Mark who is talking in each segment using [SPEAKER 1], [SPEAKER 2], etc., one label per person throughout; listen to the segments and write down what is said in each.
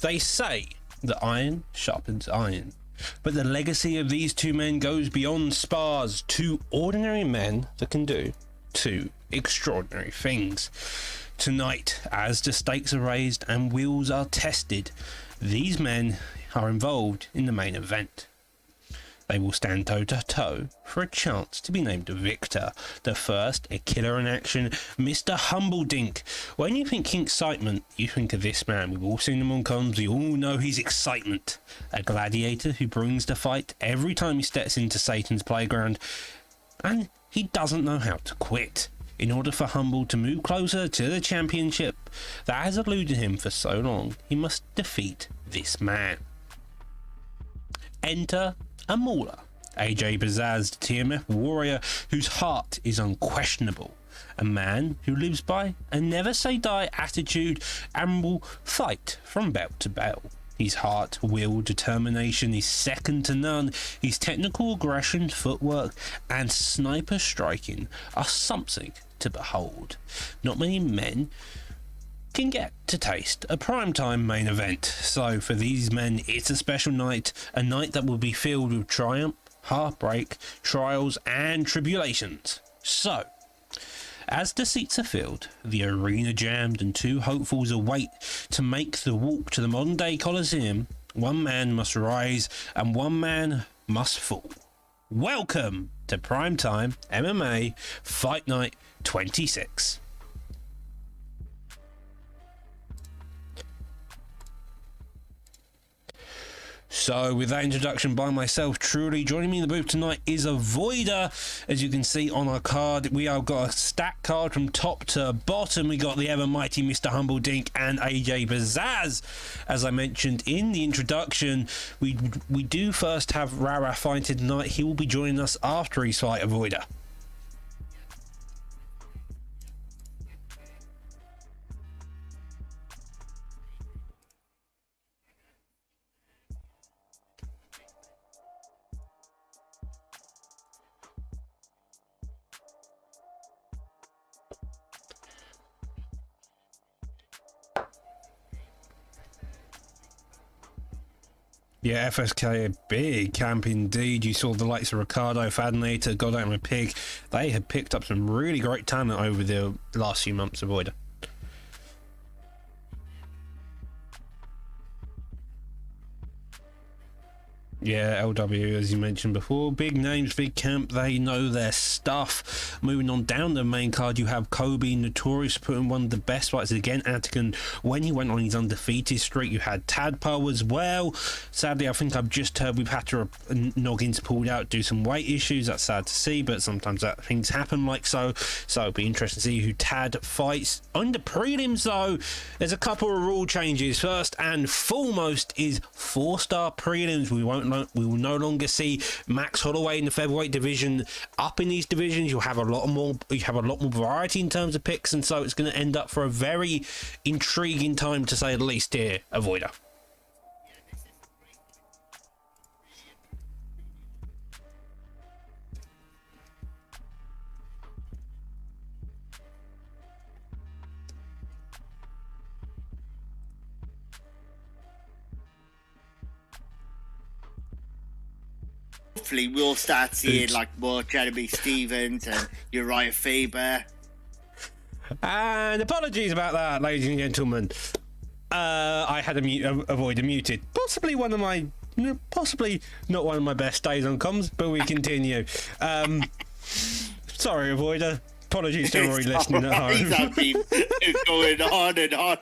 [SPEAKER 1] They say that iron sharpens iron, but the legacy of these two men goes beyond spars. Two ordinary men that can do two extraordinary things. Tonight, as the stakes are raised and wheels are tested, these men are involved in the main event. They will stand toe to toe for a chance to be named a victor. The first, a killer in action, Mr. Humbledink. When you think excitement, you think of this man. We've all seen him on comms, we all know he's excitement. A gladiator who brings the fight every time he steps into Satan's playground, and he doesn't know how to quit. In order for Humble to move closer to the championship that has eluded him for so long, he must defeat this man. Enter a mauler, AJ Bazaz, the TMF warrior whose heart is unquestionable. A man who lives by a never say die attitude and will fight from belt to belt. His heart, will, determination is second to none. His technical aggression, footwork and sniper striking are something to behold. Not many men can get to taste a primetime main event, so for these men it's a special night, a night that will be filled with triumph, heartbreak, trials and tribulations. So as the seats are filled, the arena jammed, and two hopefuls await to make the walk to the modern day Coliseum, one man must rise and one man must fall. Welcome to Primetime MMA Fight Night 26. So with that introduction by myself, truly joining me in the booth tonight is Avoider. As you can see on our card, we have got a stack card from top to bottom. We got the ever mighty Mr. Humbledink and AJ Bazaz. As I mentioned in the introduction, we do first have Rara fighting tonight. He will be joining us after his fight, Avoider. Yeah, FSK, a big camp indeed. You saw the likes of Ricardo, Fadnator, Goddamn a Pig. They have picked up some really great talent over the last few months, Avoider. Yeah, LW, as you mentioned before, big names, big camp, they know their stuff. Moving on down the main card, you have Kobe Notorious putting one of the best fights again, Atikan, when he went on his undefeated streak. You had Tadpo as well. Sadly, I think I've just heard we've had to Noggins pulled out due to some weight issues. That's sad to see, but sometimes that things happen like so. So it'll be interesting to see who Tad fights. On the prelims though, there's a couple of rule changes. First and foremost is 4-star prelims. We will no longer see Max Holloway in the featherweight division up in these divisions. You have a lot more variety in terms of picks, and so it's going to end up for a very intriguing time to say the least here, Avoider.
[SPEAKER 2] Hopefully we'll start seeing like more Jeremy Stevens and Uriah Faber.
[SPEAKER 1] And apologies about that, ladies and gentlemen. I had Avoider muted. Possibly not one of my best days on comms, but we continue. Sorry, Avoider. Apologies to everybody listening at home.
[SPEAKER 2] It's going on and on.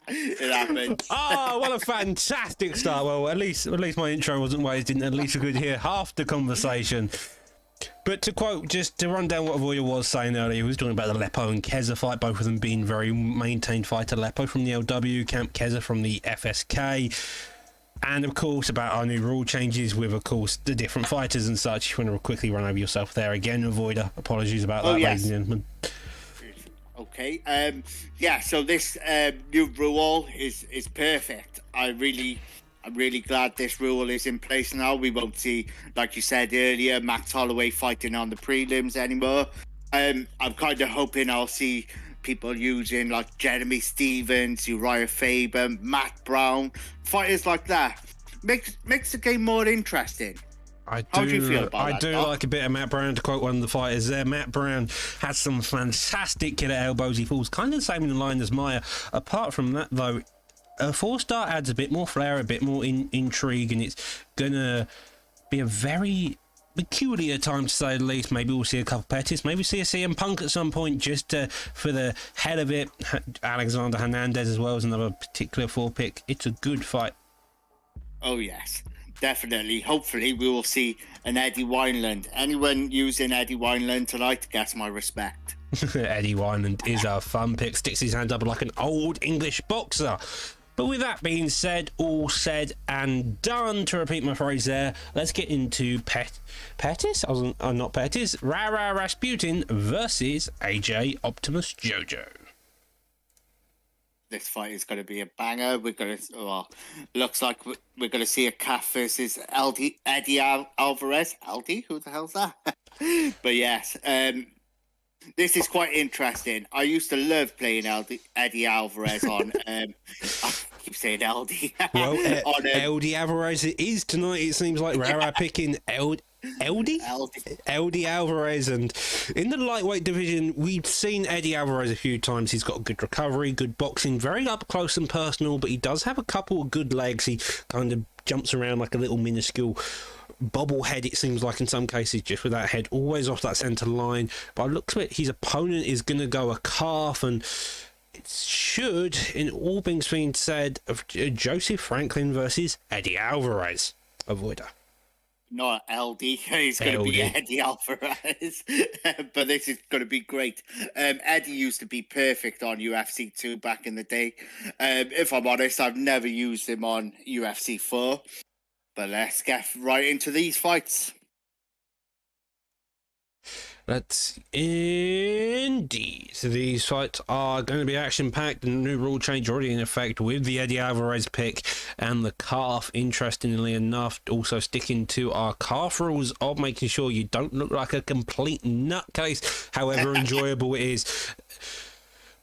[SPEAKER 2] It happened.
[SPEAKER 1] Oh, what a fantastic start. Well, at least my intro wasn't wasted, and at least we could hear half the conversation. But to quote, just to run down what Avoider was saying earlier, he was talking about the Lepo and Keza fight, both of them being very maintained fighter. Lepo from the LW camp, Keza from the FSK. And of course about our new rule changes with, of course, the different fighters and such. If you want to quickly run over yourself there again, Avoider. Apologies about that,
[SPEAKER 2] yes.
[SPEAKER 1] ladies and gentlemen.
[SPEAKER 2] Okay. Yeah. So this new rule is perfect. I'm really glad this rule is in place now. We won't see, like you said earlier, Max Holloway fighting on the prelims anymore. I'm kind of hoping I'll see people using like Jeremy Stevens, Uriah Faber, Matt Brown, fighters like that. Makes the game more interesting. How do you feel about that?
[SPEAKER 1] I do like a bit of Matt Brown, to quote one of the fighters there. Matt Brown has some fantastic killer elbows. He falls kind of the same in the line as Maia. Apart from that, though, a 4-star adds a bit more flair, a bit more intrigue, and it's gonna be a very peculiar time, to say the least. Maybe we'll see a couple Pettis, maybe see a CM Punk at some point, just for the head of it. Alexander Hernandez as well as another particular 4-pick. It's a good fight.
[SPEAKER 2] Oh yes, definitely. Hopefully we will see an Eddie Wineland. Anyone using Eddie Wineland tonight gets my respect.
[SPEAKER 1] Eddie Wineland is a fun pick, sticks his hand up like an old English boxer. But with that being said, all said and done, to repeat my phrase there, let's get into Pettis? I'm not Pettis. Rara Rasputin versus AJ Optimus Jojo.
[SPEAKER 2] This fight is going to be a banger. Looks like we're going to see a calf versus Eddie Alvarez. LD? Who the hell's that? But yes, this is quite interesting. I used to love playing Eddie Alvarez on. I keep saying LD.
[SPEAKER 1] Well, LD Alvarez it is tonight. It seems like Rara picking LD Alvarez. And in the lightweight division, we've seen Eddie Alvarez a few times. He's got good recovery, good boxing, very up close and personal, but he does have a couple of good legs. He kind of jumps around like a little minuscule bobblehead, it seems like in some cases, just with that head always off that centre line. But looks at it, his opponent is going to go a calf, and it should, in all things being said, of Joseph Franklin versus Eddie Alvarez. Avoider.
[SPEAKER 2] Not LD. He's going to be Eddie Alvarez. But this is going to be great. Eddie used to be perfect on UFC 2 back in the day. If I'm honest, I've never used him on UFC 4. But let's get right into these fights.
[SPEAKER 1] That's indeed. So these fights are going to be action-packed, and the new rule change already in effect with the Eddie Alvarez pick and the calf, interestingly enough, also sticking to our calf rules of making sure you don't look like a complete nutcase, however enjoyable it is.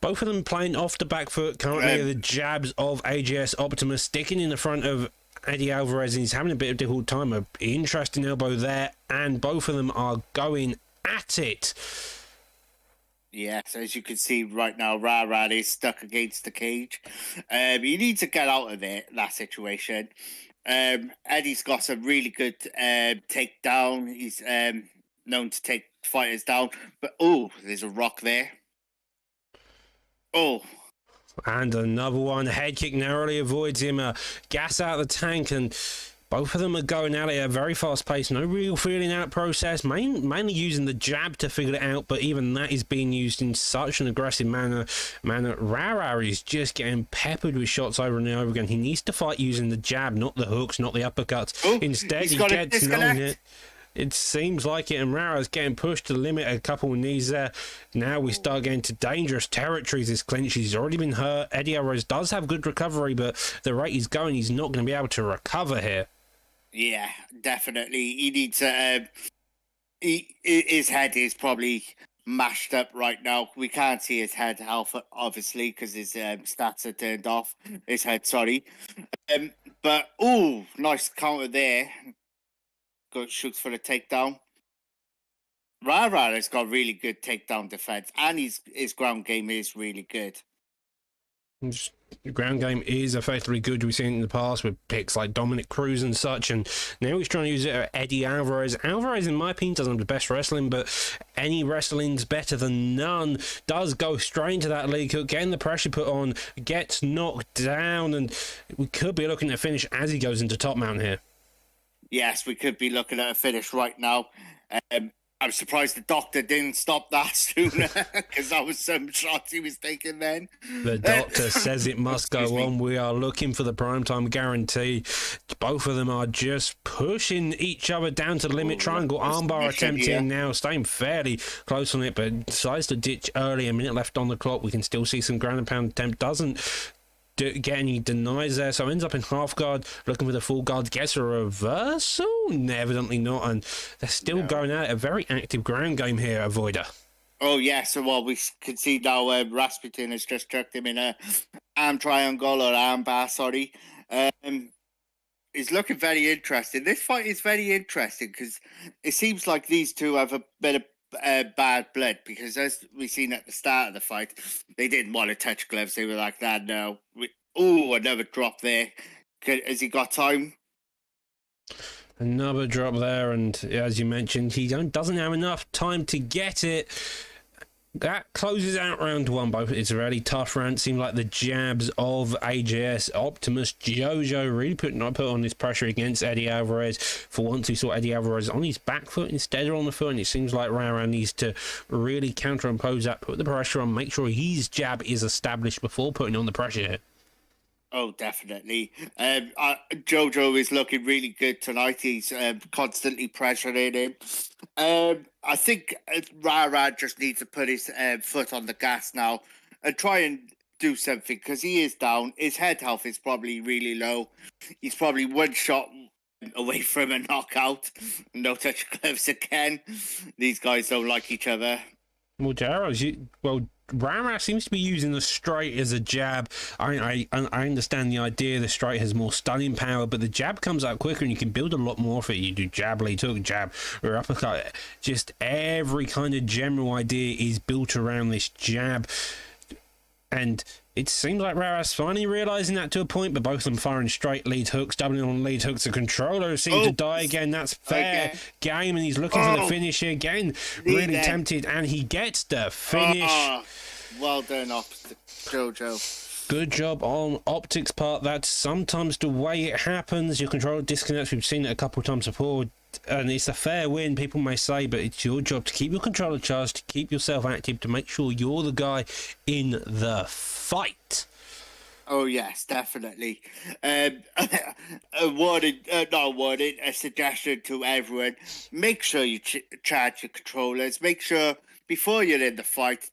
[SPEAKER 1] Both of them playing off the back foot. Currently the jabs of AGS Optimus sticking in the front of Eddie Alvarez, and he's having a bit of difficult time. An interesting elbow there, and both of them are going at it.
[SPEAKER 2] Yes, as you can see right now, Rara is stuck against the cage. He needs to get out of it, that situation. Eddie's got some really good takedown. He's known to take fighters down. But, there's a rock there.
[SPEAKER 1] And another one. Head kick narrowly avoids him. Gas out of the tank, and both of them are going at it at a very fast pace. No real feeling out process. Mainly using the jab to figure it out, but even that is being used in such an aggressive manner. Rara is just getting peppered with shots over and over again. He needs to fight using the jab, not the hooks, not the uppercuts. Instead, he gets known it. It seems like it, and Rara's getting pushed to the limit. A couple of knees there. Now we start getting to dangerous territories. This clinch, he's already been hurt. Eddie Alvarez does have good recovery, but the rate he's going, he's not going to be able to recover here.
[SPEAKER 2] Yeah, definitely. He needs to. His head is probably mashed up right now. We can't see his head, Alpha, obviously, because his stats are turned off. His head, sorry. But nice counter there. Shoots for the takedown. Rara has got really good takedown defense, and his ground game is really good.
[SPEAKER 1] The ground game is effectively good. We've seen it in the past with picks like Dominic Cruz and such, and now he's trying to use it at Eddie Alvarez. Alvarez, in my opinion, doesn't have the best wrestling, but any wrestling's better than none. Does go straight into that leg hook, getting the pressure put on, gets knocked down, and we could be looking at a finish as he goes into top mount here.
[SPEAKER 2] Yes, we could be looking at a finish right now. I'm surprised the doctor didn't stop that sooner, because that was some shots he was taking then.
[SPEAKER 1] The doctor says it must go on. We are looking for the primetime guarantee. Both of them are just pushing each other down to the limit. Triangle armbar attempting now, staying fairly close on it, but decides to ditch early. A minute left on the clock. We can still see some ground and pound attempt. Doesn't get any denies there, so ends up in half guard, looking for the full guard, gets a reversal, evidently not, and they're still going at it. A very active ground game here, Avoider.
[SPEAKER 2] Oh yeah, so what we can see now, Rasputin has just chucked him in a arm triangle or arm bar. Sorry, it's looking very interesting. This fight is very interesting because it seems like these two have a bit of bad blood. Because as we seen at the start of the fight, they didn't want to touch gloves. They were like that. No, oh, another drop there. Has he got time?
[SPEAKER 1] Another drop there, and as you mentioned, he doesn't have enough time to get it. That closes out round one, but it's a really tough round. It seemed like the jabs of AJS, Optimus, Jojo really put on this pressure against Eddie Alvarez. For once, we saw Eddie Alvarez on his back foot instead of on the foot, and it seems like Rara needs to really counterimpose that, put the pressure on, make sure his jab is established before putting on the pressure.
[SPEAKER 2] Oh, definitely. Jojo is looking really good tonight. He's constantly pressuring him. I think Rara just needs to put his foot on the gas now and try and do something because he is down. His head health is probably really low. He's probably one shot away from a knockout. No touch gloves again. These guys don't like each other.
[SPEAKER 1] Well, Rara seems to be using the straight as a jab. I understand the idea. The straight has more stunning power, but the jab comes out quicker and you can build a lot more of it. You do jab, lead hook, jab, or uppercut. Just every kind of general idea is built around this jab. And it seems like Rara's finally realising that to a point, but both of them firing straight lead hooks, doubling on lead hooks. The controller seems to die again. That's fair game, and he's looking for the finish here again. Really tempted, and he gets the finish.
[SPEAKER 2] Well done, Jojo.
[SPEAKER 1] Good job on Optic's part. That's sometimes the way it happens. Your controller disconnects. We've seen it a couple of times before. And it's a fair win, people may say, but it's your job to keep your controller charged, to keep yourself active, to make sure you're the guy in the fight.
[SPEAKER 2] Oh yes, definitely. A suggestion to everyone: make sure you charge your controllers. Make sure before you're in the fight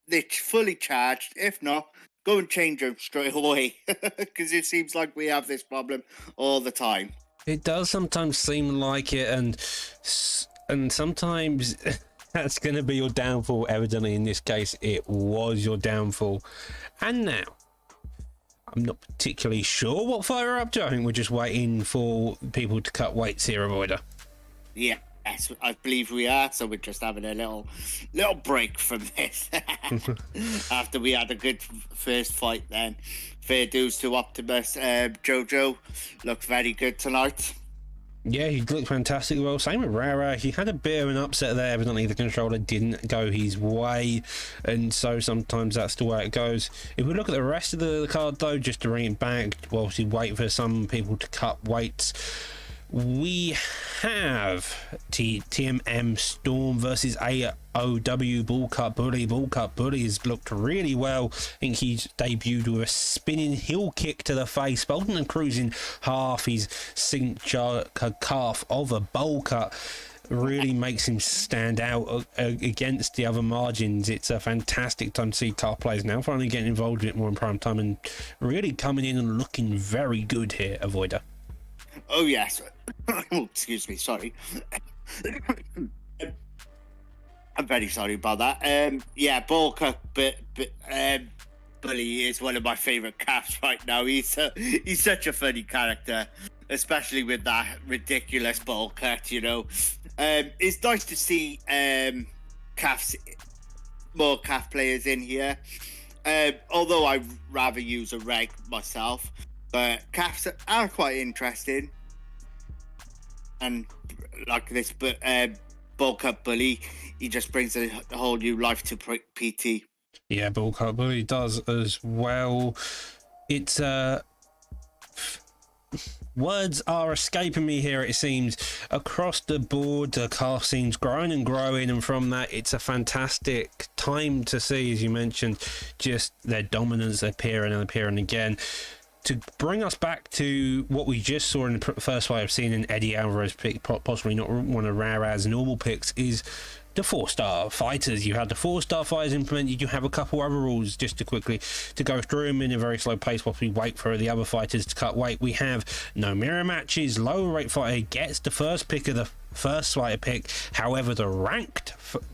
[SPEAKER 2] they're fully charged. If not, go and change them straight away, because it seems like we have this problem all the time.
[SPEAKER 1] It does sometimes seem like it, and sometimes that's going to be your downfall. Evidently, in this case, it was your downfall. And now, I'm not particularly sure what fight we're up to. I think we're just waiting for people to cut weights here, Avoider.
[SPEAKER 2] Yeah, yes, I believe we are. So we're just having a little break from this after we had a good first fight. Then fair dues to Optimus. Jojo looked very good tonight.
[SPEAKER 1] Yeah, he looked fantastic. Well, same with Rara. He had a bit of an upset there. Evidently, the controller didn't go his way, and so sometimes that's the way it goes. If we look at the rest of the card, though, just to bring it back, we'll obviously wait for some people to cut weights. We have TMM Storm versus AOW Bullcut Bully. Bullcut Bully has looked really well. I think he's debuted with a spinning heel kick to the face, bolting and cruising half his signature calf of a bowl cut. Really makes him stand out against the other margins. It's a fantastic time to see car players now finally getting involved a bit more in prime time and really coming in and looking very good here, Avoider.
[SPEAKER 2] Oh yes. Excuse me, sorry. I'm very sorry about that. Yeah, Bulka, but Bully is one of my favourite caps right now. He's such a funny character, especially with that ridiculous bowl cut. You know, it's nice to see more calf players in here. Although I'd rather use a reg myself, but calves are quite interesting. And like this, but Bulk Up Bully, he just brings a whole new life to PT.
[SPEAKER 1] Yeah, Bulk Up Bully does as well. It's words are escaping me here, it seems. Across the board, the cast scene's growing and growing, and from that, it's a fantastic time to see, as you mentioned, just their dominance appearing and appearing again. To bring us back to what we just saw in the first fight I've seen in Eddie Alvarez pick, possibly not one of Rara's normal picks, is the 4-star fighters. You had the 4-star fighters implemented. You have a couple other rules just to quickly to go through them in a very slow pace whilst we wait for the other fighters to cut weight. We have no mirror matches. Lower rate fighter gets the first pick of the first fighter pick. However, the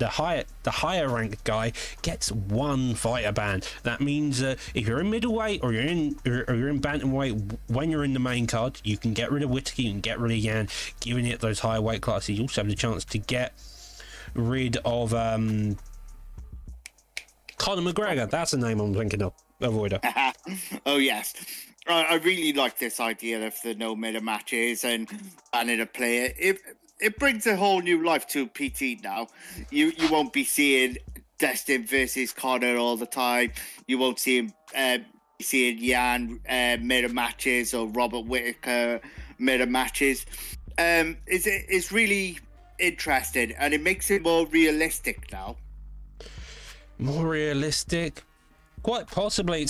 [SPEAKER 1] higher ranked guy gets 1 fighter ban. That means if you're in middleweight or you're in bantamweight, when you're in the main card, you can get rid of Whittaker, you can get rid of Yan, giving it those higher weight classes. You also have the chance to get rid of Conor McGregor. That's the name I'm thinking of. Avoider.
[SPEAKER 2] Oh yes, I really like this idea of the no mirror matches and banning a player. It brings a whole new life to PT now. You won't be seeing Destin versus Conor all the time. You won't see him seeing Yan mirror matches or Robert Whittaker mirror matches. It's really interesting, and it makes it more realistic now.
[SPEAKER 1] More realistic, quite possibly.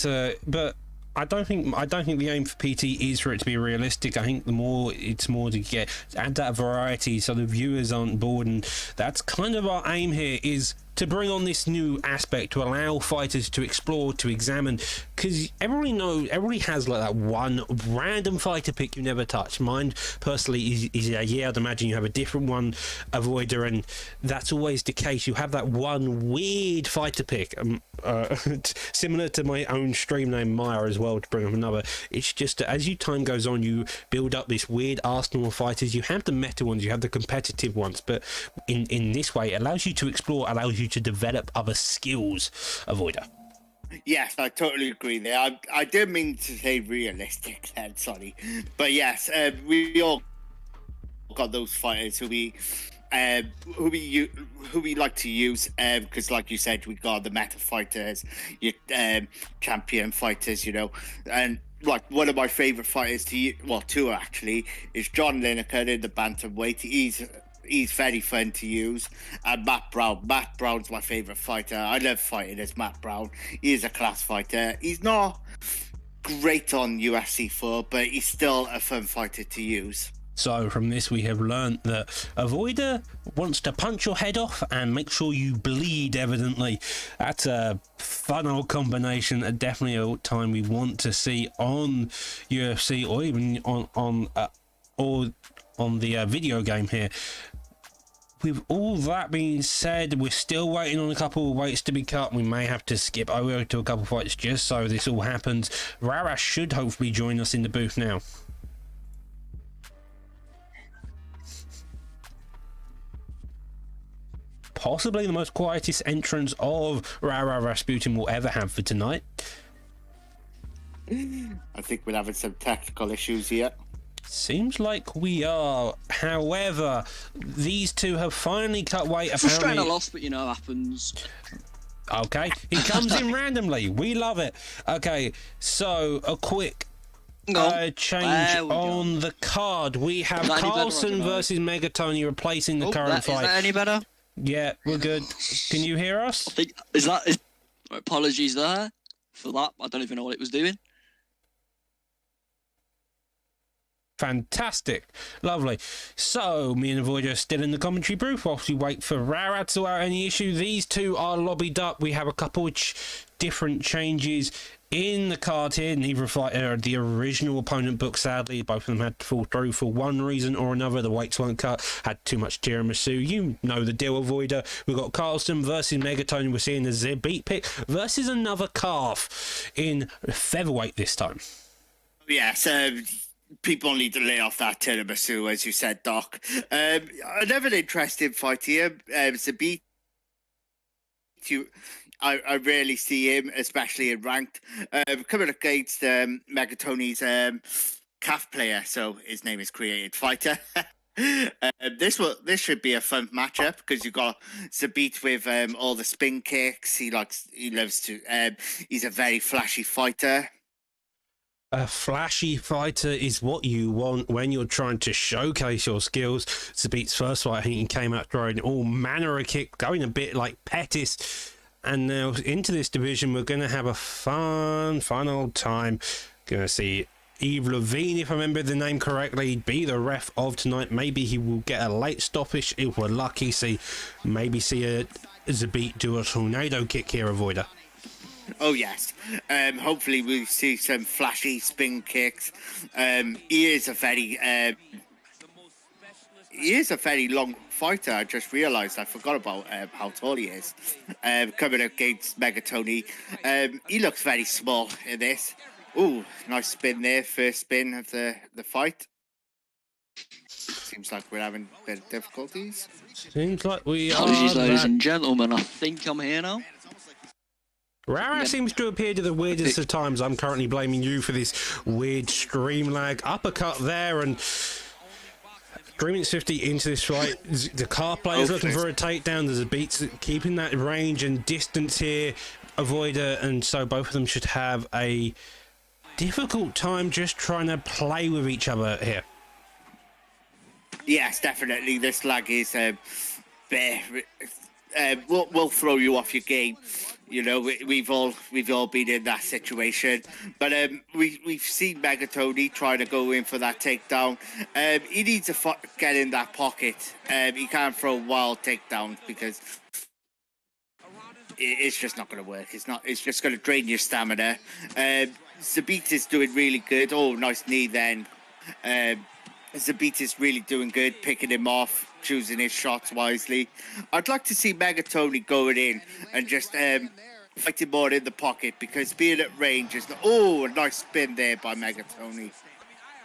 [SPEAKER 1] But I don't think the aim for PT is for it to be realistic. I think it's more to add that variety so the viewers aren't bored, and that's kind of our aim here, is to bring on this new aspect to allow fighters to explore, to examine, because everybody has like that one random fighter pick you never touch. Mine personally is I'd imagine you have a different one, Avoider, and that's always the case. You have that one weird fighter pick, similar to my own stream name Maya as well, to bring up another. It's just as time goes on, you build up this weird arsenal of fighters. You have the meta ones, you have the competitive ones, but in this way it allows you to explore, allows you to develop other skills. Avoider.
[SPEAKER 2] Yes, I totally agree there. I didn't mean to say realistic then, sorry. But yes, we all got those fighters who we like to use, because like you said, we got the meta fighters, your champion fighters, and like one of my favorite fighters two actually, is John Lineker in the bantamweight. He's very fun to use. And Matt Brown. Matt Brown's my favourite fighter. I love fighting as Matt Brown. He is a class fighter. He's not great on UFC 4, but he's still a fun fighter to use.
[SPEAKER 1] So from this we have learnt that Avoider wants to punch your head off and make sure you bleed evidently. That's a fun old combination, definitely a time we want to see on UFC or even on the video game here. With all that being said, we're still waiting on a couple of weights to be cut. We may have to skip over to a couple of fights just so this all happens. Rara should hopefully join us in the booth now. Possibly the most quietest entrance of Rara Rasputin will ever have for tonight.
[SPEAKER 2] I think we're having some technical issues here.
[SPEAKER 1] Seems like we are. However, these two have finally cut weight.
[SPEAKER 3] Frustrating a loss, but happens.
[SPEAKER 1] Okay, he comes in randomly. We love it. Okay, so a quick change on the card. We have Carlson versus Megatoni replacing the current fight.
[SPEAKER 3] Is that any better?
[SPEAKER 1] Yeah, we're good. Can you hear us?
[SPEAKER 3] I think apologies there for that. I don't even know what it was doing.
[SPEAKER 1] Fantastic. Lovely. So, me and Avoider are still in the commentary booth whilst we wait for Rara to sort out any issue. These two are lobbied up. We have a couple of different changes in the card here. Neither fighter the original opponent book, sadly. Both of them had to fall through for one reason or another. The weights weren't cut. Had too much tiramisu. You know the deal, Avoider. We've got Carlson versus Megatoni. We're seeing the Zabit pick versus another calf in featherweight this time.
[SPEAKER 2] Yes, people need to lay off that tiramisu, as you said, Doc. Another interesting fight here. Zabit, I rarely see him, especially in ranked. Coming against Megatoni's calf player, so his name is Created Fighter. This should be a fun matchup because you've got Zabit with all the spin kicks. He's a very flashy fighter.
[SPEAKER 1] A flashy fighter is what you want when you're trying to showcase your skills. Zabit's first fight, I think he came out throwing all manner of kicks, going a bit like Pettis. And now into this division, we're going to have a fun old time. Going to see Yves Levine, if I remember the name correctly, be the ref of tonight. Maybe he will get a late stoppage if we're lucky. Maybe see a Zabit do a tornado kick here, Avoider.
[SPEAKER 2] Oh yes. Hopefully we'll see some flashy spin kicks. He is a very long fighter. I just realised I forgot about how tall he is. Coming against Megatoni. He looks very small in this. Ooh, nice spin there. First spin of the fight. Seems like we're having a bit of difficulties.
[SPEAKER 1] Seems like we
[SPEAKER 3] Apologies,
[SPEAKER 1] are.
[SPEAKER 3] ladies and gentlemen. I think I'm here now.
[SPEAKER 1] Rara seems to appear to the weirdest of times. I'm currently blaming you for this weird stream lag. Uppercut there, and Dreaming 50 into this fight. The car player's looking for a takedown. There's a beat keeping that range and distance here. Avoider, and so both of them should have a difficult time just trying to play with each other here.
[SPEAKER 2] Yes, definitely. This lag is will throw you off your game. You know, we've all been in that situation. But we've seen Megatoni trying to go in for that takedown. He needs to get in that pocket. He can't throw wild takedowns because it's just not going to work. It's just going to drain your stamina. Zabit is doing really good. Oh, nice knee then. Zabit is really doing good, picking him off, choosing his shots wisely. I'd like to see Megatoni going in and just fighting more in the pocket, because being at range is... Oh, a nice spin there by Megatoni.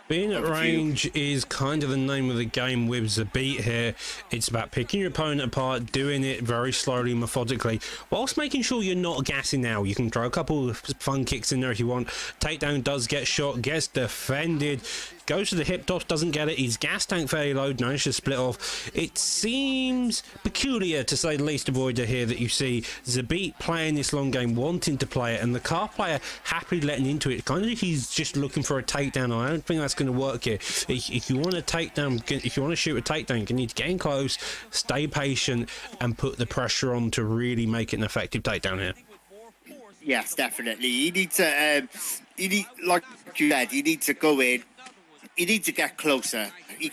[SPEAKER 1] Being at range is kind of the name of the game with Zabit here. It's about picking your opponent apart, doing it very slowly, methodically, whilst making sure you're not gassing out. You can throw a couple of fun kicks in there if you want. Takedown does get shot, gets defended, goes to the hip toss, doesn't get it. He's gas tank fairly low, managed to split off. It seems peculiar, to say the least, Avoider here, that you see Zabit playing this long game, wanting to play it, and the car player happily letting into it. Kind of like he's just looking for a takedown. I don't think that's going to work here. If you want a takedown, if you want to shoot a takedown, you need to get in close, stay patient, and put the pressure on to really make it an effective takedown here.
[SPEAKER 2] Yes, definitely. You need to, like you said, you need to go in. You need to get closer. He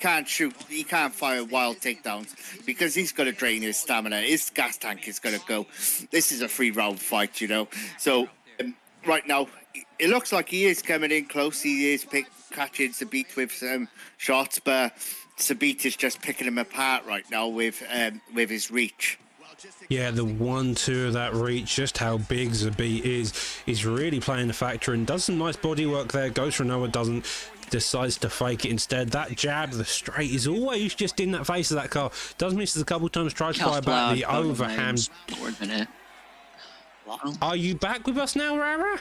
[SPEAKER 2] can't shoot. He can't fire wild takedowns because he's going to drain his stamina. His gas tank is going to go. This is a 3-round fight, you know. So right now, it looks like he is coming in close. He is catching Zabit with some shots, but Zabit is just picking him apart right now with his reach.
[SPEAKER 1] Yeah, the 1-2 of that reach, just how big Zabit is really playing the factor, and does some nice body work there. Goes for another, doesn't, decides to fake it instead. That jab, the straight, is always just in that face of that car. Does miss a couple times, tries to fire back the overhand. Are you back with us now, Rara?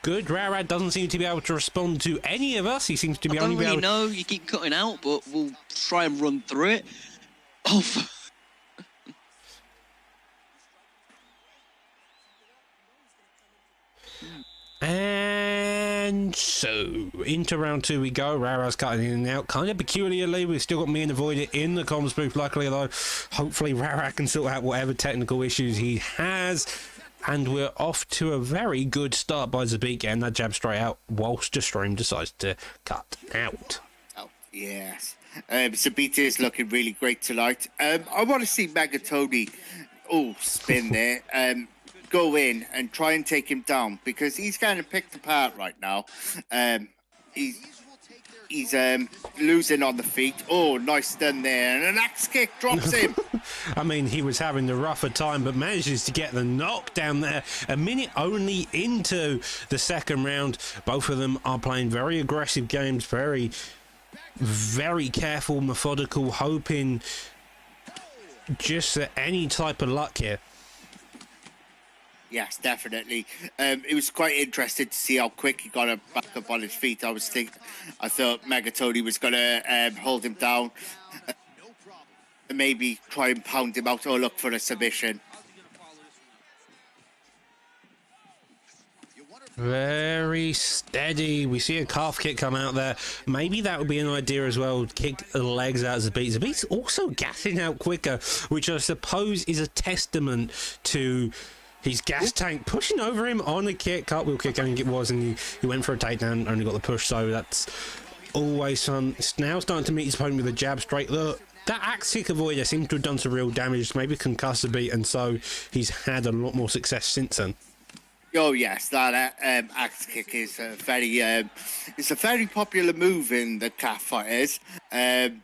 [SPEAKER 1] Good. Rara doesn't seem to be able to respond to any of us. He seems to be
[SPEAKER 3] I don't
[SPEAKER 1] only
[SPEAKER 3] really
[SPEAKER 1] able...
[SPEAKER 3] know. You keep cutting out, but we'll try and run through it. Oh,
[SPEAKER 1] and so into round 2 we go. Rara's cutting in and out, kind of peculiarly. We've still got me and Avoider in the comms booth. Luckily, though, hopefully Rara can sort out whatever technical issues he has. And we're off to a very good start by Zabit, getting that jab straight out, whilst the stream decides to cut out.
[SPEAKER 2] Oh, yes. Zabit is looking really great tonight. I want to see Megatoni, spin there, go in and try and take him down, because he's kind of picked apart right now. He's losing on the feet. Oh, nice stun there. And an axe kick drops him.
[SPEAKER 1] I mean, he was having the rougher time, but manages to get the knockdown there. A minute only into the second round. Both of them are playing very aggressive games, very, very careful, methodical, hoping just for any type of luck here.
[SPEAKER 2] Yes, definitely. It was quite interesting to see how quick he got back up on his feet. I thought Megatoni was going to hold him down and maybe try and pound him out or look for a submission.
[SPEAKER 1] Very steady. We see a calf kick come out there. Maybe that would be an idea as well. Kick the legs out of Zabit. Zabit's also gassing out quicker, which I suppose is a testament to His gas tank pushing over him on a kick, cartwheel kick, I think it was, and he went for a takedown, only got the push, so that's always fun. It's now starting to meet his opponent with a jab straight. Look, that axe kick avoider seems to have done some real damage, maybe concussed a bit, and so he's had a lot more success since then.
[SPEAKER 2] Oh yes, that axe kick is it's a very popular move in the calf fighters, and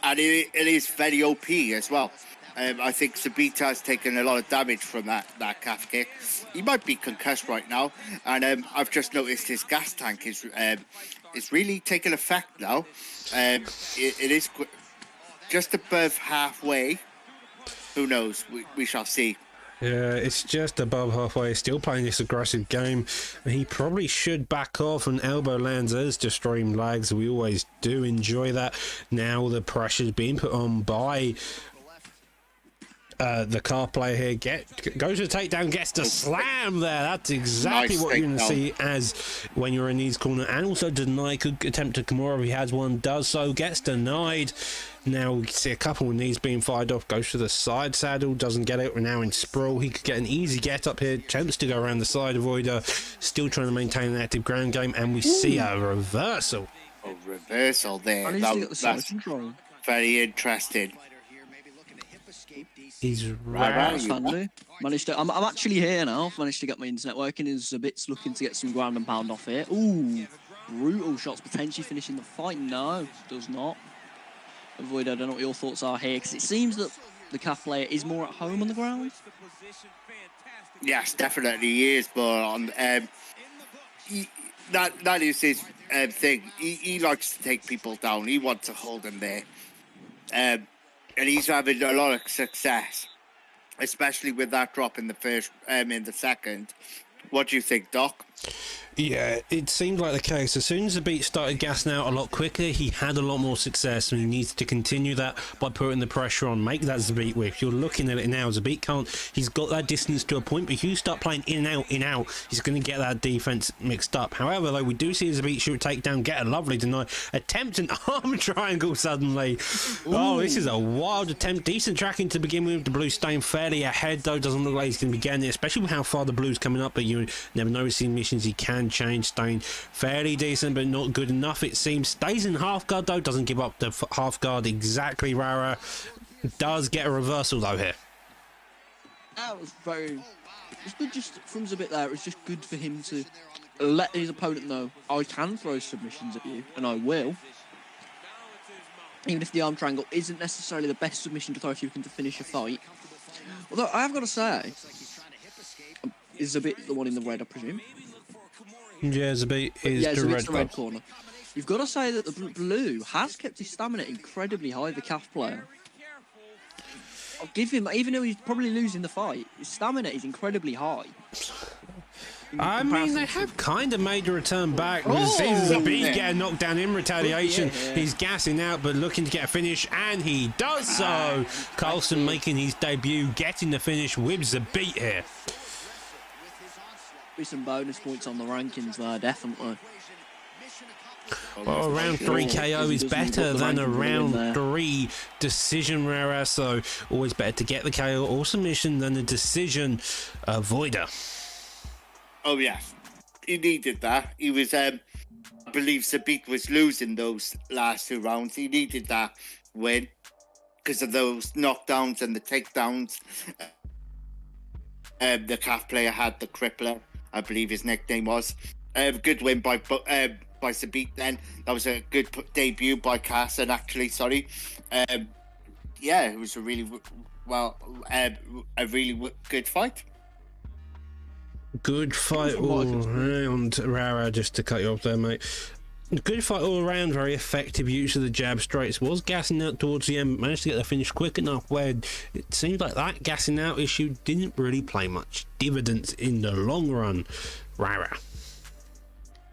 [SPEAKER 2] it is very OP as well. I think Zabit has taken a lot of damage from that calf kick. He might be concussed right now, and I've just noticed his gas tank is really taking effect now. It is just above halfway. Who knows? We shall see.
[SPEAKER 1] Yeah, it's just above halfway. Still playing this aggressive game. He probably should back off, and elbow lands as to stream lags. We always do enjoy that. Now the pressure's being put on by the car player here. Goes to the takedown, gets the slam there. That's exactly
[SPEAKER 2] Nice
[SPEAKER 1] what you're going to
[SPEAKER 2] takedown.
[SPEAKER 1] see as when you're in his corner. And also denied. Could attempt to Kimura if he has one. Does so. Gets denied. Now we can see a couple of knees being fired off. Goes to the side saddle. Doesn't get it. We're now in sprawl. He could get an easy get up here. Attempts to go around the side avoider. Still trying to maintain an active ground game. And we see a reversal.
[SPEAKER 2] A reversal there.
[SPEAKER 3] I need to get the side control.
[SPEAKER 2] Very interesting.
[SPEAKER 1] He's
[SPEAKER 2] Right,
[SPEAKER 3] That's
[SPEAKER 2] you-
[SPEAKER 3] handy. Managed to. I'm actually here now. I've managed to get my internet working. Is a bit looking to get some ground and pound off here. Ooh, brutal shots potentially finishing the fight. No, does not. Avoid. I don't know what your thoughts are here, because it seems that the calf player is more at home on the ground.
[SPEAKER 2] Yes, definitely he is, but that is his thing. He likes to take people down. He wants to hold them there, and he's having a lot of success, especially with that drop in the first, in the second. What do you think, Doc?
[SPEAKER 1] Yeah, it seemed like the case. As soon as the beat started gassing out a lot quicker, he had a lot more success, and he needs to continue that by putting the pressure on. Make that Zabit whip. You're looking at it now. Zabit can't. He's got that distance to a point, but if you start playing in and out, he's going to get that defense mixed up. However, though, we do see Zabit shoot takedown, get a lovely deny, attempt an arm triangle suddenly. Oh, this is a wild attempt. Decent tracking to begin with. The blue staying fairly ahead, though. Doesn't look like he's going to be getting it, especially with how far the blue's coming up. But you never know with seeing missions. He can change, staying fairly decent but not good enough, it seems. Stays in half guard though, doesn't give up the half guard exactly. Rara does get a reversal though here.
[SPEAKER 3] That was very. It was good just from a bit there. It was just good for him to let his opponent know, I can throw submissions at you, and I will. Even if the arm triangle isn't necessarily the best submission to throw if you're looking to finish a fight. Although I have got to say, is a bit the one in the red, I presume.
[SPEAKER 1] Yeah, Zabit is
[SPEAKER 3] Yeah,
[SPEAKER 1] the
[SPEAKER 3] it's
[SPEAKER 1] red
[SPEAKER 3] the red
[SPEAKER 1] buff.
[SPEAKER 3] corner. You've got to say that the blue has kept his stamina incredibly high, the calf player. I'll give him, even though he's probably losing the fight, his stamina is incredibly high.
[SPEAKER 1] I mean, they have kind of made a return back. We see Zabit get knocked down in retaliation.
[SPEAKER 3] Yeah.
[SPEAKER 1] He's gassing out, but looking to get a finish, and he does so. Carlson making his debut, getting the finish with Zabit here.
[SPEAKER 3] Be some bonus points on the rankings there, definitely.
[SPEAKER 1] Well, round 3 KO is better than a round 3 decision, Rara, so always better to get the KO or submission than a decision avoider.
[SPEAKER 2] Oh yes, he needed that. He was, I believe Zabit was losing those last 2 rounds. He needed that win because of those knockdowns and the takedowns. The calf player had the crippler, I believe his nickname was. Good win by Zabit then. That was a good debut by Carson, actually, sorry. Yeah, it was a really, a really good fight.
[SPEAKER 1] Good fight all round, Rara, just to cut you off there, mate. Good fight all around, very effective use of the jab straights. Was gassing out towards the end, managed to get the finish quick enough where it seemed like that gassing out issue didn't really play much dividends in the long run, Rara.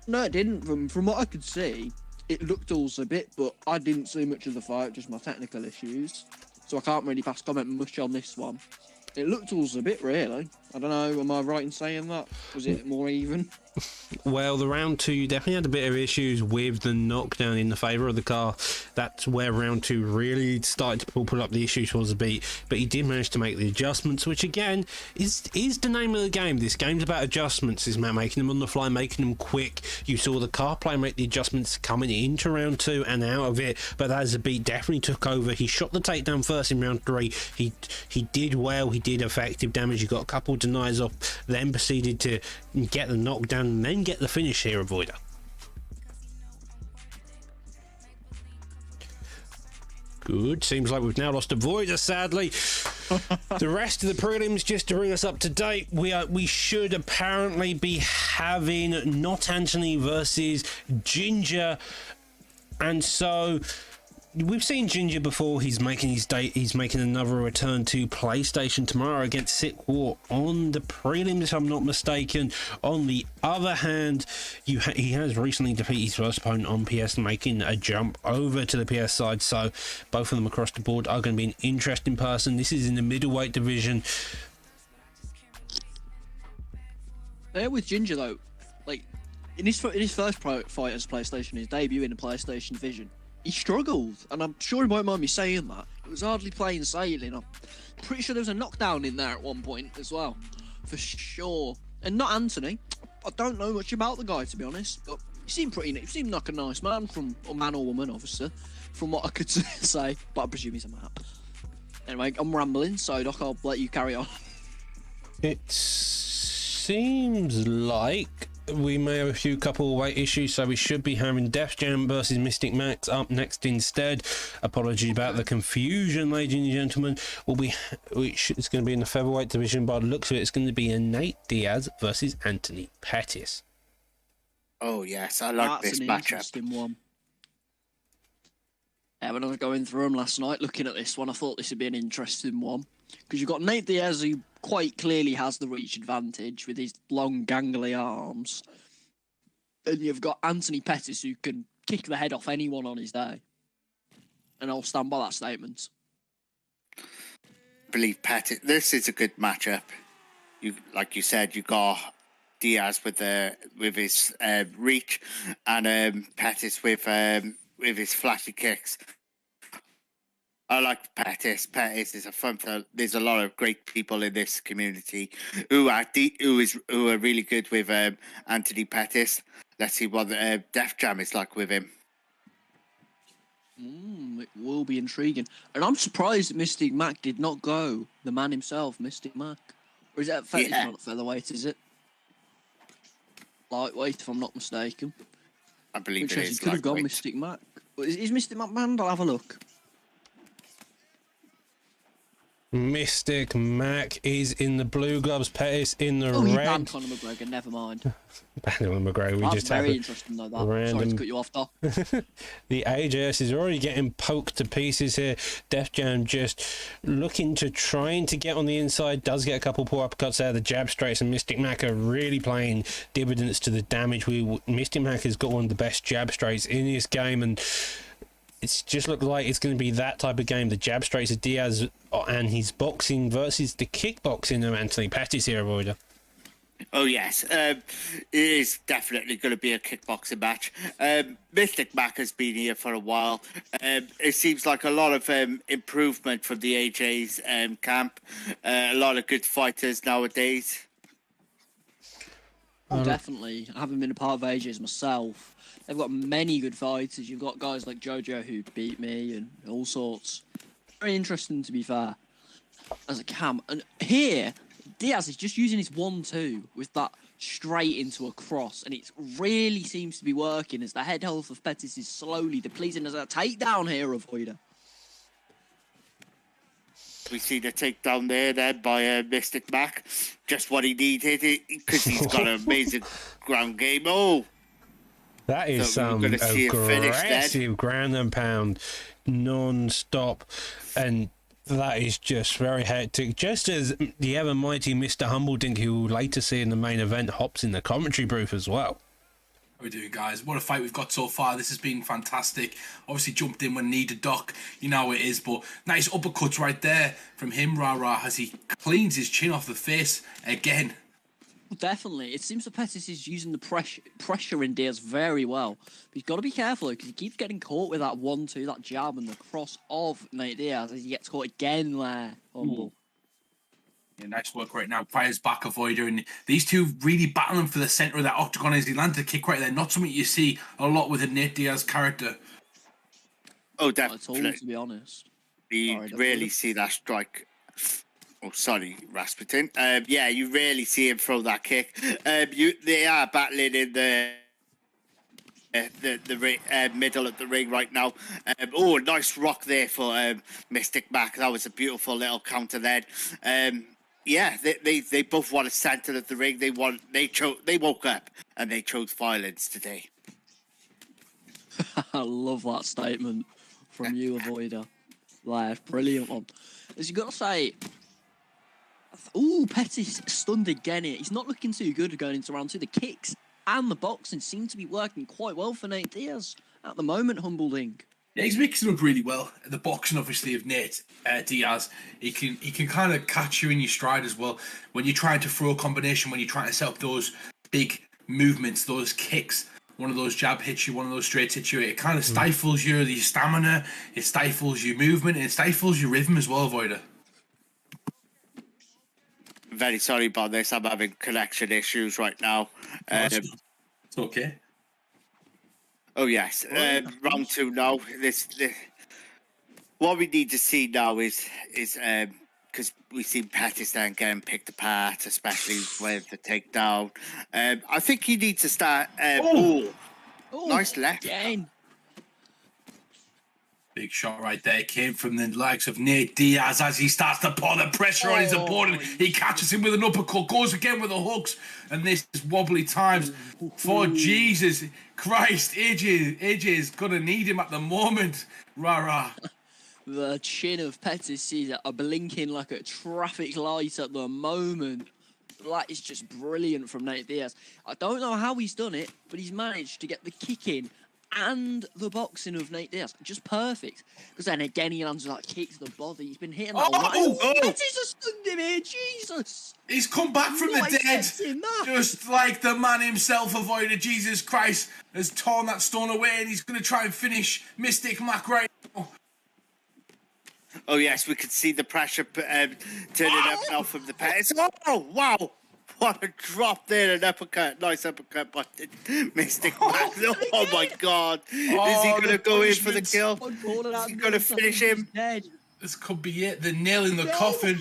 [SPEAKER 3] No, it didn't. From what I could see, it looked also a bit, but I didn't see much of the fight, just my technical issues. So I can't really pass comment much on this one. It looked also a bit, really. I don't know, am I right in saying that? Was it more even?
[SPEAKER 1] Well, the round two definitely had a bit of issues with the knockdown in the favour of the car. That's where round two really started to pull up the issues towards the beat. But he did manage to make the adjustments, which again is the name of the game. This game's about adjustments. It's about making them on the fly, making them quick. You saw the car player make the adjustments coming into round two and out of it. But as the beat definitely took over, he shot the takedown first in round three. He did well. He did effective damage. He got a couple of denies off, then proceeded to get the knockdown and then get the finish here, Avoider. Good. Seems like we've now lost Avoider, sadly. The rest of the prelims, just to bring us up to date, we should apparently be having Not Anthony versus Ginger, and so we've seen Ginger before. He's making his date. He's making another return to PlayStation tomorrow against Sick War on the prelims, if I'm not mistaken. On the other hand, he has recently defeated his first opponent on PS, making a jump over to the PS side. So both of them across the board are going to be an interesting person. This is in the middleweight division.
[SPEAKER 3] With Ginger though, like in his first fight as PlayStation, his debut in the PlayStation division, he struggled, and I'm sure he won't mind me saying that. It was hardly plain sailing. I'm pretty sure there was a knockdown in there at one point as well, for sure. And Not Anthony, I don't know much about the guy, to be honest, but he seemed pretty. He seemed like a nice man, a man or woman, obviously, from what I could say. But I presume he's a man. Anyway, I'm rambling, so Doc, I'll let you carry on.
[SPEAKER 1] It seems like we may have a few couple of weight issues, so we should be having Def Jam versus Mystic Max up next instead. Apologies about the confusion, ladies and gentlemen. It's going to be in the featherweight division. By the looks of it, it's going to be a Nate Diaz versus Anthony Pettis.
[SPEAKER 2] Oh yes, I like this matchup.
[SPEAKER 3] Interesting one. Yeah, when I was going through them last night, looking at this one, I thought this would be an interesting one. Because you've got Nate Diaz, who quite clearly has the reach advantage with his long, gangly arms. And you've got Anthony Pettis, who can kick the head off anyone on his day. And I'll stand by that statement.
[SPEAKER 2] I believe Pettis. This is a good matchup. Like you said, you got Diaz with his reach, and Pettis with his flashy kicks. I like Pettis. Pettis is a fun. There's a lot of great people in this community who are really good with Anthony Pettis. Let's see what Def Jam is like with him.
[SPEAKER 3] It will be intriguing, and I'm surprised that Mystic Mac did not go. The man himself, Mystic Mac, or is that not featherweight? Is it lightweight? If I'm not mistaken,
[SPEAKER 2] I believe it is.
[SPEAKER 3] Could have gone Mystic Mac. Is Mystic Mac banned? I'll have a look.
[SPEAKER 1] Mystic Mac is in the blue gloves, Pettis in the
[SPEAKER 3] red.
[SPEAKER 1] red.
[SPEAKER 3] Conor McGregor, never mind.
[SPEAKER 1] Conor McGregor,
[SPEAKER 3] That's just very interesting though. That.
[SPEAKER 1] Random...
[SPEAKER 3] Sorry to cut you off, Doc.
[SPEAKER 1] The AJS is already getting poked to pieces here. Def Jam just looking to trying to get on the inside, does get a couple poor uppercuts there. The jab straights, and Mystic Mac are really playing dividends to the damage. Mystic Mac has got one of the best jab straights in this game, and it's just looked like it's going to be that type of game. The jab straights of Diaz and his boxing versus the kickboxing of Anthony Pettis here, Avoider.
[SPEAKER 2] Oh, yes. It is definitely going to be a kickboxing match. Mystic Mac has been here for a while. It seems like a lot of improvement from the AJ's camp. A lot of good fighters nowadays.
[SPEAKER 3] Definitely. I haven't been a part of AJ's myself. They've got many good fighters. You've got guys like Jojo who beat me and all sorts. Very interesting, to be fair, as a camp. And here, Diaz is just using his 1-2 with that straight into a cross, and it really seems to be working as the head health of Pettis is slowly depleting as a takedown here, Avoider.
[SPEAKER 2] We see the takedown there then by Mystic Mac. Just what he needed because he's got an amazing ground game. Oh!
[SPEAKER 1] That is some aggressive ground and pound non-stop, and that is just very hectic. Just as the ever mighty Mr. Humbledink, who we'll later see in the main event, hops in the commentary booth as well.
[SPEAKER 4] How we doing, guys? What a fight we've got so far. This has been fantastic. Obviously jumped in when needed, Doc. You know how it is, but nice uppercuts right there from him, Rara, as he cleans his chin off the face again.
[SPEAKER 3] Definitely. It seems that Pettis is using the pressure in Diaz very well. But he's got to be careful because he keeps getting caught with that 1-2, that jab and the cross of Nate Diaz as he gets caught again there. Humble.
[SPEAKER 4] Yeah, nice work right now. Fires back Avoider, and these two really battling for the centre of that octagon as he landed a kick right there. Not something you see a lot with a Nate Diaz character.
[SPEAKER 2] Oh,
[SPEAKER 3] Not at all,
[SPEAKER 2] definitely.
[SPEAKER 3] to be honest.
[SPEAKER 2] You
[SPEAKER 3] Sorry,
[SPEAKER 2] really see that strike. Oh, sorry, Rasputin. Yeah, you really see him throw that kick. They are battling in the middle of the ring right now. Oh, nice rock there for Mystic Mac. That was a beautiful little counter then. Yeah, they both want a center of the ring. They woke up and they chose violence today.
[SPEAKER 3] I love that statement from you, Avoider. Like, brilliant one. As you got to say, ooh, Pettis stunned again here. He's not looking too good going into round two. The kicks and the boxing seem to be working quite well for Nate Diaz at the moment, Humbleding.
[SPEAKER 4] Yeah, he's mixing up really well. The boxing, obviously, of Nate Diaz, he can kind of catch you in your stride as well. When you're trying to throw a combination, when you're trying to set up those big movements, those kicks, one of those jab hits you, one of those straight hits you, it kind of stifles your stamina, it stifles your movement, and it stifles your rhythm as well, Voider.
[SPEAKER 2] Very sorry about this. I'm having connection issues right now.
[SPEAKER 4] It's okay.
[SPEAKER 2] Oh yes, round two now. What we need to see now is because we see Pettis then getting picked apart, especially with the takedown. I think he needs to start. Nice left.
[SPEAKER 3] Again.
[SPEAKER 4] Big shot right there came from the likes of Nate Diaz as he starts to pour the pressure on his opponent. He catches him with an uppercut, goes again with the hooks, and this is wobbly times for Jesus Christ. AJ is gonna need him at the moment. Rah.
[SPEAKER 3] The chin of Pettis is blinking like a traffic light at the moment. That is just brilliant from Nate Diaz. I don't know how he's done it, but he's managed to get the kick in and the boxing of Nate Diaz just perfect. Because then again he lands that kick to the body. He's been hitting that all night. Pettis has stunned him here, Jesus!
[SPEAKER 4] He's come back from the dead, just like the man himself, Avoider. Jesus Christ has torn that stone away, and he's going to try and finish Mystic Mac right now.
[SPEAKER 2] Oh yes, we could see the pressure turning up now from the Pettis. Oh wow! What a drop there, an uppercut, nice uppercut by Mystic Mac. Oh my God! Is he going to go in for the kill? Is he going to finish him?
[SPEAKER 4] This could be it. The nail in the coffin,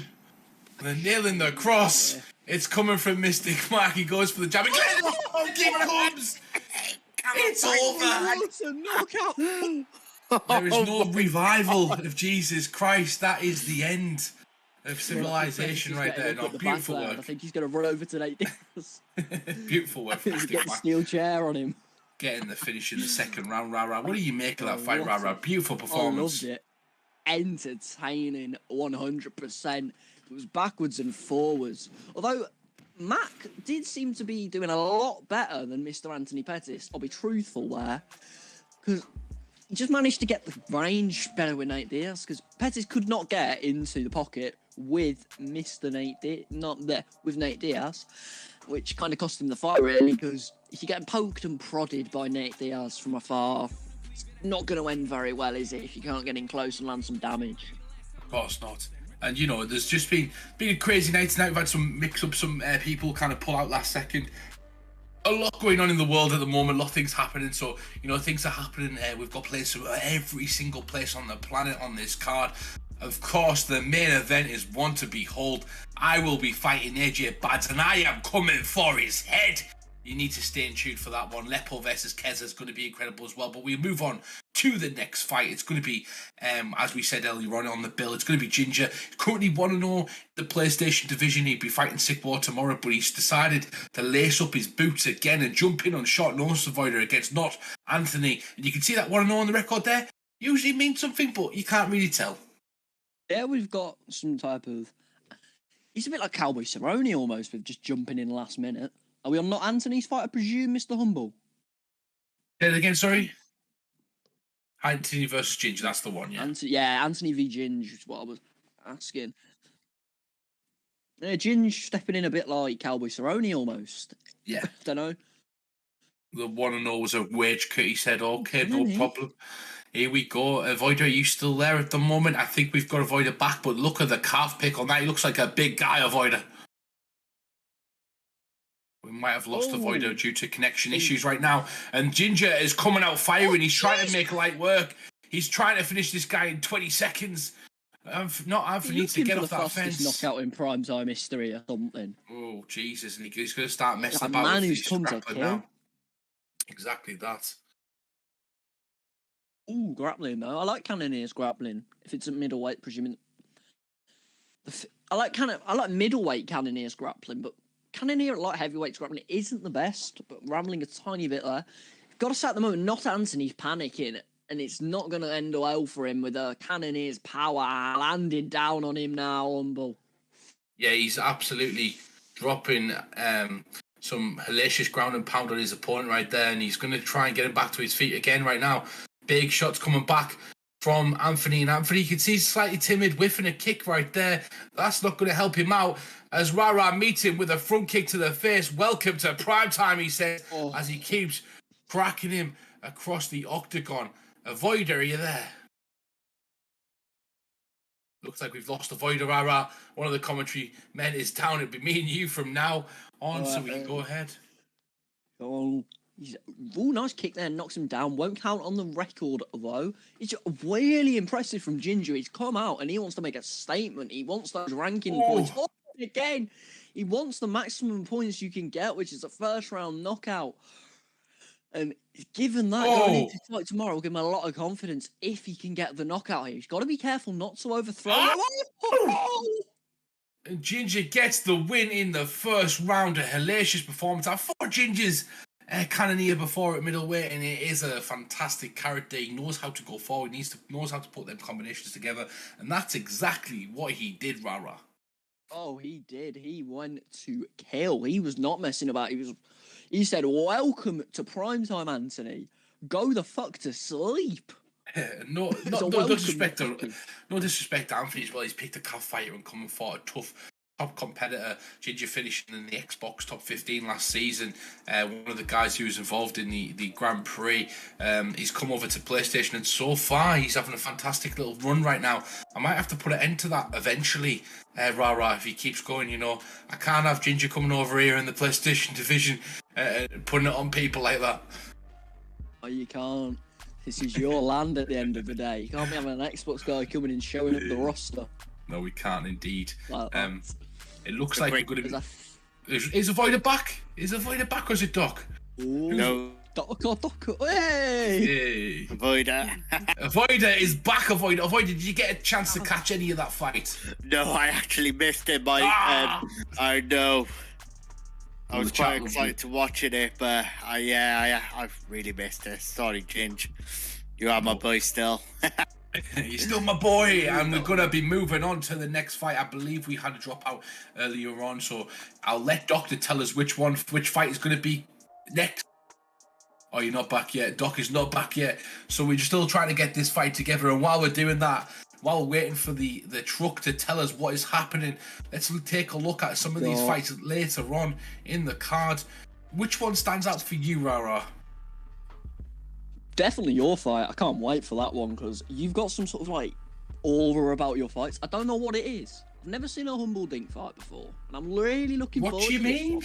[SPEAKER 4] the nail in the cross. It's coming from Mystic Mac. He goes for the jab. He comes. It's over.
[SPEAKER 3] It's a knockout.
[SPEAKER 4] There is no revival of Jesus Christ. That is the end of civilization right there. No, beautiful work.
[SPEAKER 3] I think he's going to run over to Nate Diaz.
[SPEAKER 4] Beautiful work.
[SPEAKER 3] Get a steel chair on him.
[SPEAKER 4] Getting the finish in the second round. Rah. What do you make of that fight, Rah? Beautiful performance.
[SPEAKER 3] I loved it. Entertaining 100%. It was backwards and forwards. Although Mac did seem to be doing a lot better than Mr. Anthony Pettis. I'll be truthful there. Because he just managed to get the range better with Nate Diaz, because Pettis could not get into the pocket with Mr. Nate Diaz, which kind of cost him the fight, really, because if you're getting poked and prodded by Nate Diaz from afar, it's not going to end very well, is it, if you can't get in close and land some damage?
[SPEAKER 4] Of course not. And, there's just been a crazy night tonight. We've had some mix-up, some people kind of pull out last second. A lot going on in the world at the moment, a lot of things happening, so things are happening. We've got players from every single place on the planet on this card. Of course, the main event is one to behold. I will be fighting AJ Bads, and I am coming for his head. You need to stay in tune for that one. Lepo versus Keza is going to be incredible as well. But we move on to the next fight. It's going to be, as we said earlier on the bill, it's going to be Ginger. Currently 1-0 the PlayStation division. He'd be fighting Sick War tomorrow, but he's decided to lace up his boots again and jump in on short notice Avoider against not Anthony. And you can see that 1-0 on the record there. Usually means something, but you can't really tell.
[SPEAKER 3] Yeah, we've got some type of... He's a bit like Cowboy Cerrone almost, with just jumping in last minute. Are we on not Anthony's fight, I presume, Mr. Humble?
[SPEAKER 4] Say it again, sorry. Anthony versus Ginger, that's the one, yeah.
[SPEAKER 3] Anthony v. Ginger is what I was asking. Ginge stepping in a bit like Cowboy Cerrone almost.
[SPEAKER 4] Yeah.
[SPEAKER 3] Don't know.
[SPEAKER 4] The one and all was a wage cut. He said, okay, no
[SPEAKER 3] Really?
[SPEAKER 4] problem. Here we go. Avoider, are you still there at the moment? I think we've got Avoider back, but look at the calf pick on that. He looks like a big guy, Avoider. We might have lost Avoider due to connection issues right now. And Ginger is coming out firing. He's trying to make light work. He's trying to finish this guy in 20 seconds. Not Anthony needs to get off that fence.
[SPEAKER 3] Knockout in primetime history or something.
[SPEAKER 4] Oh, Jesus. And he's going to start messing
[SPEAKER 3] A
[SPEAKER 4] about
[SPEAKER 3] man
[SPEAKER 4] with
[SPEAKER 3] who
[SPEAKER 4] his
[SPEAKER 3] comes to
[SPEAKER 4] grappling
[SPEAKER 3] kill.
[SPEAKER 4] now. Exactly that.
[SPEAKER 3] Ooh, grappling though. I like Cannonier's grappling. If it's a middleweight, presuming. I like middleweight Cannonier's grappling, but Cannonier at light heavyweight grappling isn't the best. But rambling a tiny bit there. You've got to say at the moment, not Anthony's panicking, and it's not going to end well for him with Cannonier's power landing down on him now. Humble.
[SPEAKER 4] Yeah, he's absolutely dropping some hellacious ground and pound on his opponent right there, and he's going to try and get him back to his feet again right now. Big shots coming back from Anthony, and Anthony, you can see he's slightly timid, whiffing a kick right there. That's not going to help him out as Rara meets him with a front kick to the face. Welcome to prime time, he says, as he keeps cracking him across the octagon. Avoider, are you there? Looks like we've lost Avoider, Rara. One of the commentary men is down. It'll be me and you from now on, so we can go ahead.
[SPEAKER 3] Nice kick there, knocks him down. Won't count on the record, though. It's really impressive from Ginger. He's come out and he wants to make a statement. He wants those ranking points. Again, he wants the maximum points you can get, which is a first round knockout. And given that, going into the fight tomorrow will give him a lot of confidence if he can get the knockout here. He's got to be careful not to overthrow him.
[SPEAKER 4] And Ginger gets the win in the first round. A hellacious performance. I fought Ginger's Cannonier before at middleweight, and it is a fantastic character. He knows how to go forward. He knows how to put them combinations together, and that's exactly what he did, Rara.
[SPEAKER 3] Oh, he did. He went to kill. He was not messing about. He said, "Welcome to primetime, Anthony. Go the fuck to sleep."
[SPEAKER 4] No disrespect to Anthony as well. He's picked a calf fighter and come and fought a tough top competitor. Ginger finishing in the Xbox top 15 last season. One of the guys who was involved in the Grand Prix. He's come over to PlayStation, and so far he's having a fantastic little run right now. I might have to put an end to that eventually, Rara, if he keeps going. You know, I can't have Ginger coming over here in the PlayStation division putting it on people like that.
[SPEAKER 3] Oh, you can't. This is your land at the end of the day. You can't be having an Xbox guy coming and showing up the roster.
[SPEAKER 4] No, we can't indeed.
[SPEAKER 3] Like
[SPEAKER 4] it looks like we're going to be... Is Avoider back? Is Avoider back or is it Doc?
[SPEAKER 2] No.
[SPEAKER 3] Doc. Hey!
[SPEAKER 2] Avoider.
[SPEAKER 4] Avoider is back, Avoider. Avoider, did you get a chance to catch any of that fight?
[SPEAKER 2] No, I actually missed it. I know. I was quite excited to watching it, but I really missed it. Sorry, Ginge. You are my boy still.
[SPEAKER 4] You're still my boy, and we're going to be moving on to the next fight. I believe we had a dropout earlier on, so I'll let Doctor tell us which fight is going to be next. Oh, you're not back yet. Doc is not back yet. So we're still trying to get this fight together, and while we're doing that, while we're waiting for the truck to tell us what is happening, let's take a look at some of these fights later on in the card. Which one stands out for you, Rara?
[SPEAKER 3] Definitely your fight. I can't wait for that one because you've got some sort of like aura about your fights. I don't know what it is. I've never seen a Humble Dink fight before, and I'm really looking forward to it.
[SPEAKER 4] What do you mean?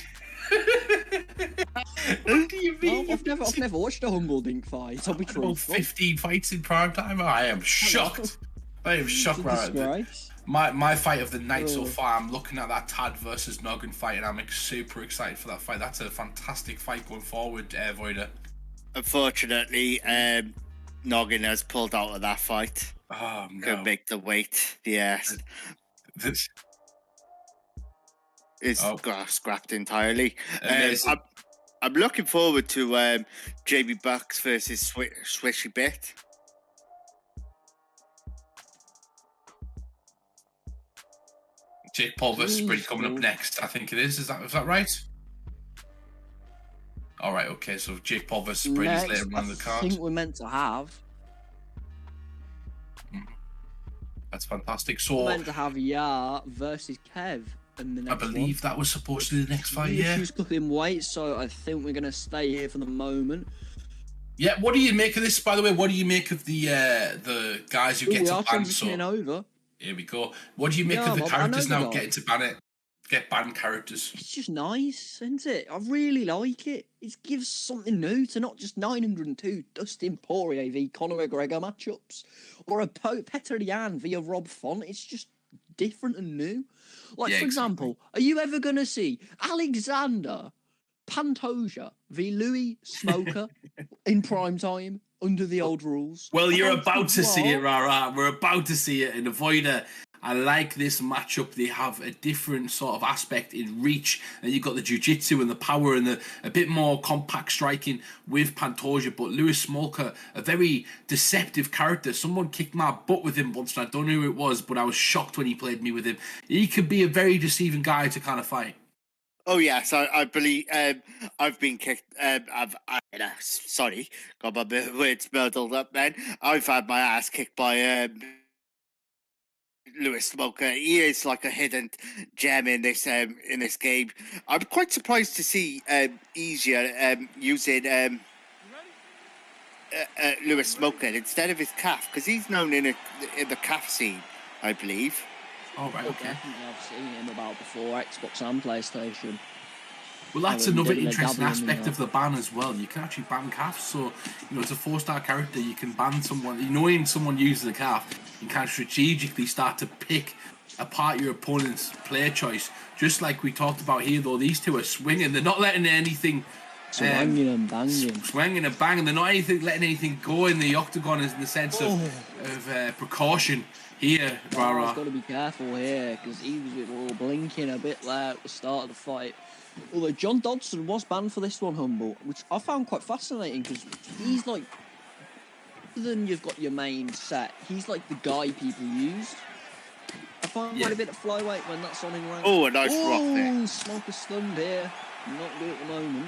[SPEAKER 4] What do you mean?
[SPEAKER 3] I've never watched a Humble Dink fight. I'll be truthful.
[SPEAKER 4] 15 fights in prime time. I am shocked. I am shocked, Rara. My fight of the night so far, I'm looking at that Tad versus Noggin fight, and I'm super excited for that fight. That's a fantastic fight going forward, Voider.
[SPEAKER 2] Unfortunately, Noggin has pulled out of that fight.
[SPEAKER 4] Oh, no.
[SPEAKER 2] Couldn't make the weight. Yes. It's scrapped entirely. I'm looking forward to JB Bucks versus Swishy Bit.
[SPEAKER 4] Jake Paul versus Brady coming up next. I think it is. Is that right? All right. Okay. So Jake Paul versus Brady's later on the card.
[SPEAKER 3] I think we're meant to have.
[SPEAKER 4] That's fantastic. So
[SPEAKER 3] we're meant to have Yar versus Kev. And the
[SPEAKER 4] I
[SPEAKER 3] next
[SPEAKER 4] believe that was supposed to be the next fight, yeah.
[SPEAKER 3] She's cooking weight, so I think we're going to stay here for the moment.
[SPEAKER 4] Yeah, what do you make of this, by the way? What do you make of the guys who get to ban? So
[SPEAKER 3] over.
[SPEAKER 4] Here we go. What do you make of the characters now getting to ban it? Get banned characters.
[SPEAKER 3] It's just nice, isn't it? I really like it. It gives something new to not just 902 Dustin Poirier v Conor McGregor matchups or a Petr Yan via Rob Font. It's just different and new. Like, for example, are you ever going to see Alexander Pantoja v Louis Smoker in prime time under the old rules?
[SPEAKER 5] Well, you're about to see it, Rara. We're about to see it in Avoider. I like this matchup. They have a different sort of aspect in reach, and you've got the jiu-jitsu and the power and a bit more compact striking with Pantoja. But Louis Smolka, a very deceptive character. Someone kicked my butt with him once, and I don't know who it was, but I was shocked when he played me with him. He could be a very deceiving guy to kind of fight.
[SPEAKER 2] Oh yes, I believe I've been kicked. Sorry, got my words muddled up. Then I've had my ass kicked by Louis Smoker. He is like a hidden gem in this game. I'm quite surprised to see Easier using Louis Smoker instead of his calf, because he's known in the calf scene, I believe.
[SPEAKER 5] Oh, right, okay.
[SPEAKER 3] Definitely, I've seen him about before, Xbox and PlayStation.
[SPEAKER 5] Well, that's another interesting aspect of the ban as well. You can actually ban calves, so, you know, it's a 4-star character. You can ban someone, knowing someone uses a calf, you can strategically start to pick apart your opponent's player choice. Just like we talked about here, though, these two are swinging. They're not letting anything...
[SPEAKER 3] Swanging and banging.
[SPEAKER 5] Swanging and banging. They're not letting anything go in the octagon in the sense of precaution. Here, Rara.
[SPEAKER 3] He's got to be careful here, because he was a little blinking a bit there at the start of the fight. Although John Dodson was banned for this one, Humble, which I found quite fascinating, because he's like, other than you've got your main set, he's like the guy people used. I find quite a bit of flyweight when that's on in rank.
[SPEAKER 2] Oh, a nice rock there.
[SPEAKER 3] Oh, Smoker stunned here. Not good at the moment.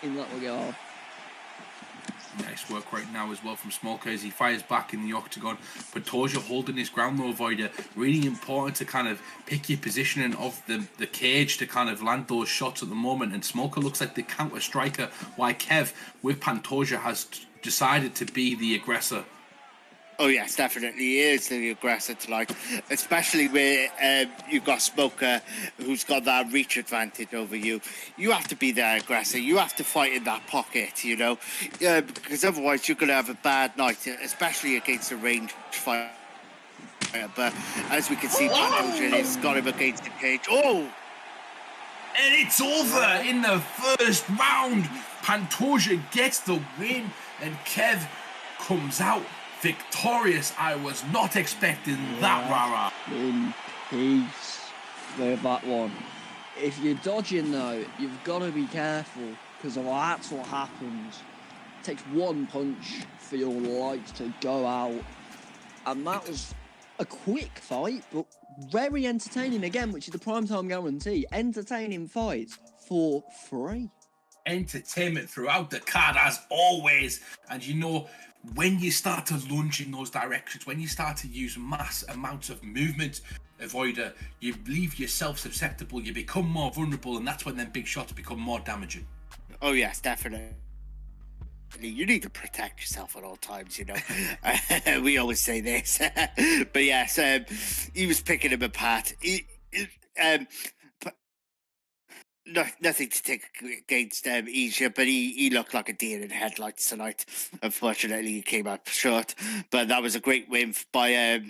[SPEAKER 3] In that regard.
[SPEAKER 5] Nice work right now as well from Smoker as he fires back in the octagon. Pantoja holding his ground though, Voider. Really important to kind of pick your positioning of the cage to kind of land those shots at the moment. And Smoker looks like the counter striker, while Kev with Pantoja has decided to be the aggressor.
[SPEAKER 2] Oh yes, definitely he is the aggressor tonight, especially where you've got Smoker who's got that reach advantage over you. You have to be the aggressor. You have to fight in that pocket, you know, because otherwise you're going to have a bad night, especially against a ranged fighter. But as we can see, Pantoja has got him against the cage. Oh!
[SPEAKER 5] And it's over in the first round. Pantoja gets the win, and Kev comes out victorious. I was not expecting that, Rara.
[SPEAKER 3] In peace with that one. If you're dodging though, you've got to be careful, because that's what happens. It takes one punch for your lights to go out. And that was a quick fight, but very entertaining again, which is the primetime guarantee. Entertaining fights for free.
[SPEAKER 5] Entertainment throughout the card as always. And you know, when you start to lunge in those directions, when you start to use mass amounts of movement, Avoider, you leave yourself susceptible, you become more vulnerable, and that's when them big shots become more damaging.
[SPEAKER 2] Oh yes, definitely. You need to protect yourself at all times, you know. We always say this. But yes, he was picking him apart. Nothing to take against Asia, but he looked like a deer in headlights tonight. Unfortunately, he came up short. But that was a great win by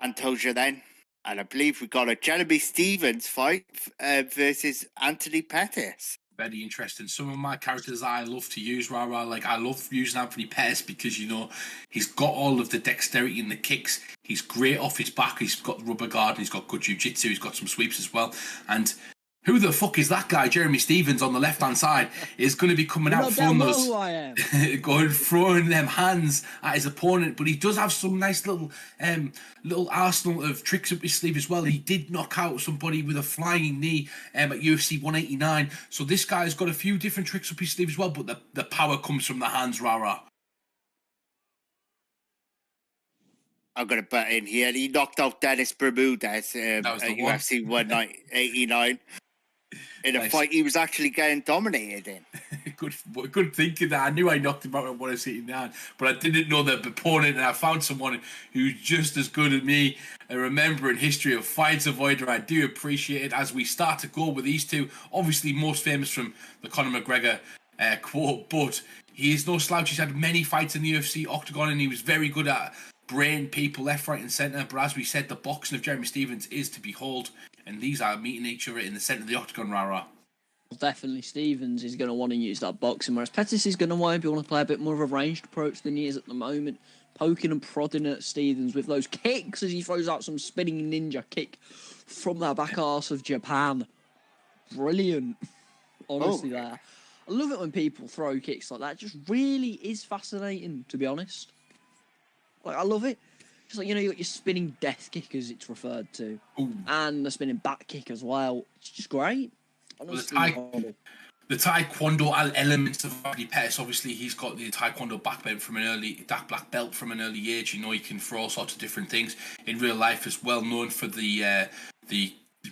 [SPEAKER 2] Pantoja then. And I believe we got a Jeremy Stevens fight versus Anthony Pettis.
[SPEAKER 5] Very interesting. Some of my characters I love to use, Rara. Like, I love using Anthony Pettis because, you know, he's got all of the dexterity and the kicks. He's great off his back. He's got the rubber guard. He's got good jiu-jitsu. He's got some sweeps as well. And who the fuck is that guy? Jeremy Stevens on the left-hand side is going to be coming out throwing those, throwing them hands at his opponent. But he does have some nice little arsenal of tricks up his sleeve as well. He did knock out somebody with a flying knee at UFC 189. So this guy's got a few different tricks up his sleeve as well. But the power comes from the hands, Rara.
[SPEAKER 2] I'm going to butt in here. He knocked out Dennis Bermudez at
[SPEAKER 5] was the
[SPEAKER 2] UFC 189 in a
[SPEAKER 5] Nice.
[SPEAKER 2] fight he was actually getting dominated in.
[SPEAKER 5] Good thinking that. I knew I knocked him out at 169, but I didn't know the opponent, and I found someone who's just as good as me and remembering history of fights avoider. I do appreciate it as we start to go with these two. Obviously, most famous from the Conor McGregor quote, but he is no slouch. He's had many fights in the UFC octagon, and he was very good at brain people left, right, and centre. But as we said, the boxing of Jeremy Stephens is to behold, and these are meeting each other in the centre of the octagon. Rah.
[SPEAKER 3] Definitely Stephens is going to want to use that boxing, whereas Pettis is going to want to play a bit more of a ranged approach than he is at the moment, poking and prodding at Stephens with those kicks as he throws out some spinning ninja kick from the back arse of Japan. Brilliant, honestly. There, I love it when people throw kicks like that. It just really is fascinating, to be honest. Like, I love it. Just like, you got your spinning death kick, as it's referred to, and the spinning back kick as well. It's just great.
[SPEAKER 5] The Taekwondo elements of Anthony Pettis, obviously he's got the Taekwondo black belt from black belt from an early age. He can throw all sorts of different things. In real life is well known for the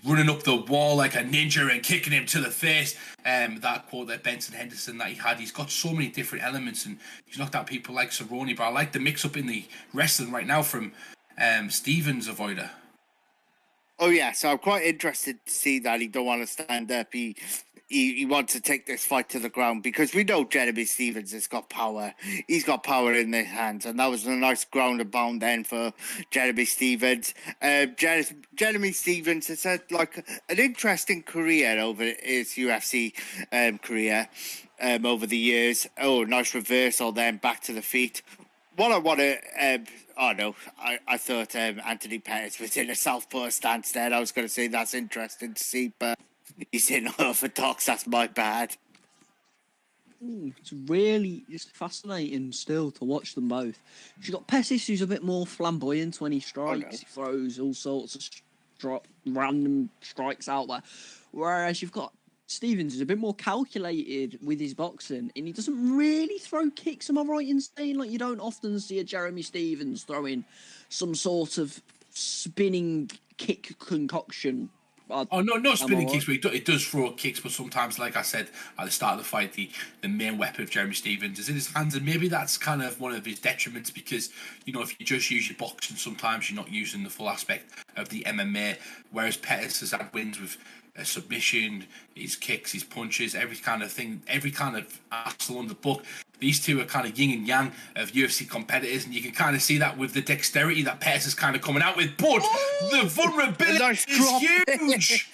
[SPEAKER 5] running up the wall like a ninja and kicking him to the face. That quote that Benson Henderson that he had, he's got so many different elements, and he's knocked out people like Cerrone. But I like the mix up in the wrestling right now from Stephens avoider.
[SPEAKER 2] Oh yeah, so I'm quite interested to see that he don't want to stand up. He wants to take this fight to the ground because we know Jeremy Stephens has got power. He's got power in his hands, and that was a nice ground and pound then for Jeremy Stephens. Jeremy Stephens has had like an interesting career over his UFC career over the years. Oh, nice reversal then back to the feet. What I want to, I thought Anthony Pettis was in a southpaw stance there. I was going to say that's interesting to see, but he's in orthodox. That's my bad.
[SPEAKER 3] It's fascinating still to watch them both. You've got Pettis, who's a bit more flamboyant when he strikes. He throws all sorts of random strikes out there. Whereas you've got Stephens, who's a bit more calculated with his boxing, and he doesn't really throw kicks. Am I right in saying, like, you don't often see a Jeremy Stephens throwing some sort of spinning kick concoction?
[SPEAKER 5] No spinning kicks, but it does throw kicks, but sometimes, like I said at the start of the fight, the main weapon of Jeremy Stephens is in his hands, and maybe that's kind of one of his detriments because, if you just use your boxing, sometimes you're not using the full aspect of the MMA, whereas Pettis has had wins with a submission, his kicks, his punches, every kind of thing, every kind of arsenal on the book. These two are kind of yin and yang of UFC competitors, and you can kind of see that with the dexterity that Pettis is kind of coming out with. But the vulnerability is huge.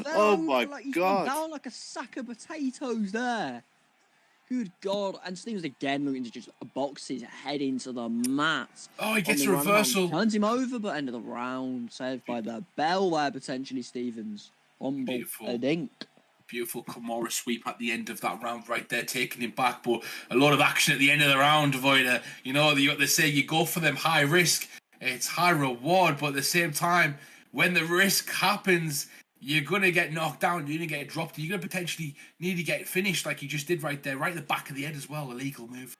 [SPEAKER 2] Oh my God!
[SPEAKER 3] Down like a sack of potatoes there. Good God! And Stephens again looking to just box his head into the mat.
[SPEAKER 5] Oh, he gets a reversal.
[SPEAKER 3] Turns him over, but end of the round saved by the bell there potentially. Stephens.
[SPEAKER 5] Beautiful.
[SPEAKER 3] A dink.
[SPEAKER 5] Beautiful Kimura sweep at the end of that round right there, taking him back, but a lot of action at the end of the round, Avoider. They say you go for them high risk, it's high reward, but at the same time, when the risk happens, you're going to get knocked down, you're going to get dropped, you're going to potentially need to get finished like you just did right there, right at the back of the head as well, illegal move.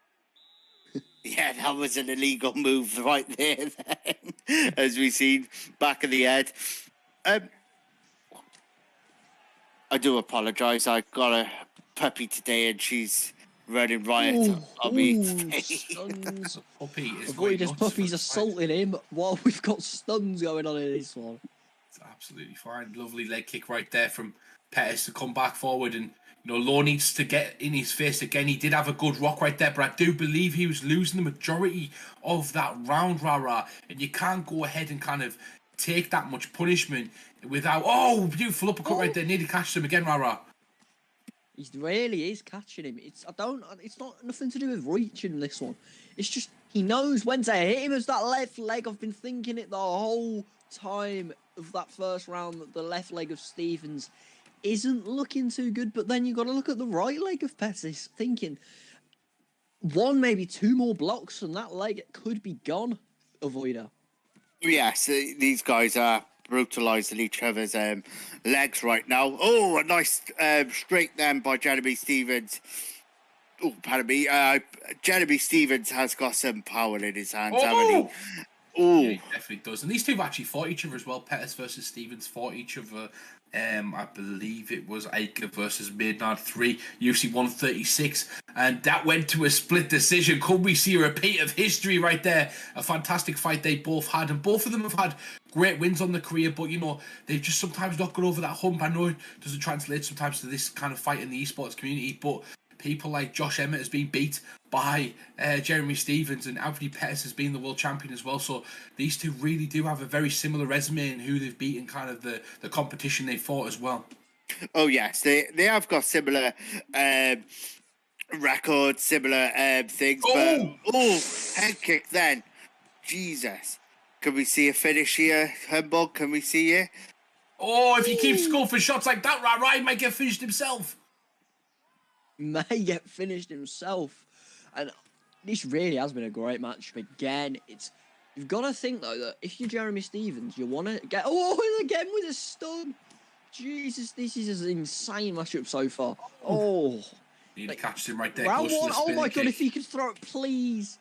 [SPEAKER 2] Yeah, that was an illegal move right there, then, as we seen, back of the head. I do apologise. I got a puppy today, and she's running riot on me.
[SPEAKER 3] Stuns.
[SPEAKER 5] Puppy is
[SPEAKER 3] Avoiders puppies assaulting him while we've got stuns going on in this one.
[SPEAKER 5] It's absolutely fine. Lovely leg kick right there from Pettis to come back forward, and Law needs to get in his face again. He did have a good rock right there, but I do believe he was losing the majority of that round, and you can't go ahead and kind of take that much punishment without beautiful uppercut right there. Nearly catches him again,
[SPEAKER 3] He really is catching him. It's not nothing to do with reaching this one. It's just he knows when to hit him as that left leg. I've been thinking it the whole time of that first round that the left leg of Stephens isn't looking too good, but then you've got to look at the right leg of Pettis, thinking one, maybe two more blocks and that leg could be gone, Avoider.
[SPEAKER 2] Yes, these guys are brutalising each other's legs right now. Oh, a nice straight then by Jeremy Stephens. Oh, pardon me. Jeremy Stephens has got some power in his hands, haven't he? Oh,
[SPEAKER 5] Yeah, he definitely does. And these two have actually fought each other as well. Pettis versus Stevens fought each other. I believe it was Aker versus Maynard 3, UFC 136, and that went to a split decision. Could we see a repeat of history right there? A fantastic fight they both had, and both of them have had great wins on the career, but they've just sometimes not got over that hump. I know it doesn't translate sometimes to this kind of fight in the esports community, but people like Josh Emmett has been beat by Jeremy Stevens, and Anthony Pettis has been the world champion as well. So these two really do have a very similar resume in who they've beaten, kind of the competition they fought as well.
[SPEAKER 2] oh yes, they have got similar records, similar things.
[SPEAKER 5] Oh!
[SPEAKER 2] But head kick then. Jesus. Can we see a finish here, Humbug? Can we see it?
[SPEAKER 5] Oh, if he keeps going for shots like that, Ryan might get finished himself.
[SPEAKER 3] May get finished himself. And this really has been a great match. Again, you've got to think though that if you're Jeremy Stevens, you want to get again with a stun. Jesus, this is an insane matchup so far. Oh,
[SPEAKER 5] He catches him right there.
[SPEAKER 3] round
[SPEAKER 5] Goes for
[SPEAKER 3] one.
[SPEAKER 5] the
[SPEAKER 3] Oh
[SPEAKER 5] spinning
[SPEAKER 3] my god,
[SPEAKER 5] kick.
[SPEAKER 3] if he could throw it, please.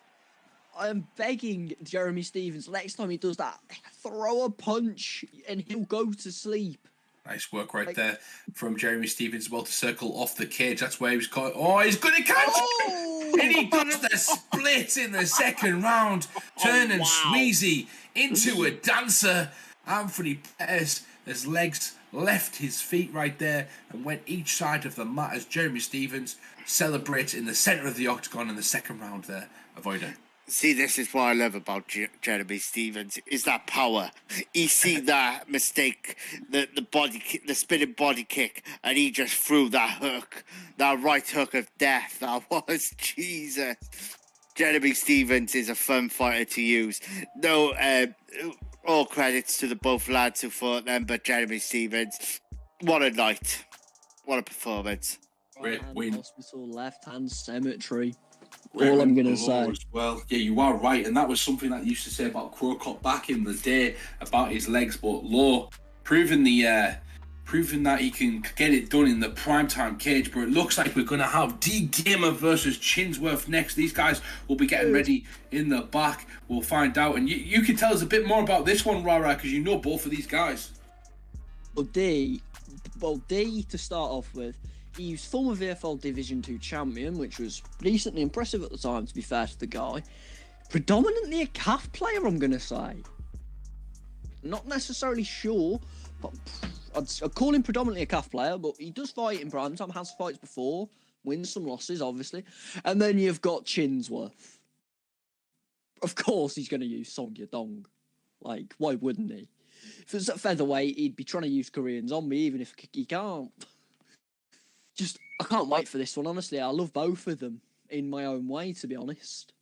[SPEAKER 3] I am begging Jeremy Stevens. Next time he does that, throw a punch and he'll go to sleep.
[SPEAKER 5] Nice work right there from Jeremy Stevens as well to circle off the cage. That's where he was caught. Oh, he's going to catch it! And he does the split in the second round, turning Sweezy into a dancer. Anthony Pettis, his legs left his feet right there and went each side of the mat as Jeremy Stevens celebrates in the centre of the octagon in the second round there. Avoider.
[SPEAKER 2] See, this is what I love about Jeremy Stevens, is that power. He see that mistake, the body kick, the spinning body kick, and he just threw that hook, that right hook of death. That was Jesus. Jeremy Stevens is a fun fighter to use. No, all credits to the both lads who fought them, but Jeremy Stevens, what a night, what a performance.
[SPEAKER 5] Great
[SPEAKER 3] Right-hand
[SPEAKER 5] win.
[SPEAKER 3] Hospital, left-hand cemetery. All I'm going to say.
[SPEAKER 5] As well, yeah, you are right, and that was something that you used to say about Crocop back in the day about his legs. But Law proving that he can get it done in the primetime cage. But it looks like we're going to have D Gamer versus Chinsworth next. These guys will be getting ready in the back. We'll find out, and you can tell us a bit more about this one, Rara, because you know both of these guys.
[SPEAKER 3] Well, D to start off with. He's former VFL Division 2 champion, which was decently impressive at the time, to be fair to the guy. Predominantly a calf player, I'm going to say. Not necessarily sure, but I'd call him predominantly a calf player, but he does fight in prime time, has fights before, wins some losses, obviously. And then you've got Chinsworth. Of course he's going to use Song Yadong. Like, why wouldn't he? If it was at featherweight, he'd be trying to use Korean Zombie, even if he can't. I can't wait for this one, honestly. I love both of them in my own way, to be honest.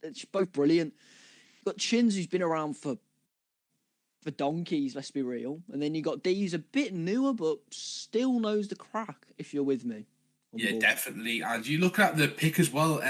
[SPEAKER 3] It's both brilliant. You've got Chins, who's been around for donkeys, let's be real. And then you got D, who's a bit newer, but still knows the crack, if you're with me.
[SPEAKER 5] Yeah, definitely. And you look at the pick as well,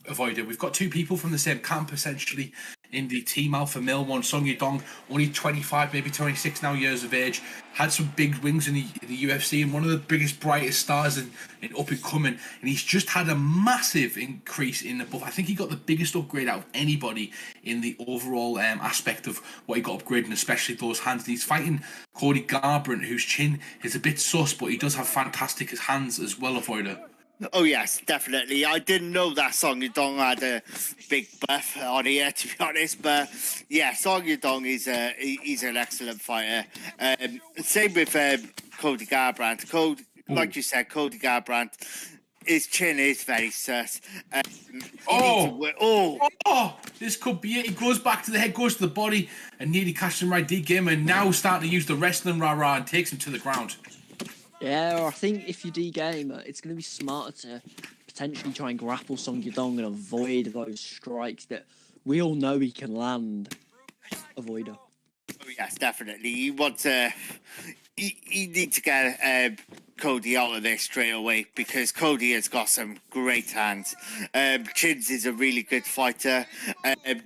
[SPEAKER 5] Avoider. We've got two people from the same camp, essentially, in the Team Alpha Male one. Song Yadong, only 25, maybe 26 now years of age, had some big wings in the UFC and one of the biggest, brightest stars in up and coming. And he's just had a massive increase in the buff. I think he got the biggest upgrade out of anybody in the overall aspect of what he got upgraded, especially those hands. And he's fighting Cody Garbrandt, whose chin is a bit sus, but he does have fantastic hands as well, Avoider.
[SPEAKER 2] Oh yes, definitely. I didn't know that Song Yadong had a big buff on here, to be honest. But yeah, Song Yadong he's an excellent fighter. Same with Cody Garbrandt. Like you said, Cody Garbrandt, his chin is very sus.
[SPEAKER 5] This could be it. He goes back to the head, goes to the body, and nearly catches him right. D Gamer now starting to use the wrestling rah-rah and takes him to the ground.
[SPEAKER 3] Yeah, I think if you're D-Gamer, it's going to be smarter to potentially try and grapple Song Yadong and avoid those strikes that we all know he can land. Avoider.
[SPEAKER 2] Oh yes, definitely. You want to. You need to get Cody out of this straight away because Cody has got some great hands. Chins is a really good fighter.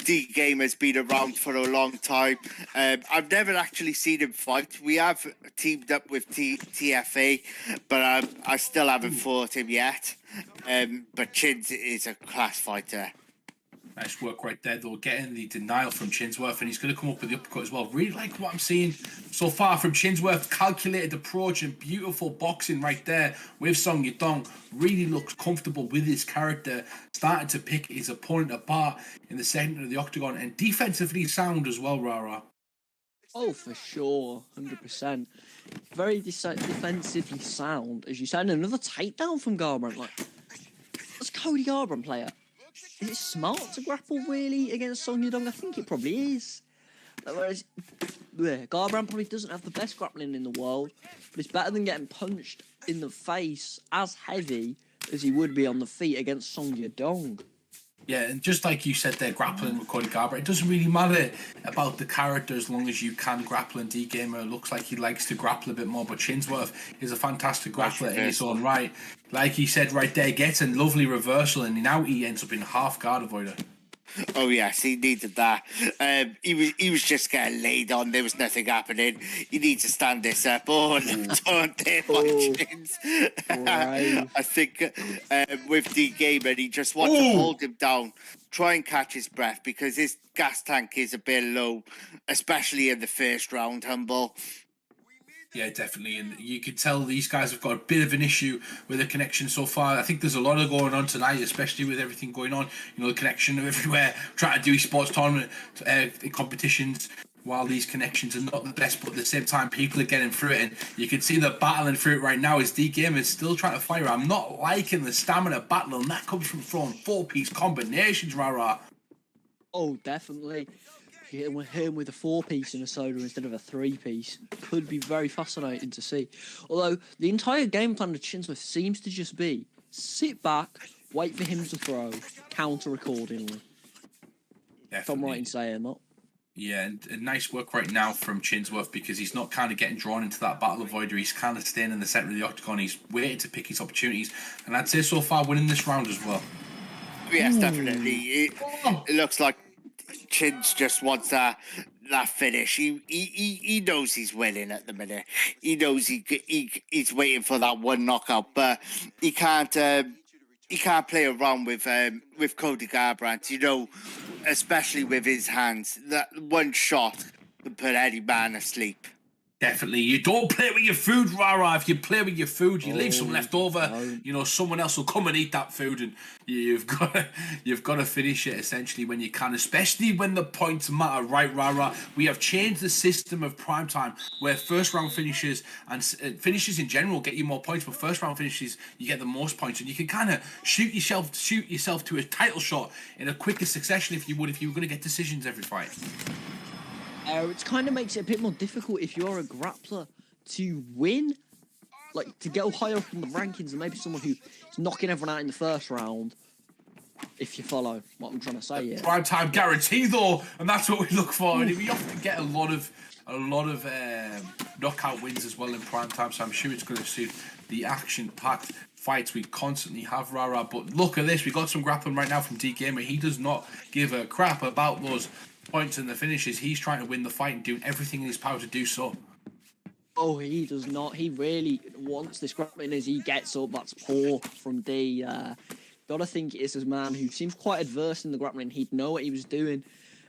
[SPEAKER 2] D Game has been around for a long time. I've never actually seen him fight. We have teamed up with TFA, but I still haven't fought him yet. But Chins is a class fighter.
[SPEAKER 5] Nice work right there, though. Getting the denial from Chinsworth, and he's going to come up with the uppercut as well. Really like what I'm seeing so far from Chinsworth. Calculated approach and beautiful boxing right there with Song Yadong. Really looks comfortable with his character. Starting to pick his opponent apart in the center of the octagon, and defensively sound as well, Rara.
[SPEAKER 3] Oh, for sure, 100%. Very defensively sound, as you said. Another takedown from Garbrandt. Like, as Cody Garbrandt player, is it smart to grapple really against Song Yadong? I think it probably is. Whereas Garbrandt probably doesn't have the best grappling in the world, but it's better than getting punched in the face as heavy as he would be on the feet against Song Yadong.
[SPEAKER 5] Yeah, and just like you said there, grappling with Cody Garbrandt, it doesn't really matter about the character as long as you can grapple. And D-Gamer looks like he likes to grapple a bit more, but Chinsworth is a fantastic grappler in his own right. Like he said right there, gets a lovely reversal, and now he ends up in half guard avoider.
[SPEAKER 2] Oh yes, he needed that. He was just getting laid on. There was nothing happening. You need to stand this up. Oh, don't dare my chins.
[SPEAKER 3] Right.
[SPEAKER 2] I think with D Gamer, he just wants to hold him down, try and catch his breath because his gas tank is a bit low, especially in the first round. Humble.
[SPEAKER 5] Yeah, definitely. And you could tell these guys have got a bit of an issue with the connection so far. I think there's a lot of going on tonight, especially with everything going on. You know, the connection everywhere, trying to do sports tournament competitions while these connections are not the best, but at the same time, people are getting through it. And you can see they're battling through it right now as D-Game is still trying to fire. I'm not liking the stamina battle, and that comes from throwing 4-piece combinations, rah-rah.
[SPEAKER 3] Oh, definitely. Hit him with a 4-piece and a soda instead of a 3-piece could be very fascinating to see. Although the entire game plan of Chinsworth seems to just be sit back, wait for him to throw, counter accordingly. If I'm right in saying that.
[SPEAKER 5] Yeah, and nice work right now from Chinsworth because he's not kind of getting drawn into that battle avoider. He's kind of staying in the centre of the octagon. He's waiting to pick his opportunities, and I'd say so far winning this round as well.
[SPEAKER 2] Yes, definitely. It looks like Chins just wants that finish. He knows he's winning at the minute. He knows he's waiting for that one knockout, but he can't play around with Cody Garbrandt. You know, especially with his hands. That one shot can put any man asleep.
[SPEAKER 5] Definitely. You don't play with your food, rah-rah. If you play with your food, you leave some left over. No. You know, someone else will come and eat that food, and you've got to finish it essentially when you can, especially when the points matter, right, rah-rah? We have changed the system of primetime where first round finishes and finishes in general get you more points, but first round finishes you get the most points, and you can kind of shoot yourself to a title shot in a quicker succession if you were going to get decisions every fight.
[SPEAKER 3] It kind of makes it a bit more difficult if you're a grappler to win, like to go higher up in the rankings than maybe someone who's knocking everyone out in the first round. If you follow what I'm trying to say, yeah.
[SPEAKER 5] Prime time guarantee though, and that's what we look for. And we often get a lot of knockout wins as well in prime time, so I'm sure it's going to suit the action-packed fights we constantly have, rah-rah. But look at this, we got some grappling right now from D-Gamer. He does not give a crap about those points and the finishes. He's trying to win the fight and doing everything in his power to do so.
[SPEAKER 3] Oh, he does not. He really wants this grappling as he gets up. That's poor from D. Gotta think it's a man who seems quite adverse in the grappling. He'd know what he was doing.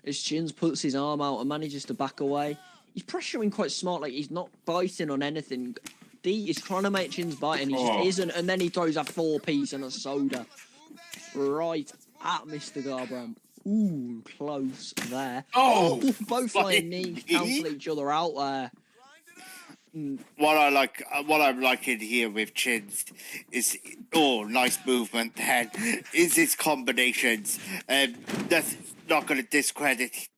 [SPEAKER 3] As Chins puts his arm out and manages to back away. He's pressuring quite smart, like he's not biting on anything. D is trying to make Chins bite and he just isn't, and then he throws a 4-piece and a soda right at Mr. Garbrandt. Ooh, close there.
[SPEAKER 5] Oh,
[SPEAKER 3] both lying knees cancel each other out there.
[SPEAKER 2] What I'm liking here with Chins is nice movement. Then is his combinations. That's not going to discredit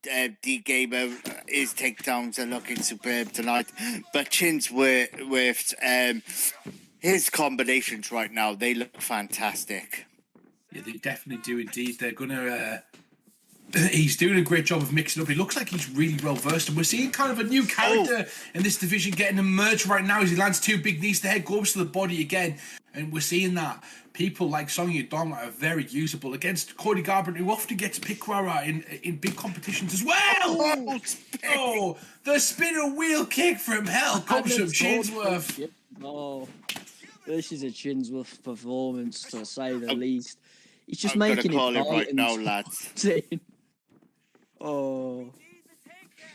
[SPEAKER 2] D-Gamer. His takedowns are looking superb tonight, but Chins with his combinations right now, they look fantastic.
[SPEAKER 5] Yeah, they definitely do indeed. They're gonna. He's doing a great job of mixing up. He looks like he's really well versed, and we're seeing kind of a new character in this division getting emerged right now as he lands 2 big knees to the head, goes to the body again, and we're seeing that people like Song Yadong are very usable against Cody Garbrandt, who often gets picked in big competitions as well. The spinner wheel kick from hell comes from Chinsworth.
[SPEAKER 3] Oh, this is a Chinsworth performance to say the least. He's just
[SPEAKER 2] I'm gonna
[SPEAKER 3] making
[SPEAKER 2] call it
[SPEAKER 3] fight
[SPEAKER 2] right
[SPEAKER 3] and
[SPEAKER 2] now, lads.
[SPEAKER 3] Oh,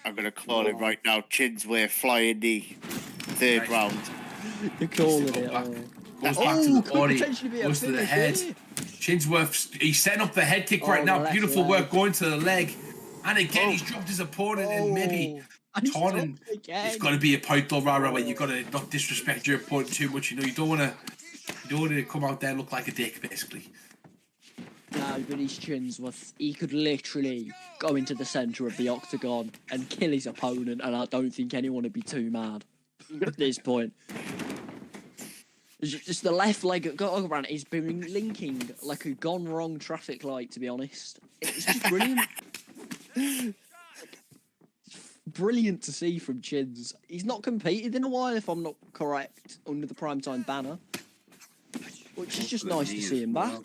[SPEAKER 2] I'm going to call it right now. Chinsworth flying the third round.
[SPEAKER 3] you're calling
[SPEAKER 5] Goes
[SPEAKER 3] it.
[SPEAKER 5] back,
[SPEAKER 3] Oh.
[SPEAKER 5] goes back to the
[SPEAKER 3] could
[SPEAKER 5] body,
[SPEAKER 3] potentially be a
[SPEAKER 5] goes to the
[SPEAKER 3] finish
[SPEAKER 5] head.
[SPEAKER 3] here.
[SPEAKER 5] Chinsworth, he's setting up the head kick right
[SPEAKER 3] Oh,
[SPEAKER 5] now.
[SPEAKER 3] left
[SPEAKER 5] Beautiful
[SPEAKER 3] leg.
[SPEAKER 5] work going to the leg. And again, he's dropped his opponent and maybe
[SPEAKER 3] And he's
[SPEAKER 5] Taunton.
[SPEAKER 3] dropped again.
[SPEAKER 5] It's got to be a point though, Rara, where you got to not disrespect your opponent too much. You know, you don't want to come out there and look like a dick, basically.
[SPEAKER 3] No, but his Chinsworth, he could literally go into the centre of the octagon and kill his opponent, and I don't think anyone would be too mad at this point. It's just the left leg got around. He's been linking like a gone wrong traffic light, to be honest. It's just brilliant. Brilliant to see from Chins. He's not competed in a while, if I'm not correct, under the primetime banner. Which is just nice to see him back.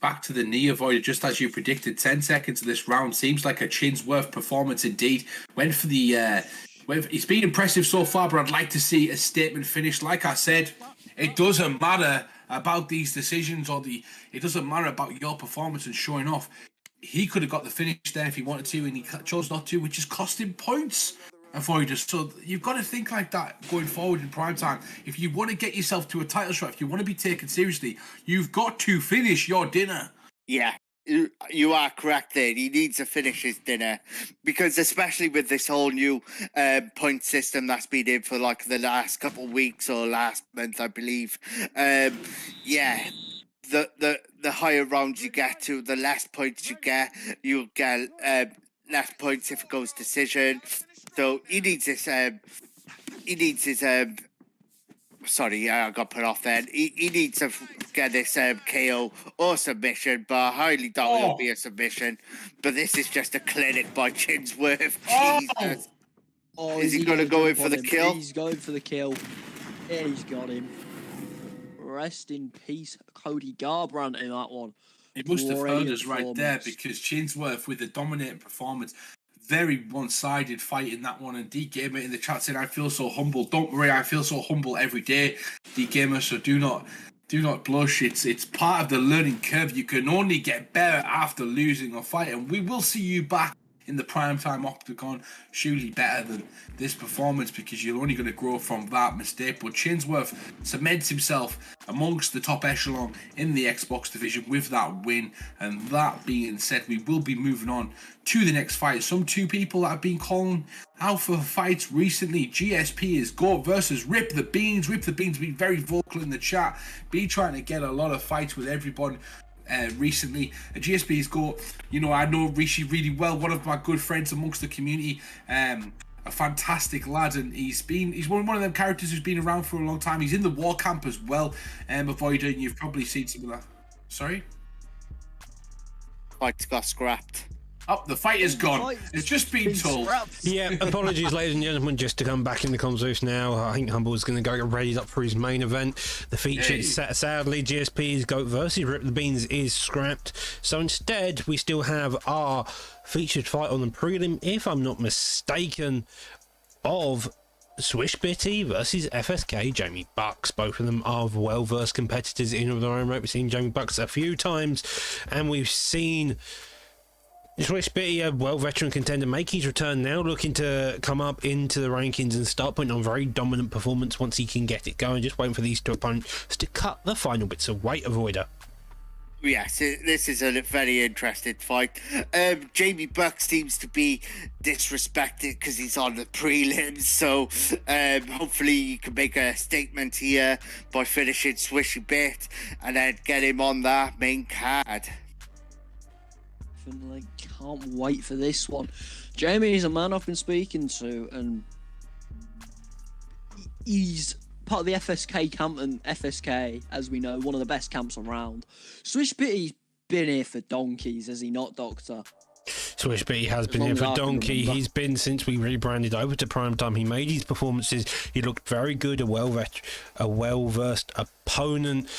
[SPEAKER 5] Back to the knee avoided, just as you predicted. 10 seconds of this round seems like a Chinsworth performance indeed. Went for the. It's been impressive so far, but I'd like to see a statement finish. Like I said, it doesn't matter about these decisions it doesn't matter about your performance and showing off. He could have got the finish there if he wanted to, and he chose not to, which is cost him points. Avoiders. So you've got to think like that going forward in prime time. If you want to get yourself to a title shot, if you want to be taken seriously, you've got to finish your dinner.
[SPEAKER 2] Yeah, you are correct there. He needs to finish his dinner because especially with this whole new point system that's been in for like the last couple of weeks or last month, I believe. Yeah, the higher rounds you get to, the less points you get. You'll get less points if it goes decision. So he needs this. Sorry, I got put off then. He needs to get this KO or submission, but I highly doubt it'll be a submission. But this is just a clinic by Chinsworth. Jesus.
[SPEAKER 3] Oh,
[SPEAKER 2] Is he going to go in for the kill?
[SPEAKER 3] He's going for the kill. Yeah, he's got him. Rest in peace, Cody Garbrandt in that one.
[SPEAKER 5] It must have
[SPEAKER 3] Brilliant
[SPEAKER 5] hurt us right there
[SPEAKER 3] performance.
[SPEAKER 5] because Chinsworth with a dominating performance, very one-sided fight in that one. And D Gamer in the chat said, "I feel so humble." Don't worry, I feel so humble every day, D Gamer. So do not blush. It's part of the learning curve. You can only get better after losing a fight, and we will see you back in the primetime octagon, surely better than this performance because you're only going to grow from that mistake. But Chinsworth cements himself amongst the top echelon in the Xbox division with that win. And that being said, we will be moving on to the next fight. Some two people that have been calling out for fights recently. GSP is GOAT versus Rip the Beans. Rip the Beans been very vocal in the chat, be trying to get a lot of fights with everyone. Recently, GSP is GOAT. You know, I know Rishi really well, one of my good friends amongst the community, a fantastic lad, and he's one of them characters who's been around for a long time. He's in the war camp as well, Avoider, and you've probably seen some of that. Sorry?
[SPEAKER 2] Fight got scrapped.
[SPEAKER 5] Oh, the fight is gone. It's just been told.
[SPEAKER 1] Yeah, apologies, ladies and gentlemen. Just to come back in the comms booth now, I think Humble's going to go get ready up for his main event. The feature, sadly, GSP's GOAT versus Rip the Beans is scrapped. So instead, we still have our featured fight on the prelim, if I'm not mistaken, of Swish Bitty versus FSK Jamie Bucks. Both of them are well-versed competitors in their own right. We've seen Jamie Bucks a few times, and we've seen Swish Bitty, a veteran contender, make his return now, looking to come up into the rankings and start putting on very dominant performance once he can get it going. Just waiting for these two opponents to cut the final bits of weight. Avoider.
[SPEAKER 2] Yes, this is a very interesting fight. Jamie Bucks seems to be disrespected because he's on the prelims, so hopefully you can make a statement here by finishing Swishy Bit and then get him on that main card.
[SPEAKER 3] Definitely can't wait for this one. Jamie is a man I've been speaking to, and he's part of the FSK camp, and FSK, as we know, one of the best camps around. Swish Bitty's been here for donkeys, has he not, Doctor?
[SPEAKER 1] Swish Bitty has been here for donkey. He's been since we rebranded over to Primetime. He made his performances. He looked very good, a well-versed opponent,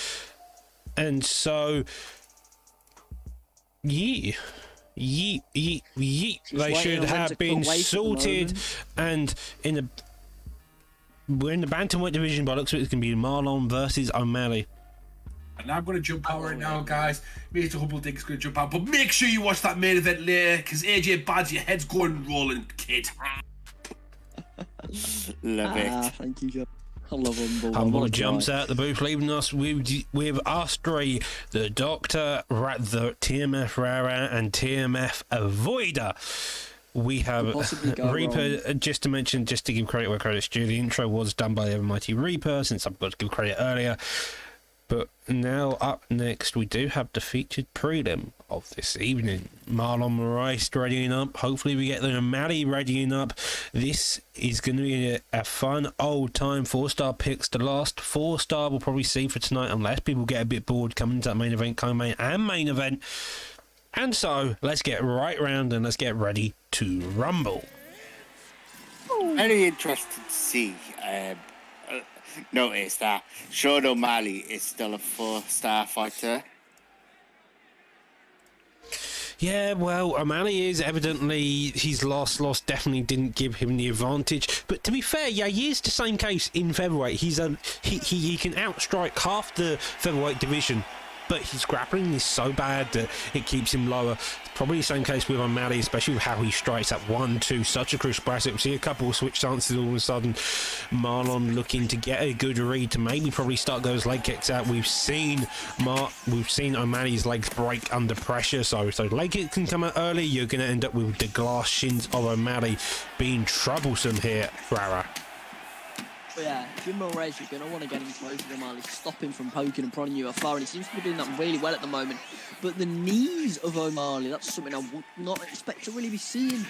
[SPEAKER 1] and so yeet. They should have been sorted, and we're in the bantamweight division. By the looks of it, it's going to be Marlon versus O'Malley.
[SPEAKER 5] And I'm going to jump out right now, guys. Mr. Hubbledig's going to jump out. But make sure you watch that main event later, because AJ Badge, your head's going rolling, kid.
[SPEAKER 2] Love it.
[SPEAKER 3] Thank you, Joe. I love Humble.
[SPEAKER 1] Humble jumps out the booth, leaving us with us three, the Doctor, the TMF Rara, and TMF Avoider. We have Reaper, just to mention, just to give credit where credit's due, the intro was done by the mighty Reaper, since I've got to give credit earlier. But now up next, we do have the featured prelim of this evening. Marlon Moraes readying up. Hopefully we get the O'Malley readying up. This is going to be a fun old time 4-star picks. The last 4-star we'll probably see for tonight, unless people get a bit bored coming to that main event, co-main and main event. And so, let's get right round and let's get ready to rumble.
[SPEAKER 2] Very interested to see. Notice that Sean O'Malley is still a 4-star fighter.
[SPEAKER 1] Yeah, well, O'Malley is evidently his last loss definitely didn't give him the advantage. But to be fair, yeah, he is the same case in featherweight. He can outstrike half the featherweight division, but his grappling is so bad that it keeps him lower. Probably the same case with O'Malley, especially with how he strikes at 1-2, such a crisp bracket. We see a couple of switch stances all of a sudden. Marlon looking to get a good read to maybe probably start those leg kicks out. We've seen O'Malley's legs break under pressure, so leg kick can come out early. You're going to end up with the glass shins of O'Malley being troublesome here, Rara.
[SPEAKER 3] But yeah, Jim Moraes, you're going to want to get him close to O'Malley, stop him from poking and prodding you afar, and he seems to be doing that really well at the moment. But the knees of O'Malley, that's something I would not expect to really be seeing.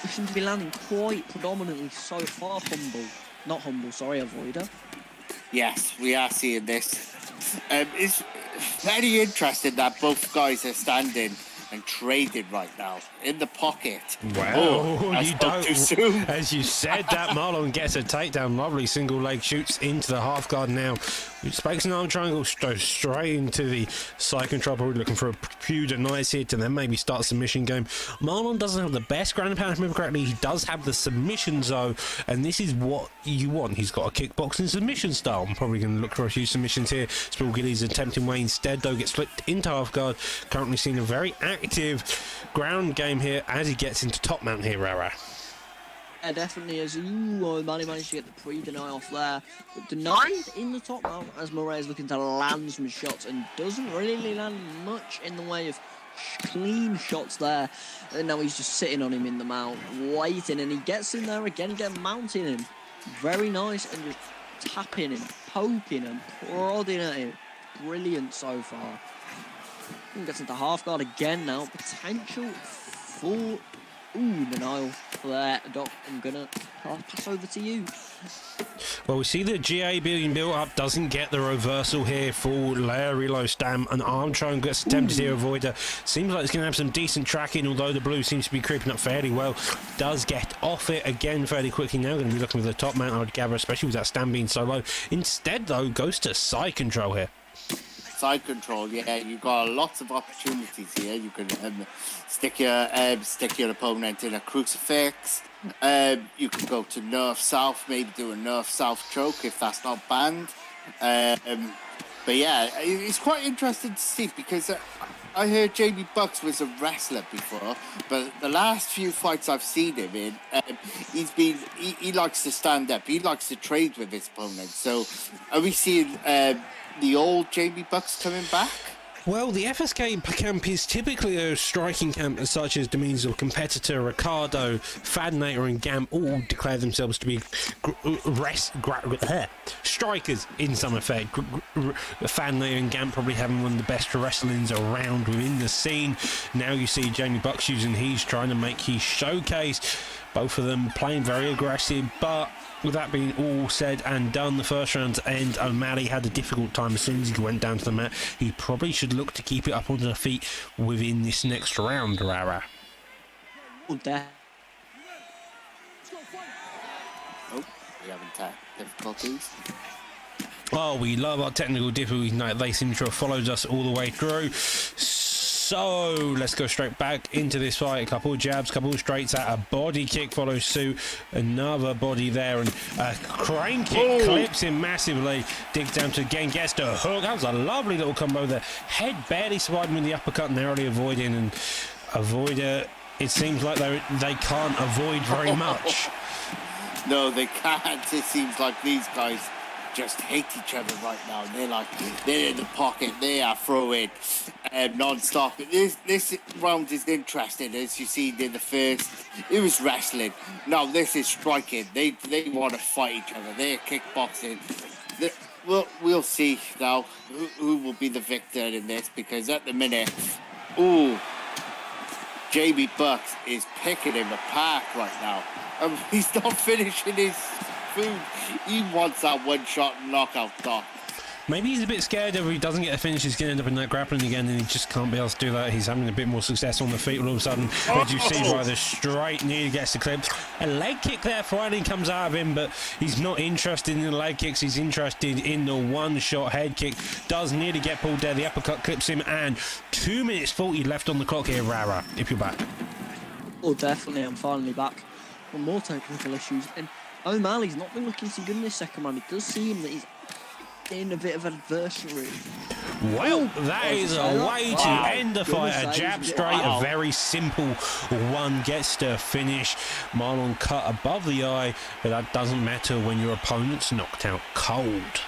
[SPEAKER 3] They seem to be landing quite predominantly so far. Avoider.
[SPEAKER 2] Yes, we are seeing this. It's very interesting that both guys are standing and trading right now in the pocket.
[SPEAKER 1] Well, you don't.
[SPEAKER 2] Too soon.
[SPEAKER 1] As you said, that Marlon gets a takedown. Lovely single leg, shoots into the half guard now. Spikes an arm triangle, straight into the side control. Probably looking for a few nice hit and then maybe start submission game. Marlon doesn't have the best ground and pound, if I remember correctly. He does have the submissions though, and this is what you want. He's got a kickboxing submission style. I'm probably going to look for a few submissions here. Spill Gillies attempting way instead though, gets flipped into half guard. Currently seeing a very active ground game here as he gets into top mount here, Rara.
[SPEAKER 3] Yeah, definitely. As O'Malley managed to get the pre-deny off there. But denied in the top mount as Moraes looking to land some shots and doesn't really land much in the way of clean shots there. And now he's just sitting on him in the mount, waiting, and he gets in there again, mounting him. Very nice, and just tapping him, poking and prodding at him. Brilliant so far. And gets into half guard again now. Potential for denial there, Doc. I'm gonna pass over to you.
[SPEAKER 1] Well, we see the GA being built up, doesn't get the reversal here for Larry Stam. An arm triangle gets attempted here, Avoider. Seems like it's going to have some decent tracking, although the blue seems to be creeping up fairly well. Does get off it again fairly quickly now. Going to be looking for the top mount, I would gather, especially with that Stam being so low. Instead, though, goes to side control here.
[SPEAKER 2] Side control, yeah, you've got lots of opportunities here. You can stick your opponent in a crucifix. You can go to Nerf South, maybe do a Nerf South choke if that's not banned. But yeah, it's quite interesting to see because I heard Jamie Bucks was a wrestler before, but the last few fights I've seen him in, he likes to stand up. He likes to trade with his opponent. So are we seeing the old Jamie Bucks coming back?
[SPEAKER 1] Well, the FSK camp is typically a striking camp, such as the means of competitor Ricardo, Fadnator and Gamp all declare themselves to be strikers in some effect. Fadnator and Gamp probably having one of the best wrestlings around within the scene. Now you see Jamie Bucks using he's trying to make his showcase. Both of them playing very aggressive, but with that being all said and done, the first round's end, O'Malley had a difficult time as soon as he went down to the mat. He probably should look to keep it up on the feet within this next round, Rara.
[SPEAKER 2] Oh, we having difficulties.
[SPEAKER 1] Oh, we love our technical difficulties. No, they seem to have followed us all the way through. So let's go straight back into this fight. A couple of jabs, couple of straights out. A body kick follows suit. Another body there, and a crane kick clips him massively. Digs down to again, gets the hook. That was a lovely little combo there. Head barely survived with the uppercut, narrowly avoiding, and Avoider. It seems like they can't avoid very much.
[SPEAKER 2] No, they can't. It seems like these guys just hate each other right now. They're in the pocket. They are throwing non-stop. This round is interesting, as you see in the first. It was wrestling. Now this is striking. They want to fight each other. They're kickboxing. We'll see now who will be the victor in this, because at the minute, Jamie Bucks is picking him apart right now. He's not finishing his food. He wants that one-shot knockout, Doc.
[SPEAKER 1] Maybe he's a bit scared if he doesn't get a finish, he's going to end up in that grappling again, and he just can't be able to do that. He's having a bit more success on the feet all of a sudden. As you see by the straight knee gets the clip. A leg kick there finally comes out of him, but he's not interested in the leg kicks. He's interested in the one-shot head kick. Does nearly get pulled there. The uppercut clips him, and 2 minutes 40 left on the clock here, Rara, if you're back.
[SPEAKER 3] Oh, definitely. I'm finally back. One more technical issues. And O'Malley's not been looking too good in this second round. It does seem that he's in a bit of adversary.
[SPEAKER 1] Well, that is a way to end the fight. A jab straight, a very simple one gets to finish. Marlon cut above the eye, but that doesn't matter when your opponent's knocked out cold.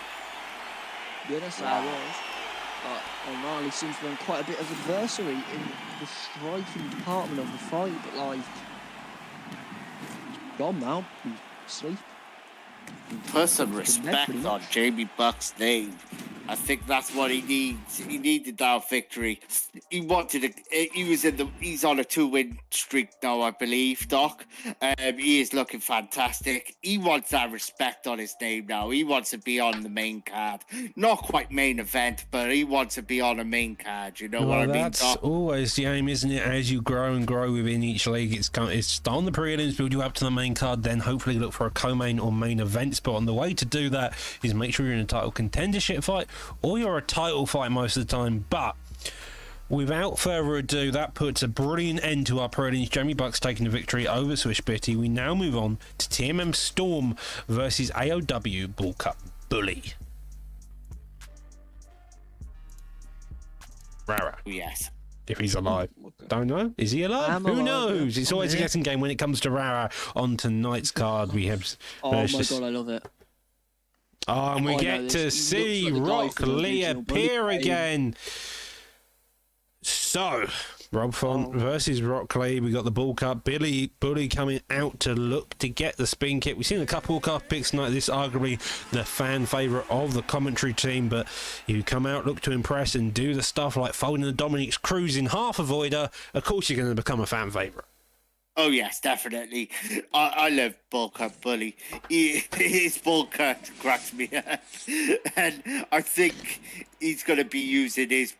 [SPEAKER 3] Yes, I was. But O'Malley seems to be on quite a bit of adversary in the striking department of the fight, but like, gone now. He's asleep.
[SPEAKER 2] Put some respect on Jamie Buck's name. I think that's what he needs. He needed that victory. He wanted a. He's on a 2-win streak now, I believe, Doc. He is looking fantastic. He wants that respect on his name now. He wants to be on the main card. Not quite main event, but he wants to be on a main card. You know what I mean,
[SPEAKER 1] Doc? That's always the aim, isn't it? As you grow and grow within each league, it's on the prelims, build you up to the main card, then hopefully look for a co-main or main event spot. And the way to do that is make sure you're in a title contendership fight, or you're a title fight most of the time. But without further ado, that puts a brilliant end to our prelims. Jamie Bucks taking the victory over Swish Bitty. We now move on to TMM Storm versus AOW Bull Cup Bully. Rara.
[SPEAKER 2] Yes.
[SPEAKER 1] If he's alive. Don't know. Is he alive? Who knows? It's always a guessing game when it comes to Rara. On tonight's card, we have...
[SPEAKER 3] Oh my god, I love it.
[SPEAKER 1] Oh, and we get to see Rock Lee appear again. So, Rob Font versus Rock Lee. We got the Bull Cup. Bully coming out to look to get the spin kick. We've seen a couple of cup picks tonight. This arguably the fan favourite of the commentary team, but you come out, look to impress, and do the stuff like folding the Dominic's cruising half avoider. Of course, you're going to become a fan favourite.
[SPEAKER 2] Oh yes, definitely. I love Bull Cut Bully. His Bull Cut cracks me up, and I think he's going to be using his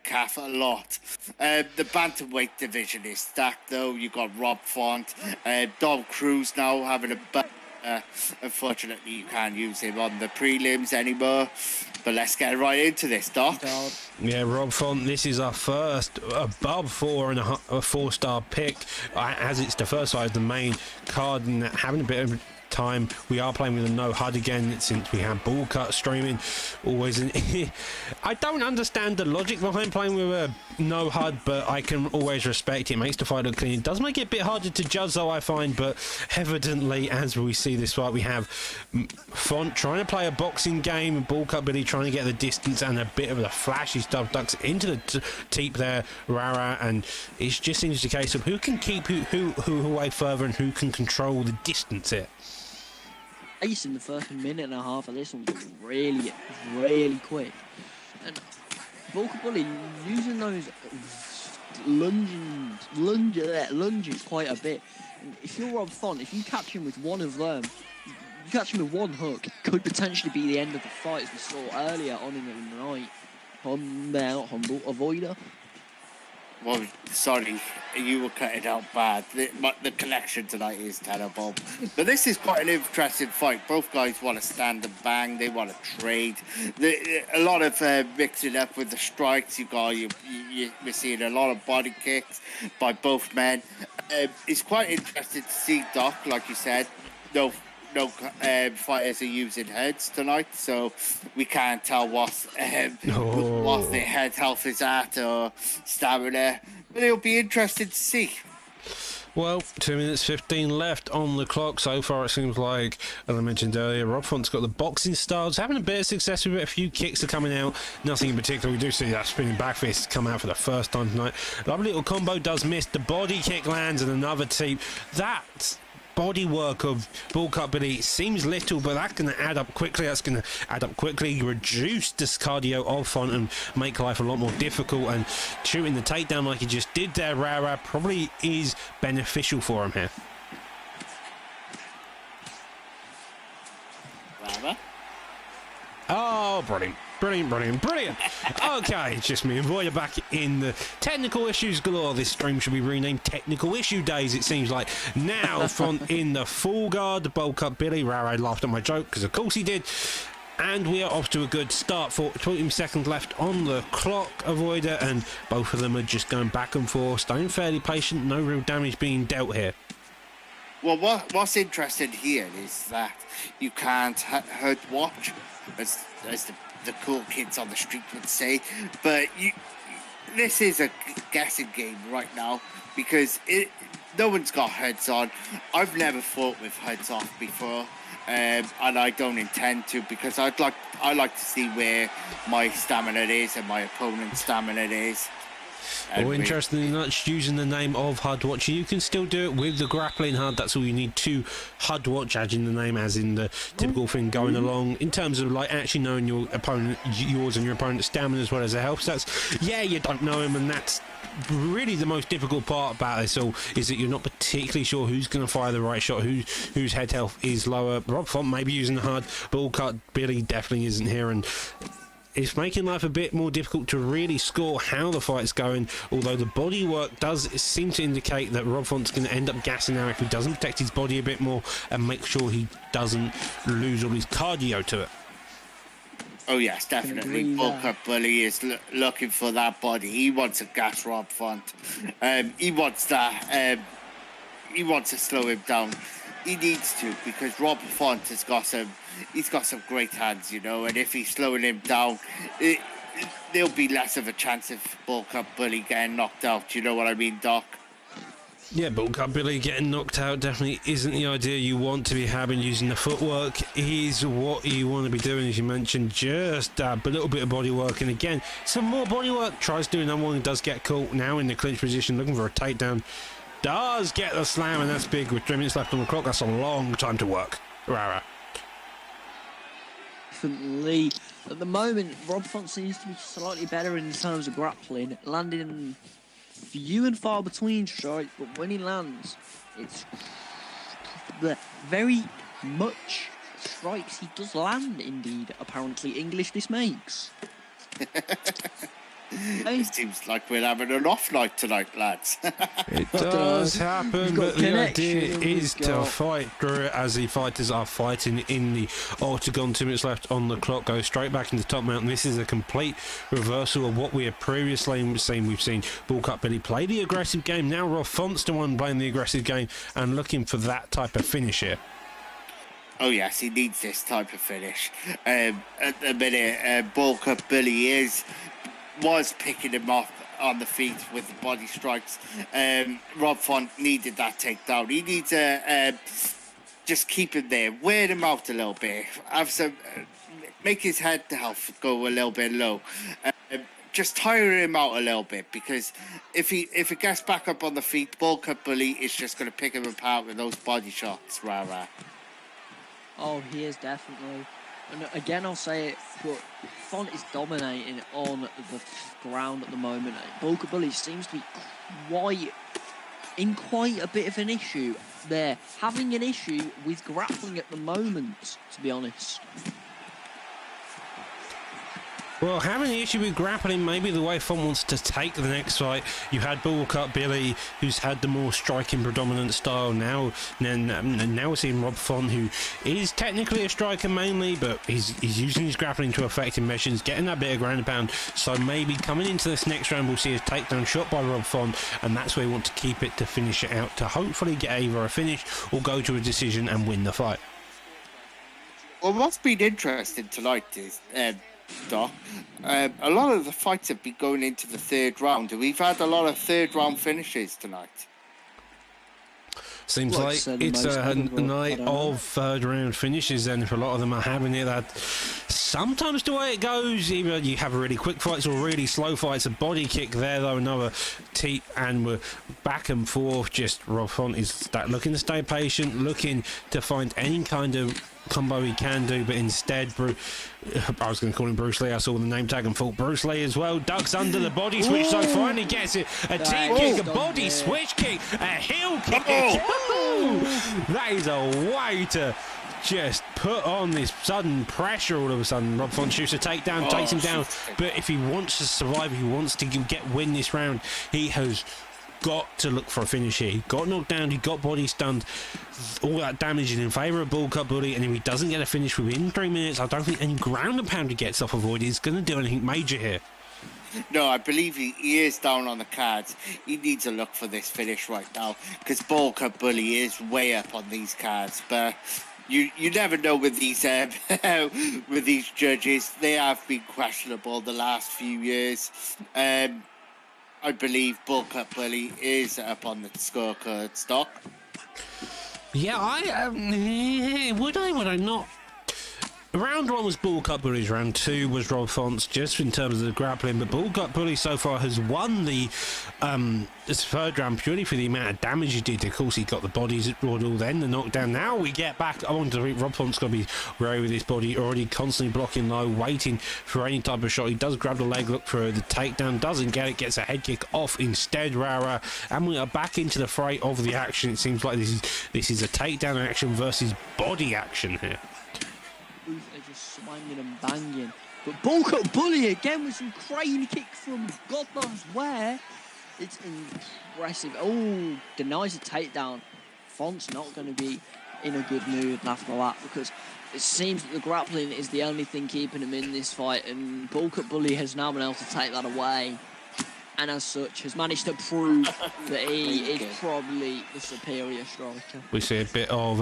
[SPEAKER 2] calf a lot. The bantamweight division is stacked, though. You got Rob Font, Dom Cruz now having a. Unfortunately, you can't use him on the prelims anymore. But let's get right into this, Doc.
[SPEAKER 1] Yeah, Rob Font, this is our first above 4-star pick, as it's the first side of the main card, and having a bit of time. We are playing with a no HUD again since we have Bull Cut streaming. Always I don't understand the logic behind playing with a no HUD, but I can always respect it. It makes the fight look clean. It does make it a bit harder to judge, though, I find, but evidently, as we see this fight, we have Font trying to play a boxing game, and Bull Cut Billy trying to get the distance and a bit of the flashy stuff, ducks into the teep there, Rara, and it just seems a case of who can keep who away further and who can control the distance here.
[SPEAKER 3] Ace in the first minute and a half of this one was really, really quick. And Bull Cut Bully using those lunges quite a bit. And if you're Rob Font, if you catch him with one of them, you catch him with one hook, it could potentially be the end of the fight, as we saw earlier on in the night. Humble avoider.
[SPEAKER 2] Well, sorry, you were cutting out bad. The connection tonight is terrible. But this is quite an interesting fight. Both guys want to stand and bang. They want to trade. A lot of mixing up with the strikes. We're seeing a lot of body kicks by both men. It's quite interesting to see, Doc, like you said. No fighters are using heads tonight, so we can't tell what their head health is at or stamina. But it'll be interesting to see.
[SPEAKER 1] Well, 2 minutes 15 left on the clock. So far, it seems like, as I mentioned earlier, Rob Font's got the boxing styles, having a bit of success with it. A few kicks are coming out, nothing in particular. We do see that spinning back fist come out for the first time tonight. Lovely little combo does miss. The body kick lands and another teep. That body work of Bull Cut Billy seems little, but that's going to add up quickly. That's going to add up quickly, reduce this cardio of Font and make life a lot more difficult. And shooting the takedown like he just did there, Rara, probably is beneficial for him here.
[SPEAKER 2] Rara?
[SPEAKER 1] Oh, brilliant. Brilliant. Okay, it's just me and Void are back in the technical issues galore. This stream should be renamed Technical Issue Days, it seems like. Now, Font in the full guard. The Bull Cut Billy. Rara laughed at my joke, because of course he did. And we are off to a good start. 20 seconds left on the clock, Avoider, and both of them are just going back and forth, staying fairly patient. No real damage being dealt here.
[SPEAKER 2] Well, what's interesting here is that you can't hurt watch, as the cool kids on the street would say, but this is a guessing game right now, because no one's got heads on. I've never fought with heads off before, and I don't intend to, because I like to see where my stamina is and my opponent's stamina is.
[SPEAKER 1] Well, interestingly enough, using the name of HUD Watcher, you can still do it with the grappling HUD. That's all you need to HUD Watch, adding the name as in the typical thing going along. In terms of like actually knowing your opponent, yours and your opponent's stamina as well as their health stats, yeah, you don't know him, and that's really the most difficult part about this all, is that you're not particularly sure who's going to fire the right shot, whose head health is lower. Rob Font may be using the HUD, Bull Cut Billy definitely isn't here, and it's making life a bit more difficult to really score how the fight's going, although the body work does seem to indicate that Rob Font's going to end up gassing out if he doesn't protect his body a bit more and make sure he doesn't lose all his cardio to it.
[SPEAKER 2] Oh yes, definitely. Bull Cut Billy is looking for that body. He wants to gas Rob Font. He wants that. He wants to slow him down. He needs to, because Rob Font has got some great hands, you know, and if he's slowing him down, there'll be less of a chance of Bull Cut Billy getting knocked out. You know what I mean, Doc?
[SPEAKER 1] Yeah, Bull Cut Billy getting knocked out definitely isn't the idea you want to be having. Using the footwork is what you want to be doing, as you mentioned. Just a little bit of body work, and again, some more body work. Tries doing another one, does get caught now in the clinch position, looking for a takedown. Does get the slam, and that's big with 3 minutes left on the clock. That's a long time to work. Rara.
[SPEAKER 3] Definitely. At the moment, Rob Font seems to be slightly better in terms of grappling, landing few and far between strikes, but when he lands, it's the very much strikes he does land, indeed. Apparently English this makes.
[SPEAKER 2] It seems like we're having an off night tonight, lads.
[SPEAKER 1] It does happen, but the idea is to fight through it as the fighters are fighting in the octagon. 2 minutes left on the clock. Goes straight back into top mount. This is a complete reversal of what we have previously seen. We've seen Bull Cut Billy play the aggressive game. Now Rob Font's the one playing the aggressive game and looking for that type of finish here.
[SPEAKER 2] Oh yes, he needs this type of finish. At the minute, Bull Cut Billy was picking him off on the feet with the body strikes. Rob Font needed that takedown. He needs to just keep him there, wear him out a little bit, have some, make his head health go a little bit low. Just tire him out a little bit, because if he gets back up on the feet, Bull Cut Billy is just going to pick him apart with those body shots. Rah.
[SPEAKER 3] Oh, he is definitely. And again, I'll say it, but Font is dominating on the ground at the moment. Bull Cut Billy seems to be quite a bit of an issue there. Having an issue with grappling at the moment, to be honest.
[SPEAKER 1] Well, having an issue with grappling may be the way Font wants to take the next fight. You had Bull Cut Billy, who's had the more striking predominant style. Now we're seeing Rob Font, who is technically a striker mainly, but he's using his grappling to effective measures, getting that bit of ground and pound. So maybe coming into this next round, we'll see a takedown shot by Rob Font, and that's where we want to keep it to finish it out, to hopefully get either a finish or go to a decision and win the fight.
[SPEAKER 2] Well, what's been interesting tonight is, Doc, a lot of the fights have been going into the third round, and we've had a lot of third round finishes tonight.
[SPEAKER 1] Seems like it's a night of third round finishes, and if a lot of them are having it, that sometimes the way it goes, either you have really quick fights or really slow fights. A body kick there, though, another teep, and we're back and forth. Just Rob Font is looking to stay patient, looking to find any kind of combo he can do, but instead I was going to call him Bruce Lee. I saw the name tag and thought Bruce Lee as well. Ducks under the body switch, so finally gets it. A team kick, a body switch kick, a heel kick. That is a way to just put on this sudden pressure all of a sudden. Rob Font shoots a takedown, takes him down, but if he wants to survive, he wants to win this round, he has got to look for a finish here. He got knocked down, he got body stunned, all that damage is in favour of Bull Cut Bully, and if he doesn't get a finish within 3 minutes, I don't think any ground and pound he gets off Avoid is going to do anything major here.
[SPEAKER 2] No, I believe he is down on the cards. He needs to look for this finish right now, because Bull Cut Bully is way up on these cards, but you never know with these with these judges. They have been questionable the last few years. I believe Bull Cut Bully is up on the scorecard stock.
[SPEAKER 1] Yeah, would I not? Round 1 was Bull Cut Bully's, round 2 was Rob Font's, just in terms of the grappling, but Bull Cut Bully so far has won this third round purely for the amount of damage he did. Of course, he got the bodies at Raw then, the knockdown. Now we get back. I want to think Rob Font's got to be wary with his body, already constantly blocking low, waiting for any type of shot. He does grab the leg, look for the takedown, doesn't get it, gets a head kick off instead, Rara, and we are back into the fray of the action. It seems like this is a takedown action versus body action here.
[SPEAKER 3] They're just swinging and banging. But Bull Cut Bully again with some crane kick from God knows where. It's impressive. Oh, denies a takedown. Font's not going to be in a good mood after that, because it seems that the grappling is the only thing keeping him in this fight, and Bull Cut Bully has now been able to take that away, and as such has managed to prove that he is probably the superior striker.
[SPEAKER 1] We see a bit of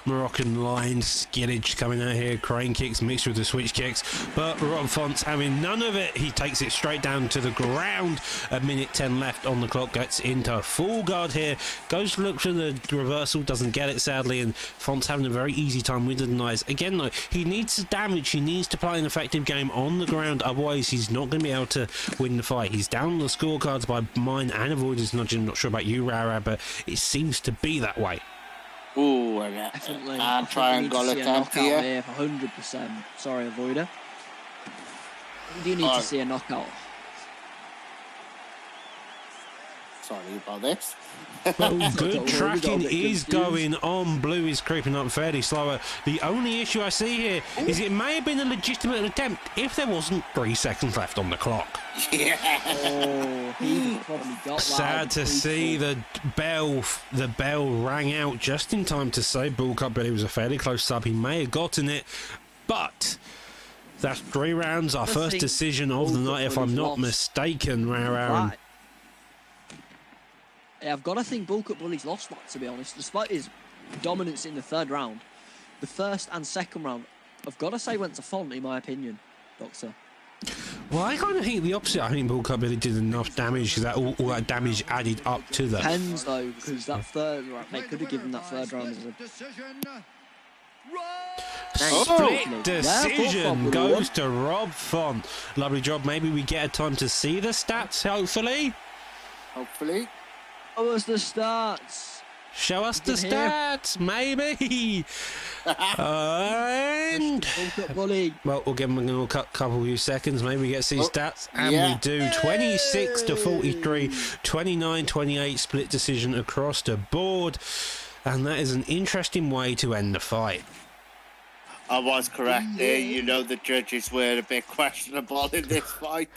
[SPEAKER 1] Moroccan line skillage coming out here, crane kicks mixed with the switch kicks, but Rob Font's having none of it. He takes it straight down to the ground. A minute 10 left on the clock, gets into full guard here, goes to look for the reversal, doesn't get it sadly, and Font's having a very easy time with the denies. Again though, he needs the damage, he needs to play an effective game on the ground, otherwise he's not going to be able to win the fight. He's down the scorecards by mine and Avoidance nudging. I'm not sure about you, Rara, but it seems to be that way.
[SPEAKER 2] Ooh,
[SPEAKER 3] Definitely.
[SPEAKER 2] triangle attempt here.
[SPEAKER 3] 100%. Sorry, Avoider. We do need to see a knockout.
[SPEAKER 2] Sorry about this.
[SPEAKER 1] Well, good tracking is going on. Blue is creeping up fairly slower. The only issue I see here is it may have been a legitimate attempt if there wasn't 3 seconds left on the clock.
[SPEAKER 2] Yeah.
[SPEAKER 3] Oh, he probably got that.
[SPEAKER 1] Sad to see the bell rang out just in time to say Bull Cut Billy was a fairly close sub. He may have gotten it, but that's 3 rounds. Our first decision of the night, if I'm not mistaken, Aaron.
[SPEAKER 3] Yeah, I've got to think Bull Cut Bully's lost that, to be honest. Despite his dominance in the third round, the first and second round, I've got to say went to Font, in my opinion, Doctor.
[SPEAKER 1] Well, I kind of think the opposite. I think Bull Cut Billy did enough damage that all that damage added up to that.
[SPEAKER 3] Depends, though, because that third round, they could have given that third round as a...
[SPEAKER 1] Split decision goes to Rob Font. Lovely job. Maybe we get a time to see the stats, hopefully.
[SPEAKER 2] Hopefully.
[SPEAKER 3] Show us the stats.
[SPEAKER 1] Show us the stats, maybe. And well, we'll give them a couple of seconds. Maybe we get to see stats, and we do. 26 to 43, 29-28 split decision across the board, and that is an interesting way to end the fight.
[SPEAKER 2] I was correct there. You know, the judges were a bit questionable in this fight.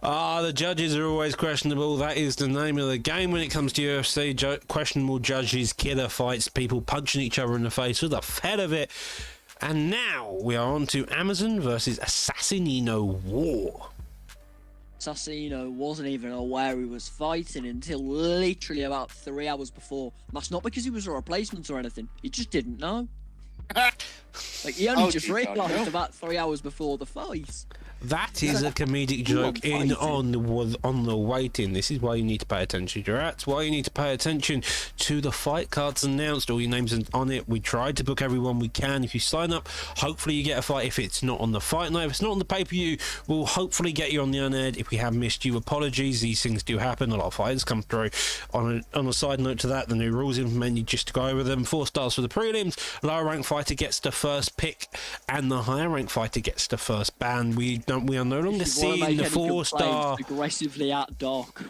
[SPEAKER 1] The judges are always questionable. That is the name of the game when it comes to UFC. Questionable judges, killer fights, people punching each other in the face with the fed of it. And now we are on to Amazon versus Assassinino War.
[SPEAKER 3] Assassino wasn't even aware he was fighting until literally about 3 hours before. That's not because he was a replacement or anything. He just didn't know. Like, he only just realised about 3 hours before the fight.
[SPEAKER 1] That is a comedic joke on the waiting. This is why you need to pay attention. That's why you need to pay attention to the fight cards announced. All your names on it. We tried to book everyone we can. If you sign up, hopefully you get a fight. If it's not on the fight night, if it's not on the pay-per-view, we'll hopefully get you on the unaired. If we have missed you, apologies. These things do happen. A lot of fighters come through. On a side note to that, the new rules implemented, just to go over them. 4 stars for the prelims. Lower rank fighter gets the first pick, and the higher rank fighter gets the first ban. We are no longer seeing the 4-star
[SPEAKER 3] aggressively at Doc.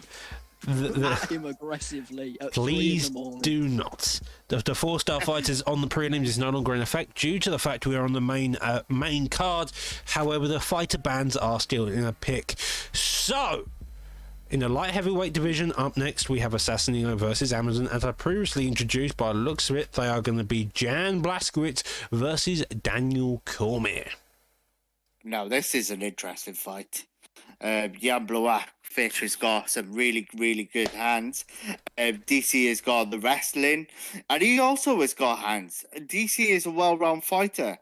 [SPEAKER 3] At him aggressively at
[SPEAKER 1] Please
[SPEAKER 3] 3 in the morning.
[SPEAKER 1] do not. The 4-star fighters on the prelims is no longer in effect due to the fact we are on the main card. However, the fighter bans are still in a pick. So, in the light heavyweight division, up next we have Assassinino versus Amazon. As I previously introduced, by the looks of it, they are going to be Jan Blachowicz versus Daniel Cormier.
[SPEAKER 2] Now, this is an interesting fight. Jan Blachowicz has got some really, really good hands. DC has got the wrestling, and he also has got hands. DC is a well-rounded fighter.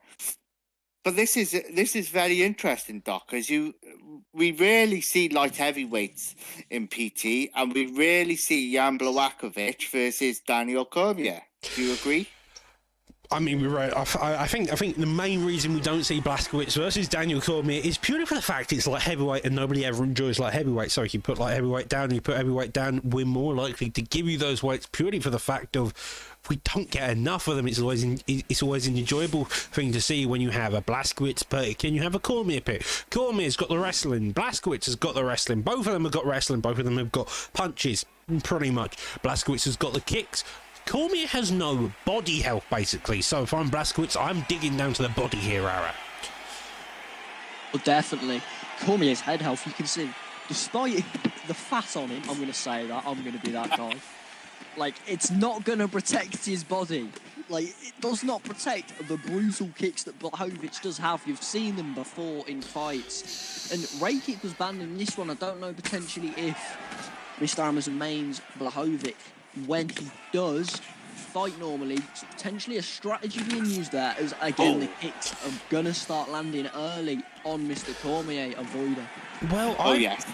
[SPEAKER 2] But this is very interesting, Doc, because we rarely see light heavyweights in PT, and we rarely see Jan Blachowicz versus Daniel Cormier. Do you agree?
[SPEAKER 1] I mean, we're right. I think the main reason we don't see Blachowicz versus Daniel Cormier is purely for the fact it's light heavyweight and nobody ever enjoys light heavyweight. So if you put light heavyweight down and you put heavyweight down, we're more likely to give you those weights purely for the fact of we don't get enough of them. It's always an enjoyable thing to see when you have a Blachowicz pick and you have a Cormier pick. Cormier's got the wrestling. Blachowicz has got the wrestling. Both of them have got wrestling. Both of them have got punches, pretty much. Blachowicz has got the kicks. Cormier has no body health, basically. So if I'm Blachowicz, I'm digging down to the body here, Ara.
[SPEAKER 3] Well, definitely. Cormier's head health, you can see. Despite the fat on him, I'm going to say that. I'm going to be that guy. Like, it's not going to protect his body. Like, it does not protect the brutal kicks that Blachowicz does have. You've seen them before in fights. And Ray kick was banned in this one. I don't know potentially if Mr. Amazon mains Blachowicz when he does fight normally. So potentially a strategy being used there is, again, the kicks are going to start landing early on Mr. Cormier, avoider.
[SPEAKER 1] Well,
[SPEAKER 2] yes.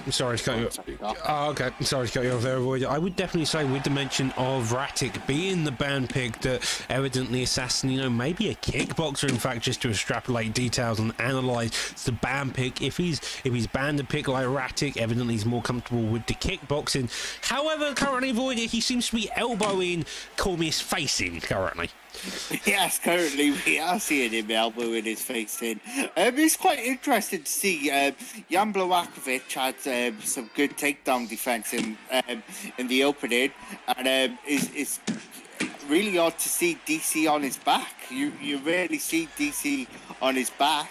[SPEAKER 1] I'm sorry to cut you off. Oh, okay. I'm sorry to cut you off there, Avoider. I would definitely say, with the mention of Ratic being the ban pick, that evidently Assassinino may be a kickboxer, in fact, just to extrapolate details and analyse the ban pick. If he's banned a pick like Ratic, evidently he's more comfortable with the kickboxing. However, currently, Avoider, he seems to be elbowing Cormier's face in currently.
[SPEAKER 2] Yes, currently we are seeing him elbowing his face in. It's quite interesting to see. Jan Blachowicz had some good takedown defense in the opening, and it's really odd to see DC on his back. You rarely see DC on his back.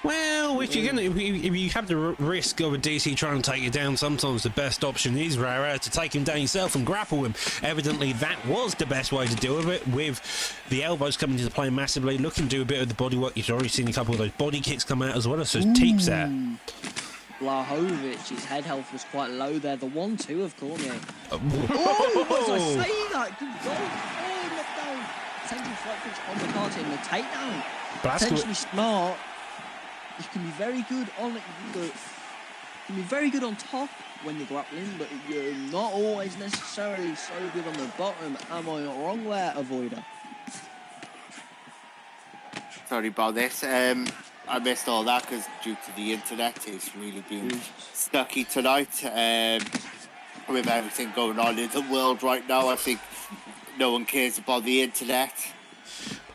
[SPEAKER 1] Well, if you have the risk of a DC trying to take you down, sometimes the best option is, Rara, to take him down yourself and grapple him. Evidently, that was the best way to deal with it, with the elbows coming into play massively. Looking to do a bit of the body work. You've already seen a couple of those body kicks come out as well as those teeps there.
[SPEAKER 3] Blachowicz, his head health was quite low there. The 1-2 of Cormier. Was I saying that? Good goal. Knockdown. Potential flight punch on the card in the takedown. Potentially smart. You can be very good on top when you're grappling, but you're not always necessarily so good on the bottom. Am I not wrong there, Avoider?
[SPEAKER 2] Sorry about this. I missed all that because due to the internet, it's really been stucky tonight. With everything going on in the world right now, I think no one cares about the internet.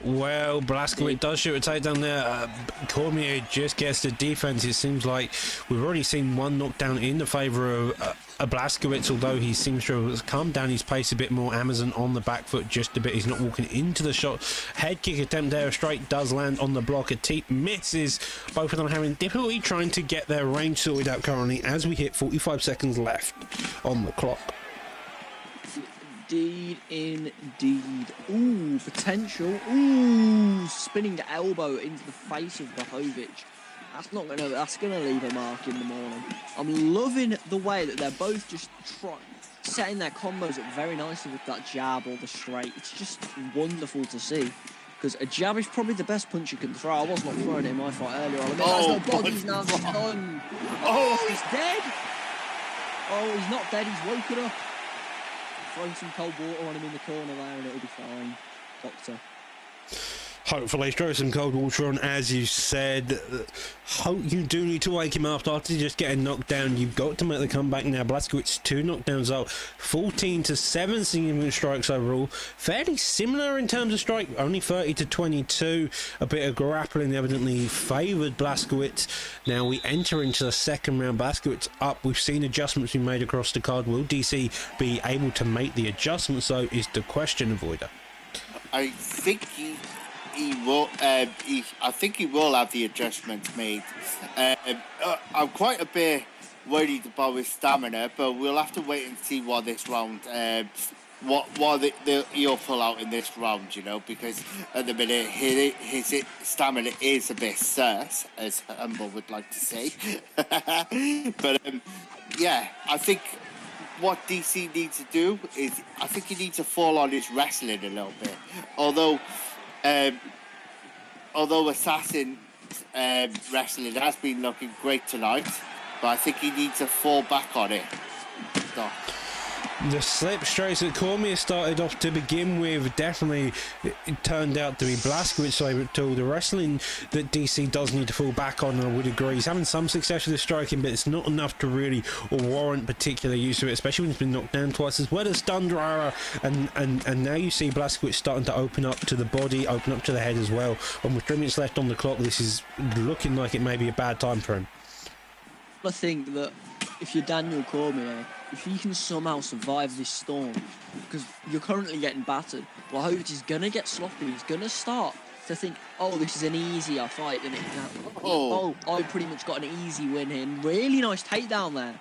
[SPEAKER 1] Well, Blazkowicz does shoot a takedown there. Cormier just gets the defense. It seems like we've already seen one knockdown in the favor of Blazkowicz, although he seems to have calmed down his pace a bit more. Amazon on the back foot just a bit. He's not walking into the shot. Head kick attempt there, straight does land on the block. A teep misses. Both of them having difficulty trying to get their range sorted out currently as we hit 45 seconds left on the clock.
[SPEAKER 3] Indeed. Ooh, potential. Ooh, spinning elbow into the face of Blachowicz. That's gonna leave a mark in the morning. I'm loving the way that they're both just setting their combos up very nicely with that jab or the straight. It's just wonderful to see. Because a jab is probably the best punch you can throw. I was not throwing it in my fight earlier. He's now done. Oh, he's dead. Oh, he's not dead. He's woken up. Throw some cold water on him in the corner there and it'll be fine, Doctor.
[SPEAKER 1] Hopefully throw some cold water on, as you said. You do need to wake him up after just getting knocked down. You've got to make the comeback now. Blazkowicz 2 knockdowns up, 14 to 7 significant strikes overall. Fairly similar in terms of strike, only 30 to 22. A bit of grappling evidently favoured Blazkowicz. Now we enter into the second round. Blazkowicz up. We've seen adjustments being made across the card. Will DC be able to make the adjustments though, is the question, Avoider.
[SPEAKER 2] I think he will. I think he will have the adjustments made. I'm quite a bit worried about his stamina, but we'll have to wait and see what this round, what he'll pull out in this round. You know, because at the minute his stamina is a bit sus, as Humble would like to say. But yeah, I think what DC needs to do is, I think he needs to fall on his wrestling a little bit. Although Assassin wrestling has been looking great tonight, but I think he needs to fall back on it. So.
[SPEAKER 1] The slip straights that Cormier started off to begin with definitely it turned out to be Blazkowicz's favourite tool. The wrestling that DC does need to fall back on, I would agree. He's having some success with the striking, but it's not enough to really warrant particular use of it, especially when he's been knocked down twice, as well as Stundrara. And now you see Blazkowicz starting to open up to the body, open up to the head as well. And with 3 minutes left on the clock, this is looking like it may be a bad time for him.
[SPEAKER 3] I think that if you're Daniel Cormier, if he can somehow survive this storm, because you're currently getting battered, Blachowicz is going to get sloppy. He's going to start to think, oh, this is an easier fight than it can. Oh, I pretty much got an easy win here. Really nice takedown there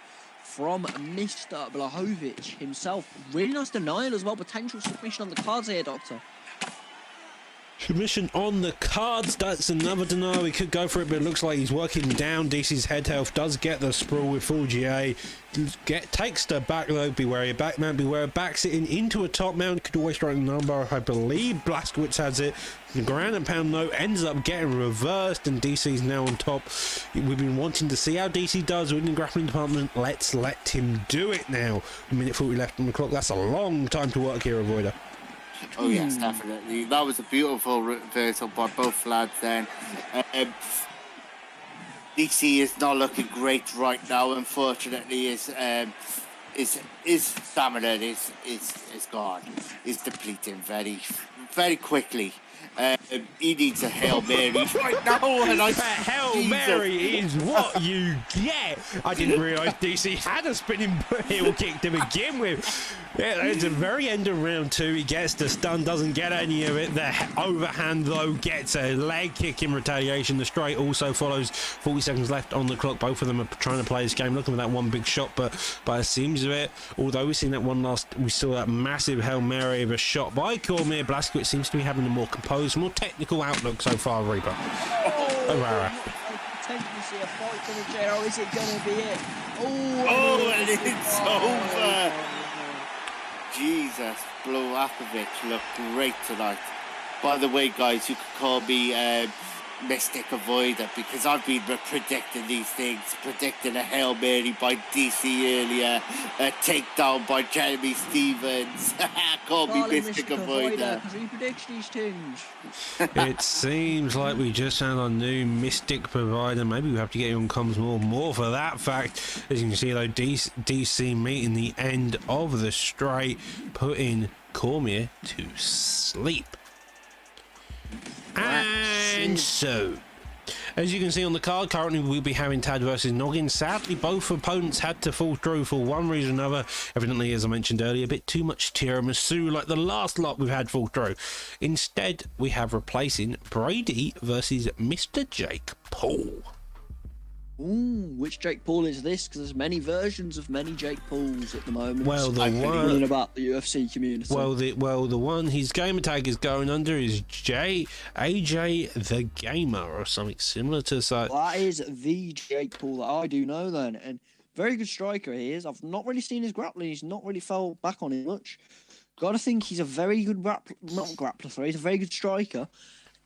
[SPEAKER 3] from Mr. Blachowicz himself. Really nice denial as well. Potential submission on the cards here, Doctor.
[SPEAKER 1] Submission on the cards. That's another denial. He could go for it, but it looks like he's working down. DC's head health does get the sprawl with full GA. Takes the back though. Beware, back mount, beware. Back sitting into a top mount. Could always strike the number. I believe Blazkowicz has it. The ground and pound though ends up getting reversed, and DC's now on top. We've been wanting to see how DC does within the grappling department. Let's let him do it now. A minute 40 left on the clock. That's a long time to work here, Avoider.
[SPEAKER 2] Oh yes, definitely. That was a beautiful reversal by both lads then. DC is not looking great right now, unfortunately. His stamina is gone. He's depleting very quickly. He needs a Hail Mary right now. And
[SPEAKER 1] Hail Mary is what you get. I didn't realise DC had a spinning heel kick to begin with. Yeah, it's the very end of round 2. He gets the stun, doesn't get any of it. The overhand, though, gets a leg kick in retaliation. The straight also follows. 40 seconds left on the clock. Both of them are trying to play this game, looking for that one big shot, but by the seams of it, although we've seen that one last, we saw that massive Hail Mary of a shot by Cormier. Blazkowicz seems to be having a more composed, more technical outlook so far, Reaper. Rara.
[SPEAKER 3] Potentially see a fight for the chair, or is it going to be it?
[SPEAKER 2] And it's over. Jesus, Blachowicz looked great tonight. By the way, guys, you could call me Mystic Avoider, because I've been predicting these things, predicting a Hail Mary by DC earlier, a takedown by Jeremy Stevens. Call me Mystic Avoider.
[SPEAKER 3] Because he predicts these things.
[SPEAKER 1] It seems like we just found our new Mystic provider. Maybe we have to get you on comms more for that fact. As you can see, though, DC meeting the end of the straight, putting Cormier to sleep. And so, as you can see on the card, currently we'll be having Tad versus Noggin. Sadly, both opponents had to fall through for one reason or another. Evidently, as I mentioned earlier, a bit too much tiramisu like the last lot we've had fall through. Instead, we have replacing Brady versus Mr. Jake Paul.
[SPEAKER 3] Ooh, which Jake Paul is this? Because there's many versions of many Jake Pauls at the moment.
[SPEAKER 1] Well, the
[SPEAKER 3] I'm
[SPEAKER 1] one
[SPEAKER 3] reading about the UFC community.
[SPEAKER 1] Well, the one his gamer tag is going under is AJ the Gamer or something similar to that.
[SPEAKER 3] That is the Jake Paul that I do know then, and very good striker he is. I've not really seen his grappling. He's not really fell back on it much. Got to think he's a very good not grappler. Sorry, he's a very good striker.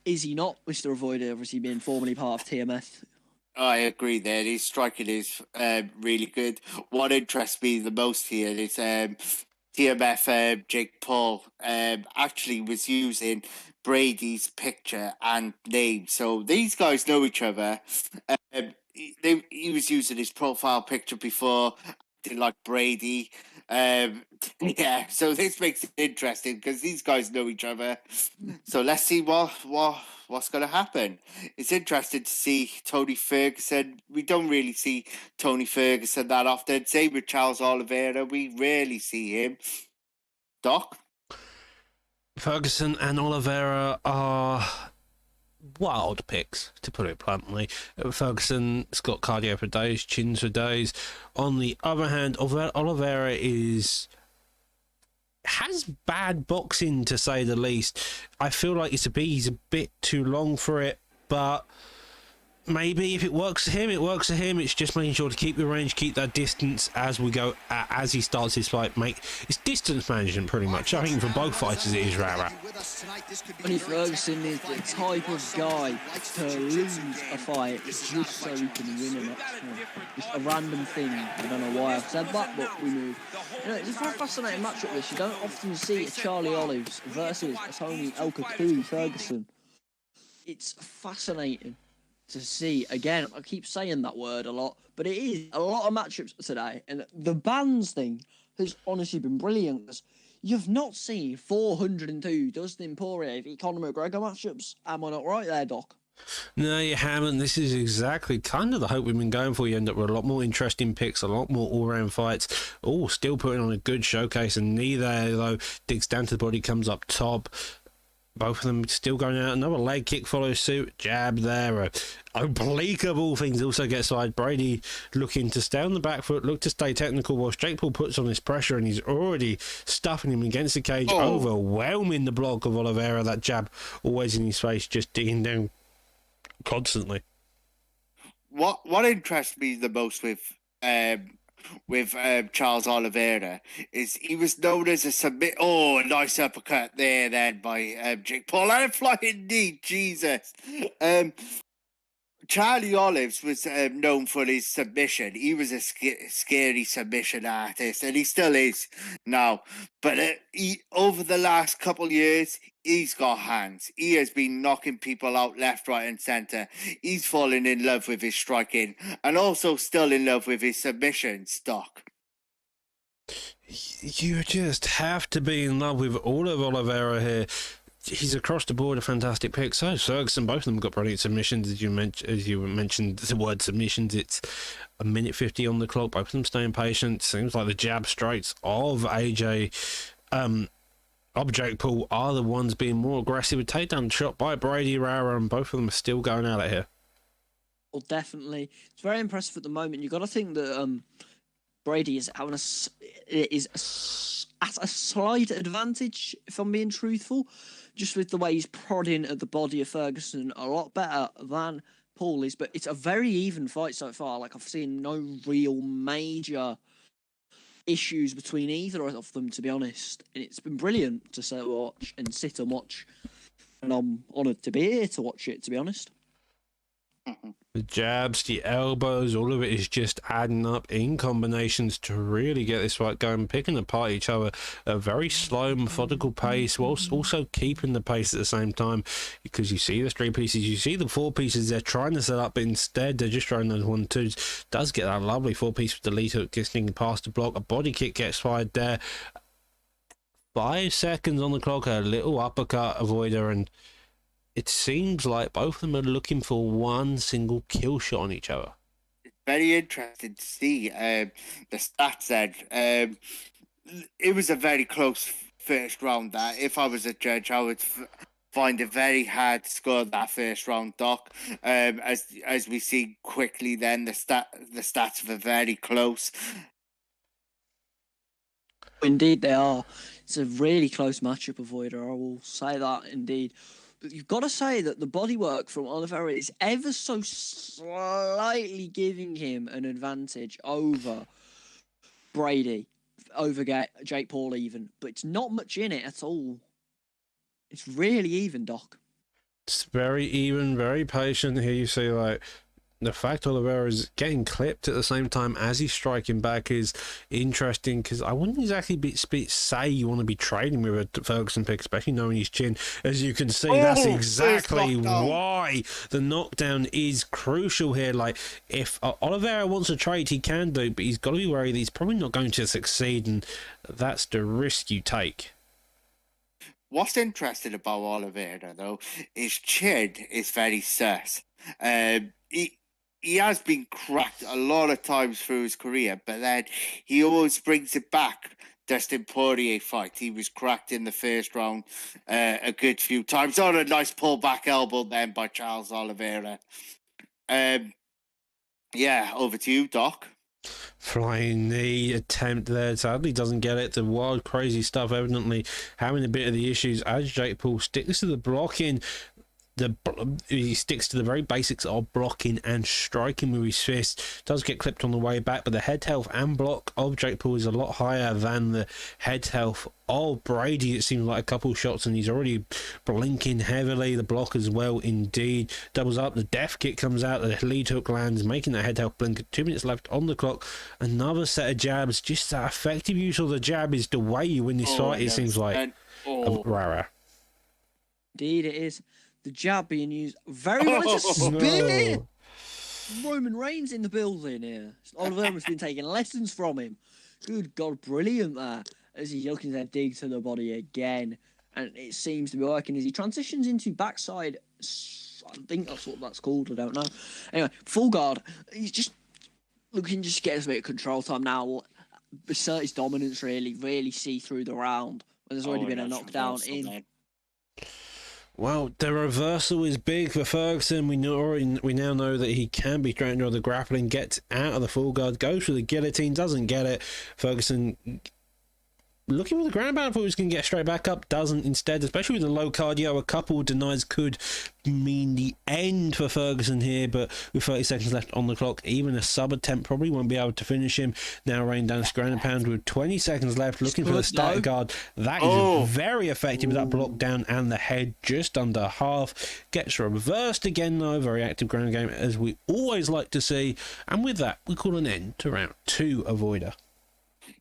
[SPEAKER 3] Is he not, Mr. Avoider? Obviously, being formerly part of TMF.
[SPEAKER 2] I agree there. His striking is really good. What interests me the most here is TMF Jake Paul actually was using Brady's picture and name. So these guys know each other. He was using his profile picture before, acting like Brady. Yeah, so this makes it interesting because these guys know each other. So let's see what's going to happen. It's interesting to see Tony Ferguson. We don't really see Tony Ferguson that often. Same with Charles Oliveira. We rarely see him. Doc?
[SPEAKER 1] Ferguson and Oliveira are wild picks, to put it bluntly. Ferguson's got cardio for days, chins for days. On the other hand, Oliveira has bad boxing, to say the least. I feel like he's a bit too long for it, but maybe if it works for him, it works for him. It's just making sure to keep your range, keep that distance as we go, as he starts his fight. It's distance management pretty much. I think for both fighters it is Rara.
[SPEAKER 3] Tony Ferguson is the type of guy to lose a fight just so he can win the next one. Just a random thing. I don't know why I've said that, but we move. You know, it's a very fascinating matchup this. You don't often see Charlie Olives versus Tony El Cucuy Ferguson. It's fascinating to see. Again, I keep saying that word a lot, but it is a lot of matchups today, and the bands thing has honestly been brilliant. Because you've not seen 402 Dustin Poirier v Conor McGregor matchups. Am I not right there, Doc?
[SPEAKER 1] No, you haven't. This is exactly kind of the hope we've been going for. You end up with a lot more interesting picks, a lot more all-round fights. Oh, still putting on a good showcase, and neither, though, digs down to the body, comes up top. Both of them still going out. Another leg kick follows suit. Jab there. Oblique of all things also gets side. Brady looking to stay on the back foot, look to stay technical, whilst Jake Paul puts on his pressure, and he's already stuffing him against the cage, overwhelming the block of Oliveira. That jab always in his face, just digging down constantly.
[SPEAKER 2] What interests me the most with Charles Oliveira is he was known as a submit. Oh, a nice uppercut there then by Jake Paul and a flying knee. Jesus. Charlie Olives was known for his submission. He was a scary submission artist, and he still is now. But over the last couple of years, he's got hands. He has been knocking people out left, right, and centre. He's fallen in love with his striking, and also still in love with his submission stock.
[SPEAKER 1] You just have to be in love with all of Oliveira here. He's across the board a fantastic pick. So Ferguson, both of them got brilliant submissions. As you mentioned the word submissions, it's a minute 50 on the clock. Both of them staying patient. Seems like the jab straights of Jake Paul are the ones being more aggressive. A takedown shot by Brady Rara, and both of them are still going at it here.
[SPEAKER 3] Well, definitely, it's very impressive at the moment. You got to think that Brady is having at a slight advantage, if I'm being truthful, just with the way he's prodding at the body of Ferguson a lot better than Paul is. But it's a very even fight so far. Like, I've seen no real major issues between either of them, to be honest. And it's been brilliant to sit and watch. And I'm honoured to be here to watch it, to be honest.
[SPEAKER 1] The jabs, the elbows, all of it is just adding up in combinations to really get this fight going, picking apart each other at a very slow, methodical pace, whilst also keeping the pace at the same time, because you see the 3 pieces, you see the 4 pieces they're trying to set up, but instead they're just throwing those 1-2s. Does get that lovely 4-piece with the lead hook, getting past the block, a body kick gets fired there. 5 seconds on the clock, a little uppercut avoider, and it seems like both of them are looking for one single kill shot on each other.
[SPEAKER 2] Very interesting to see the stats then. It was a very close first round. That if I was a judge, I would find it very hard to score that first round, Doc. As we see quickly, then the stats were very close.
[SPEAKER 3] Indeed, they are. It's a really close matchup, Avoider. I will say that indeed. But you've got to say that the bodywork from Oliveira is ever so slightly giving him an advantage over Brady, over Jake Paul even. But it's not much in it at all. It's really even, Doc.
[SPEAKER 1] It's very even, very patient. Here you see, like, the fact Oliveira is getting clipped at the same time as he's striking back is interesting, because I wouldn't exactly say you want to be trading with a Ferguson pick, especially knowing his chin. As you can see, that's exactly why the knockdown is crucial here. Like, if Oliveira wants to trade, he can do, but he's got to be worried that he's probably not going to succeed, and that's the risk you take.
[SPEAKER 2] What's interesting about Oliveira, though, his chin is very sus. He has been cracked a lot of times through his career, but then he always brings it back. Dustin Poirier fight, he was cracked in the first round a good few times. On a nice pullback elbow then by Charles Oliveira. Yeah, over to you, Doc.
[SPEAKER 1] Flying knee attempt there, sadly doesn't get it. The wild, crazy stuff, evidently having a bit of the issues as Jake Paul sticks to the blocking. He sticks to the very basics of blocking and striking with his fist. Does get clipped on the way back, but the head health and block of Jake Paul is a lot higher than the head health of Brady. It seems like a couple shots and he's already blinking heavily. The block as well, indeed. Doubles up, the death kick comes out, the lead hook lands, making that head health blink. 2 minutes left on the clock. Another set of jabs. Just that effective use of the jab is the way you win this fight, it seems like. Rara.
[SPEAKER 3] Indeed it is. The jab being used very much a spear.
[SPEAKER 1] No.
[SPEAKER 3] Roman Reigns in the building here. Oliveira's been taking lessons from him. Good God, brilliant there. As he's looking to dig to the body again. And it seems to be working as he transitions into backside. I think that's what that's called. I don't know. Anyway, full guard. He's just looking to just get us a bit of control time now. Assert his dominance, really see through the round. There's already been a knockdown in.
[SPEAKER 1] Well, the reversal is big for Ferguson. We now know that he can be threatened with the grappling, gets out of the full guard, goes for the guillotine, doesn't get it. Ferguson looking for the ground pound, thought he was going to get straight back up, doesn't instead, especially with the low cardio. A couple denies could mean the end for Ferguson here, but with 30 seconds left on the clock, even a sub attempt probably won't be able to finish him. Now rain down ground and pound with 20 seconds left, looking for the static guard. That is very effective with that block down and the head just under half. Gets reversed again though, very active ground game as we always like to see. And with that, we call an end to round 2 of Avoider.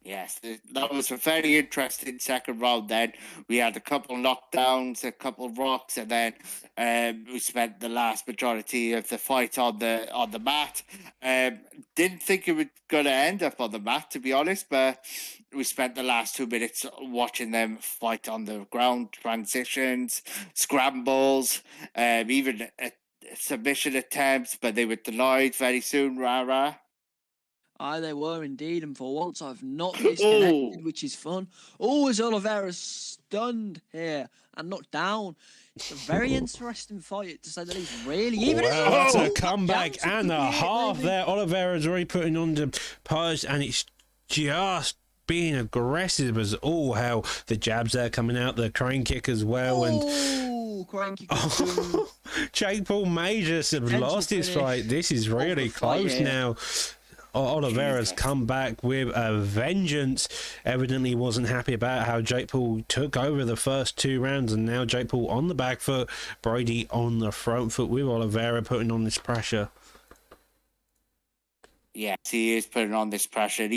[SPEAKER 2] Yes, that was a very interesting second round then. We had a couple knockdowns, a couple rocks, and then we spent the last majority of the fight on the mat. Didn't think it was going to end up on the mat, to be honest, but we spent the last 2 minutes watching them fight on the ground, transitions, scrambles, even submission attempts, but they were denied very soon, rah-rah.
[SPEAKER 3] Aye, they were indeed, and for once I've not disconnected, which is fun. Oh, is Oliveira's stunned here and knocked down. It's a very interesting fight, to say the least. Really, even
[SPEAKER 1] it's a comeback and a half there. Oliveira's already putting on the pose, and it's just being aggressive as all hell. The jabs there coming out, the crane kick as well, and
[SPEAKER 3] crane kick.
[SPEAKER 1] Jake Paul may just have lost his fight. This is really close now. Oliveira's come back with a vengeance. Evidently wasn't happy about how Jake Paul took over the first 2 rounds, and now Jake Paul on the back foot, Brady on the front foot, with Oliveira putting on this pressure. Yes,
[SPEAKER 2] he is putting on this pressure.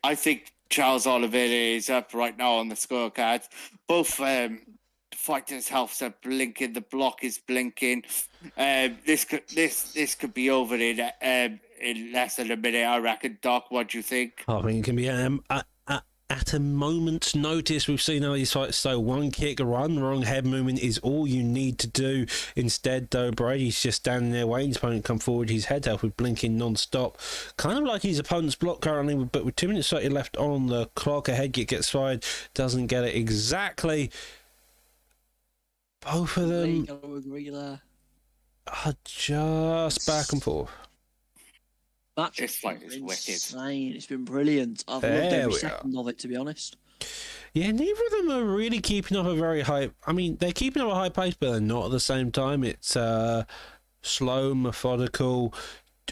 [SPEAKER 2] I think Charles Oliveira is up right now on the scorecards. Both fighters' healths are blinking. The block is blinking. This could be over in less than a minute, I reckon. Doc, what do you think?
[SPEAKER 1] I think it can be at a moment's notice. We've seen how these fights, so one kick, one wrong head movement is all you need to do. Instead, though, Brady's just standing there waiting his opponent to come forward. His head health with blinking non-stop. Kind of like his opponent's block currently, but with 2 minutes 30 left on the clock, a head kick gets fired. Doesn't get it exactly. Both of them are just back and forth.
[SPEAKER 2] This fight is wicked.
[SPEAKER 3] Insane. It's been brilliant. I've loved every second of it, to be honest.
[SPEAKER 1] Yeah, neither of them are really keeping up a very high... I mean, they're keeping up a high pace, but they're not at the same time. It's slow, methodical,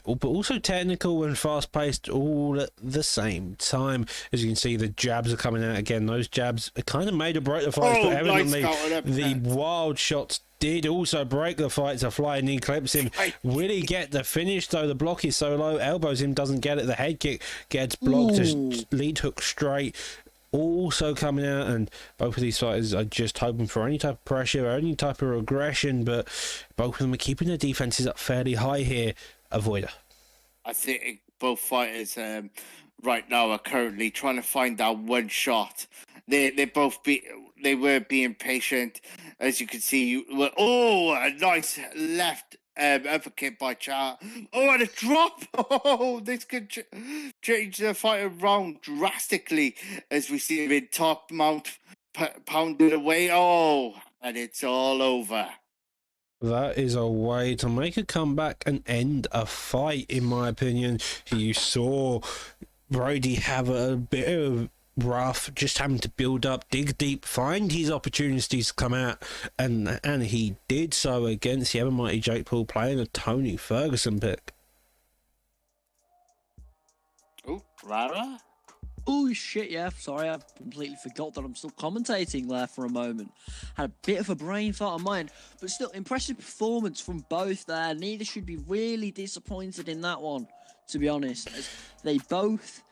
[SPEAKER 1] but also technical and fast-paced all at the same time. As you can see, the jabs are coming out again. Those jabs are kind of made or break the fights, but evidently the wild shots did also break the fight. A flying knee clips him. Will he get the finish, though? The block is so low. Elbows him, doesn't get it. The head kick gets blocked. Lead hook straight. Also coming out, and both of these fighters are just hoping for any type of pressure or any type of aggression, but both of them are keeping their defenses up fairly high here. Avoider.
[SPEAKER 2] I think both fighters right now are currently trying to find that one shot. They were being patient, as you can see. A nice left uppercut by Char. Oh, and a drop! Oh, this could change the fight around drastically, as we see him in top mount pounded away. Oh, and it's all over.
[SPEAKER 1] That is a way to make a comeback and end a fight, in my opinion. You saw Brody have a bit of rough, just having to build up, dig deep, find his opportunities to come out, and he did so against the ever mighty Jake Paul, playing a Tony Ferguson pick.
[SPEAKER 2] Oh, Rara?
[SPEAKER 3] Oh shit, yeah, sorry, I completely forgot that I'm still commentating there for a moment. Had a bit of a brain fart on mine, but still, impressive performance from both there. Neither should be really disappointed in that one, to be honest, as they both,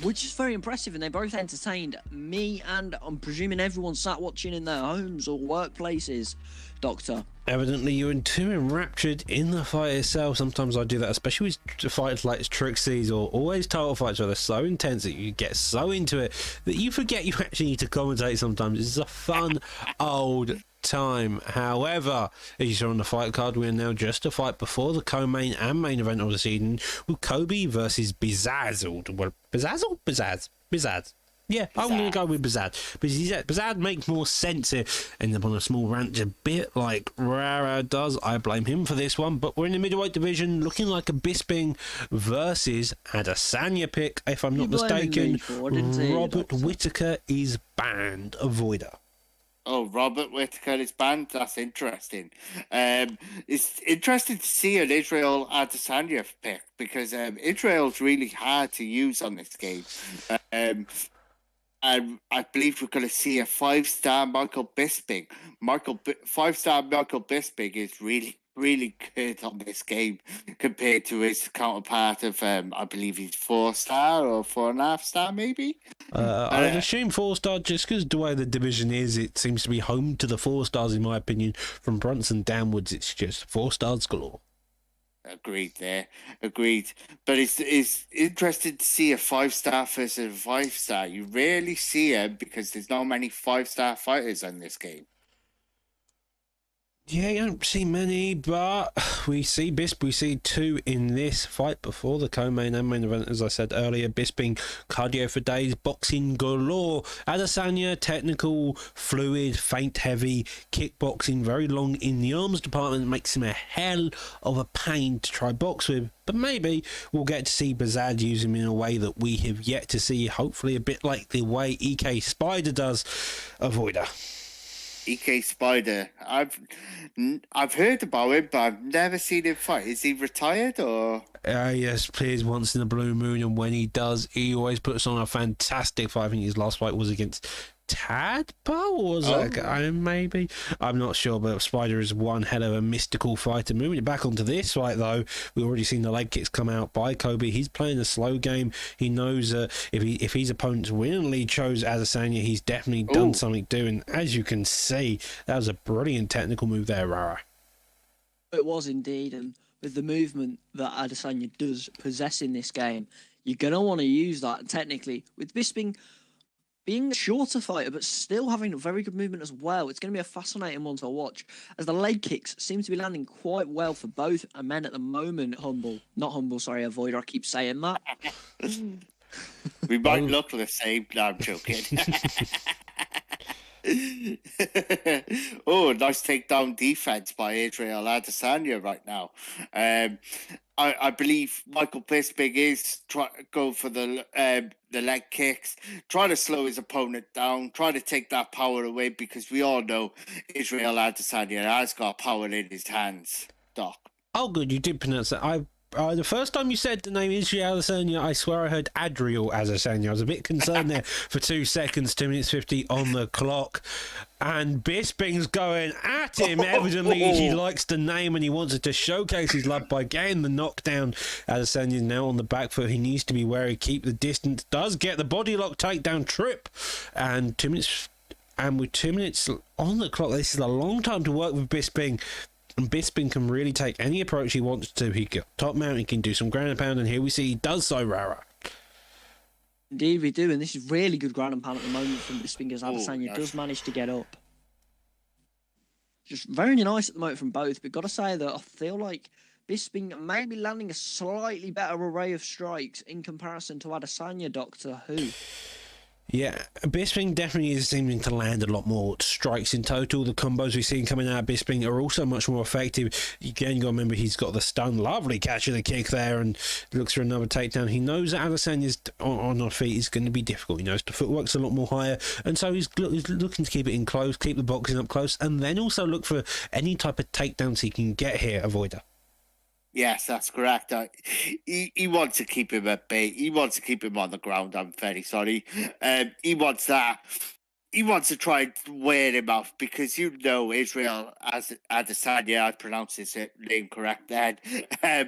[SPEAKER 3] which is very impressive, and they both entertained me, and I'm presuming everyone sat watching in their homes or workplaces, Doctor.
[SPEAKER 1] Evidently, you're too enraptured in the fight itself. Sometimes I do that, especially with fighters like Trixie's or always title fights where they're so intense that you get so into it that you forget you actually need to commentate sometimes. It's a fun old time. However, as you saw on the fight card, we are now just a fight before the co-main and main event of the season with Kobe versus Bezazzled. Well, Bizaz. Yeah, I'm going to go with Bazad. Bazad makes more sense here. End up on a small ranch, a bit like Rara does. I blame him for this one. But we're in the middleweight division, looking like a Bisping versus Adesanya pick, if I'm not mistaken. Robert Whittaker is banned. Avoider.
[SPEAKER 2] Oh, Robert Whittaker is banned? That's interesting. It's interesting to see an Israel Adesanya pick, because Israel's really hard to use on this game. And I believe we're going to see a 5-star Michael Bisping. 5-star Michael Bisping is really, really good on this game compared to his counterpart of, I believe he's 4-star or 4.5-star, maybe.
[SPEAKER 1] I'd assume 4-star, just because the way the division is, it seems to be home to the 4-stars, in my opinion. From Brunson downwards, it's just 4-stars galore.
[SPEAKER 2] Agreed there. Agreed. But it's interesting to see a 5-star versus a 5-star. You rarely see them because there's not many 5-star fighters in this game.
[SPEAKER 1] Yeah, you don't see many, but we see Bisping. We see 2 in this fight before the co-main and main event, as I said earlier. Bisping, cardio for days, boxing galore. Adesanya, technical, fluid, feint heavy, kickboxing, very long in the arms department. Makes him a hell of a pain to try box with. But maybe we'll get to see Bazad use him in a way that we have yet to see. Hopefully a bit like the way EK Spider does. Avoider.
[SPEAKER 2] EK Spider. I've heard about him, but I've never seen him fight. Is he retired or?
[SPEAKER 1] Yes, plays once in a blue moon, and when he does, he always puts on a fantastic fight. I think his last fight was against Tadpole, or was that a guy? Maybe, I'm not sure, but Spider is one hell of a mystical fighter. Moving it back onto this fight, though, we've already seen the leg kicks come out by Kobe. He's playing a slow game. He knows if his opponent's willingly chose Adesanya, he's definitely done something doing. As you can see, that was a brilliant technical move there, Rara.
[SPEAKER 3] It was indeed, and with the movement that Adesanya does possess in this game, You're going to want to use that technically. With Bisping being a shorter fighter, but still having very good movement as well, it's going to be a fascinating one to watch, as the leg kicks seem to be landing quite well for both men at the moment. Avoider, I keep saying that.
[SPEAKER 2] We might look the same. No, I'm joking. Oh, nice takedown defense by Israel Adesanya right now. I believe Michael Bisping is going for the leg kicks, trying to slow his opponent down, trying to take that power away, because we all know Israel Adesanya has got power in his hands, Doc.
[SPEAKER 1] Oh, good, you did pronounce that. The first time you said the name Israel Adesanya, I swear I heard Adriel Adesanya. I was a bit concerned there for 2 seconds, 2 minutes 50 on the clock. And Bisping's going at him. Evidently, he likes the name and he wants to showcase his love by getting the knockdown. Adesanya's now on the back foot. He needs to be wary, keep the distance. Does get the body lock takedown trip. And 2 minutes, and with 2 minutes on the clock, this is a long time to work with Bisping. And Bisping can really take any approach he wants to. He can top mount, he can do some ground and pound, and here we see he does so, Rara.
[SPEAKER 3] Indeed, we do, and this is really good ground and pound at the moment from Bisping, as Adesanya does manage to get up. Just very nice at the moment from both, but got to say that I feel like Bisping may be landing a slightly better array of strikes in comparison to Adesanya, Doctor Who.
[SPEAKER 1] Yeah, Bisping definitely is seeming to land a lot more strikes in total. The combos we've seen coming out of Bisping are also much more effective. Again, you got to remember he's got the stun. Lovely catch of the kick there and looks for another takedown. He knows that Adesanya's on our feet is going to be difficult. He knows the footwork's a lot more higher, and so he's looking to keep it in close, keep the boxing up close, and then also look for any type of takedowns he can get here, Avoider.
[SPEAKER 2] Yes, that's correct. He wants to keep him at bay. He wants to keep him on the ground. I'm very sorry. He wants that. He wants to try and wear him off, because Israel Adesanya, I pronounced his name correct then.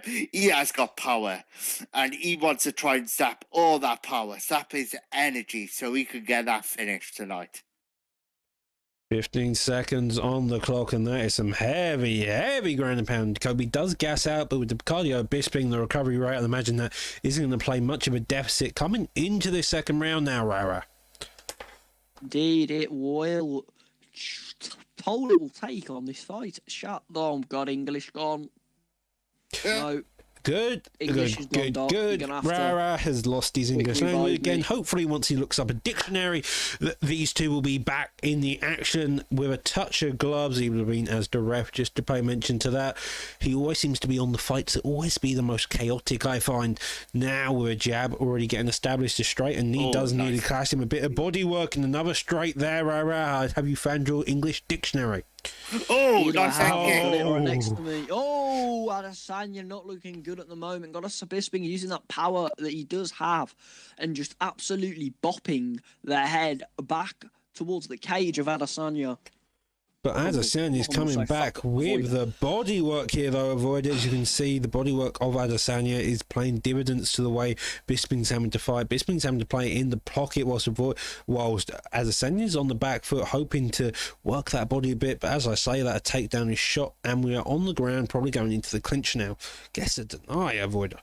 [SPEAKER 2] He has got power, and he wants to try and zap all that power, zap his energy, so he can get that finish tonight.
[SPEAKER 1] 15 seconds on the clock, and that is some heavy ground and pound. Kobe does gas out, but with the cardio of Bisping, the recovery rate, I'd imagine that isn't going to play much of a deficit coming into this second round now, Rara.
[SPEAKER 3] Indeed, it will. Total take on this fight. Shut down. Got English gone. No.
[SPEAKER 1] Good. Rara has lost his English language again. Hopefully, once he looks up a dictionary, these two will be back in the action with a touch of gloves. He would have been as the ref, just to pay mention to that. He always seems to be on the fights that always be the most chaotic, I find. Now, with a jab already getting established, a straight, and he does nearly clash him. A bit of body work and another straight there, Rara. Have you found your English dictionary?
[SPEAKER 2] Oh, nice
[SPEAKER 3] right next to me. Oh, Adesanya not looking good at the moment. Got a Bisping using that power that he does have and just absolutely bopping their head back towards the cage of Adesanya.
[SPEAKER 1] But Adesanya's coming back with the bodywork here, though, Avoider. As you can see, the bodywork of Adesanya is playing dividends to the way Bisping's having to fight. Bisping's having to play in the pocket whilst Adesanya's on the back foot, hoping to work that body a bit. But as I say, that a takedown is shot, and we are on the ground, probably going into the clinch now. Guess a deny, Avoider.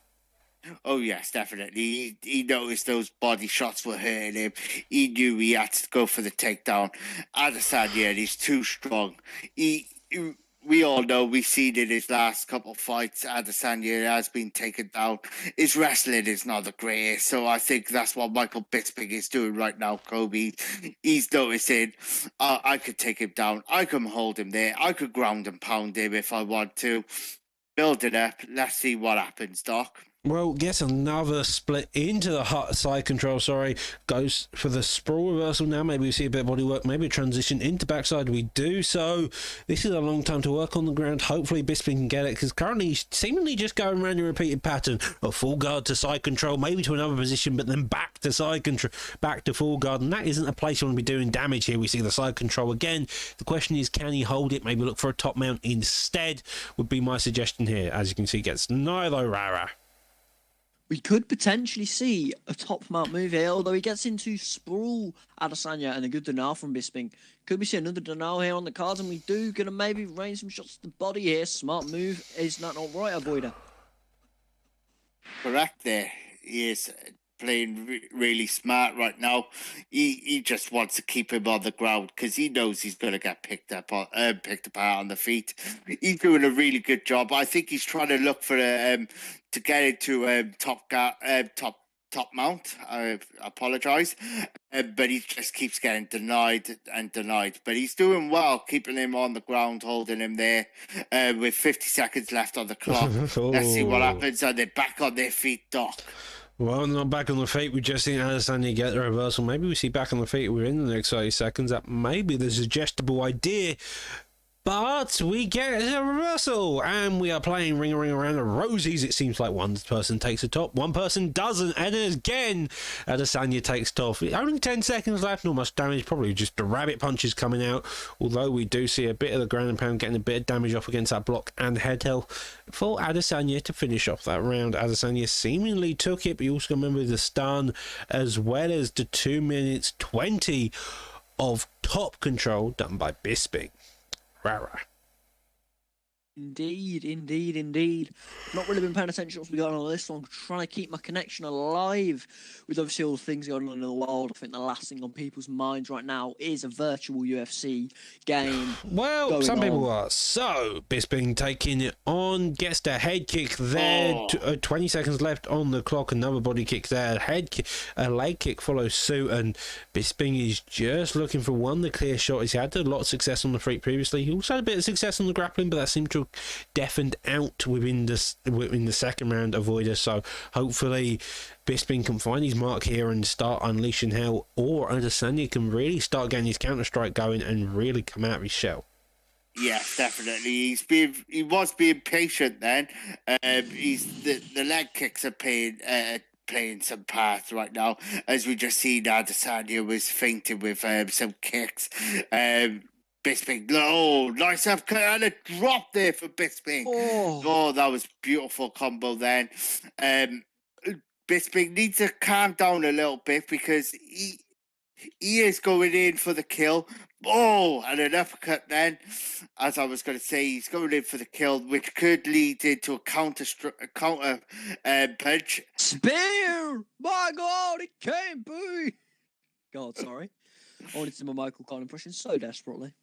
[SPEAKER 2] Oh, yes, Definitely. He noticed those body shots were hurting him. He knew he had to go for the takedown. Adesanya, he's too strong. We all know, we've seen in his last couple of fights, Adesanya has been taken down. His wrestling is not the greatest, so I think that's what Michael Bisping is doing right now, Kobe. He's noticing, I could take him down. I can hold him there. I could ground and pound him if I want to. Build it up. Let's see what happens, Doc.
[SPEAKER 1] Well, gets another split into the side control, goes for the sprawl reversal now. Maybe we see a bit of body work, maybe a transition into backside. We do so. This is a long time to work on the ground. Hopefully Bisping can get it, because currently he's seemingly just going around a repeated pattern of full guard to side control, maybe to another position, but then back to side control, back to full guard, and that isn't a place you want to be doing damage here. We see the side control again. The question is, can he hold it? Maybe look for a top mount instead, would be my suggestion here. As you can see, gets neither, Rara.
[SPEAKER 3] We could potentially see a top mount move here, although he gets into sprawl Adesanya and a good denial from Bisping. Could we see another denial here on the cards? And we do gonna maybe rain some shots to the body here. Smart move. Is that not right, Avoider?
[SPEAKER 2] Correct there. is playing really smart right now. He just wants to keep him on the ground because he knows he's going to get picked apart on the feet. He's doing a really good job. I think he's trying to look for to get into top mount. I apologize, but he just keeps getting denied and denied. But he's doing well, keeping him on the ground, holding him there with 50 seconds left on the clock. Let's see what happens. Are they back on their feet, Doc?
[SPEAKER 1] Well, not back on the feet. We just seen Adesanya get the reversal. Maybe we see back on the feet within the next 30 seconds. That may be the suggestible idea. But we get a reversal, and we are playing Ring Around the Rosies. It seems like one person takes the top, one person doesn't, and again, Adesanya takes top. Only 10 seconds left, not much damage, probably just the rabbit punches coming out, although we do see a bit of the ground and pound getting a bit of damage off against that block and head held for Adesanya to finish off that round. Adesanya seemingly took it, but you also remember the stun, as well as the 2 minutes 20 of top control done by Bisping. Rara.
[SPEAKER 3] Indeed. Not really been paying attention to what's been going on this one. Trying to keep my connection alive with obviously all the things going on in the world. I think the last thing on people's minds right now is a virtual UFC game.
[SPEAKER 1] Well, some people are. So, Bisping taking it on, gets the head kick there. 20 seconds left on the clock. Another body kick there. A leg kick follows suit, and Bisping is just looking for the clear shot. He's had a lot of success on the feet previously. He also had a bit of success on the grappling, but that seemed to deafened out within the second round avoider. So hopefully Bisping can find his mark here and start unleashing hell, or Adesanya can really start getting his counter strike going and really come out of his shell.
[SPEAKER 2] Yeah, definitely. He was being patient then. The leg kicks are playing some parts right now, as we just seen Adesanya was fainting with some kicks. Bisping, nice uppercut and a drop there for Bisping. Oh, that was beautiful combo then. Bisping needs to calm down a little bit because he is going in for the kill. Oh, and an uppercut then. As I was going to say, he's going in for the kill, which could lead into a counter punch.
[SPEAKER 3] Spear! My God, it can't be! God, sorry. I wanted to do my Michael Conn impression so desperately.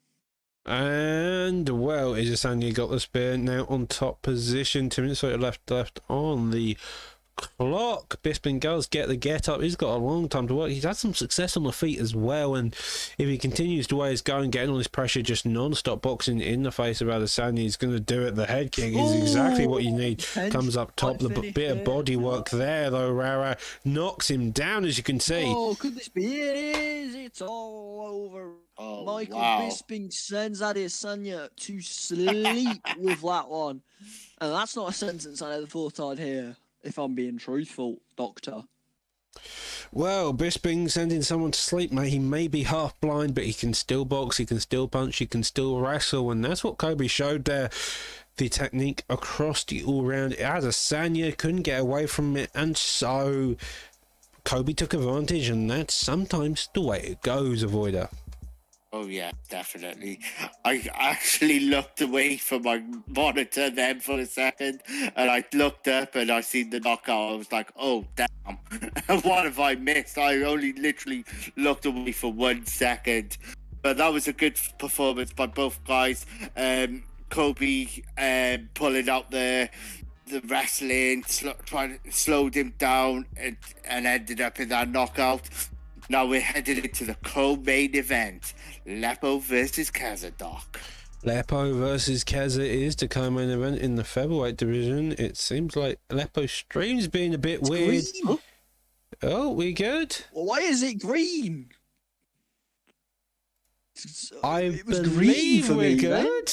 [SPEAKER 1] And, well, Adesanya got the spear, now on top position. 2 minutes left on the clock. Bisping does get the get up. He's got a long time to work. He's had some success on the feet as well, and if he continues the way he's going, getting all this pressure, just non-stop boxing in the face of Adesanya, he's going to do it. The head kick is exactly what you need. Comes up top. The bit of body work there, though. Rara knocks him down, as you can see.
[SPEAKER 3] Oh, could this be it? It is. It's all over. Michael Bisping sends Adesanya to sleep with that one. And that's not a sentence I never thought I'd hear, if I'm being truthful, Doctor.
[SPEAKER 1] Well, Bisping sending someone to sleep, mate. He may be half blind, but he can still box, he can still punch, he can still wrestle, and that's what Kobe showed there. The technique across the all-round. Adesanya couldn't get away from it, and so Kobe took advantage, and that's sometimes the way it goes, Avoider.
[SPEAKER 2] Oh, yeah, definitely. I actually looked away from my monitor then for a second, and I looked up and I seen the knockout. I was like, oh, damn. What have I missed? I only literally looked away for 1 second. But that was a good performance by both guys. Kobe pulling out the wrestling, slowed him down and ended up in that knockout. Now we're headed into the co-main event. Lepo versus Keza, Doc.
[SPEAKER 1] Lepo versus Keza is the co-main event in the featherweight division. It seems like Lepo's stream's being a bit weird.
[SPEAKER 3] Green.
[SPEAKER 1] Oh, we good?
[SPEAKER 3] Why is it green?
[SPEAKER 1] I
[SPEAKER 3] was
[SPEAKER 1] believe
[SPEAKER 3] green for
[SPEAKER 1] we're
[SPEAKER 3] me,
[SPEAKER 1] good.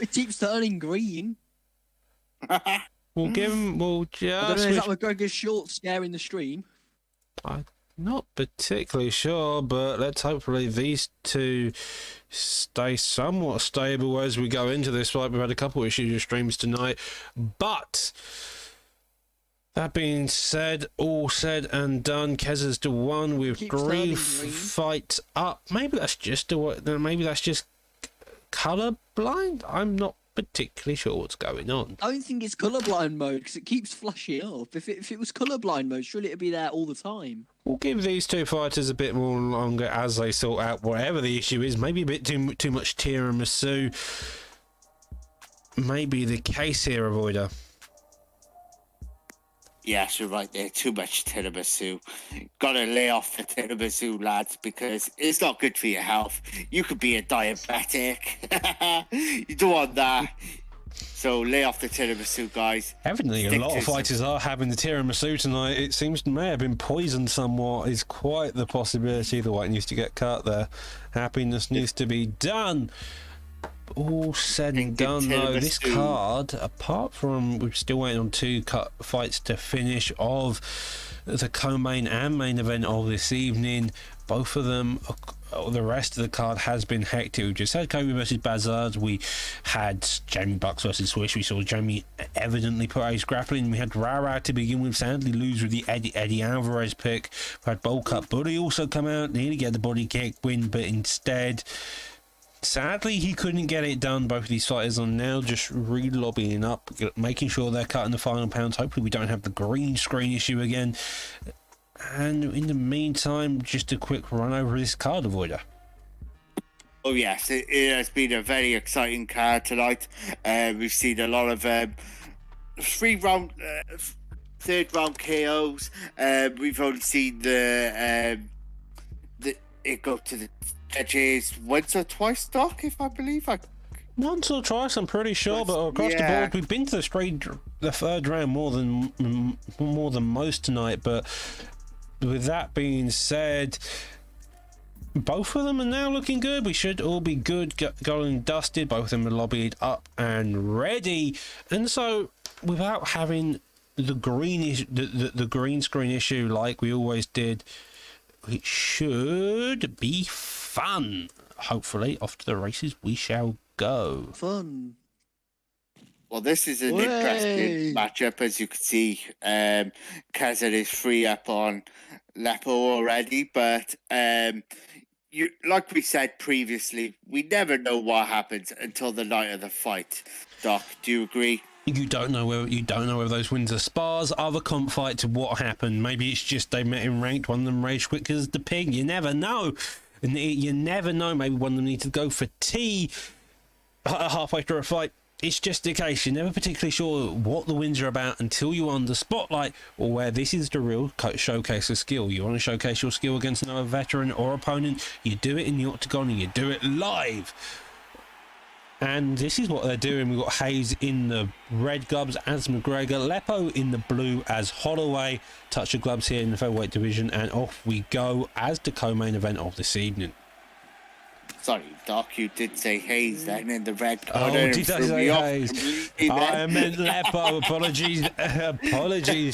[SPEAKER 3] It keeps turning green.
[SPEAKER 1] We'll give him. We'll
[SPEAKER 3] I don't know,
[SPEAKER 1] just.
[SPEAKER 3] is that McGregor's short scaring the stream?
[SPEAKER 1] I'm not particularly sure, but let's hopefully these two stay somewhat stable as we go into this fight. We've had a couple of issues with streams tonight, but that being said, all said and done, Keza's the one with three fights up. Maybe that's just colour blind. I'm not particularly sure what's going on.
[SPEAKER 3] I don't think it's colourblind mode because it keeps flashing up. If it was colourblind mode, surely it'd be there all the time.
[SPEAKER 1] We'll give these two fighters a bit more longer as they sort out whatever the issue is. Maybe a bit too much tiramisu. Maybe the case here, Avoider.
[SPEAKER 2] Yes, you're right there. Too much tiramisu. Gotta lay off the tiramisu, lads, because it's not good for your health. You could be a diabetic. You don't want that. So lay off the tiramisu, guys.
[SPEAKER 1] Evidently, a
[SPEAKER 2] Stick
[SPEAKER 1] lot
[SPEAKER 2] to
[SPEAKER 1] of fighters are having the tiramisu tonight. It seems may have been poisoned somewhat. Is quite the possibility. The white needs to get cut there. Happiness needs to be done. All said and done, though, this card, apart from we're still waiting on two fights to finish of the co-main and main event of this evening, both of them, the rest of the card has been hectic. We just had Kobe versus Bazard, we had Jamie Bucks versus Swish, we saw Jamie evidently put out his grappling, we had Rara to begin with, sadly lose with the Eddie Alvarez pick, we had Bowl Cut Buddy also come out, nearly get the body kick win, but instead... Sadly, he couldn't get it done. Both of these fighters are now just re-lobbying up, making sure they're cutting the final pounds. Hopefully we don't have the green screen issue again. And in the meantime, just a quick run over this card, Avoider.
[SPEAKER 2] Oh yes, it has been a very exciting card tonight. We've seen a lot of third round KOs. We've only seen it go to the judges once or twice, Doc, if I believe.
[SPEAKER 1] Once or twice, I'm pretty sure, but across the board, we've been to the third round more than most tonight. But with that being said, both of them are now looking good. We should all be good, going dusted. Both of them are lobbied up and ready. And so, without having the the green screen issue like we always did, it should be fun. Hopefully, off to the races we shall go.
[SPEAKER 3] Fun.
[SPEAKER 2] Well, this is an interesting matchup, as you can see. Kazan is free up on Lepo already, but like we said previously, we never know what happens until the night of the fight. Doc, do you agree?
[SPEAKER 1] You don't know whether those wins are spars, other comp fights, what happened. Maybe it's just they met in ranked, one of them raged quick as the pig. You never know. And you never know. Maybe one of them needs to go for tea halfway through a fight. It's just a case. You're never particularly sure what the wins are about until you're on the spotlight, or where this is the real showcase of skill. You want to showcase your skill against another veteran or opponent, you do it in the octagon and you do it live. And this is what they're doing. We've got Hayes in the red gloves as McGregor, Lepo in the blue as Holloway. Touch of gloves here in the featherweight division, and off we go as the co-main event of this evening.
[SPEAKER 2] Sorry, Doc, you did say Hayes then in the red
[SPEAKER 1] Oh,
[SPEAKER 2] corner.
[SPEAKER 1] did I say Hayes? I meant Lepo. Apologies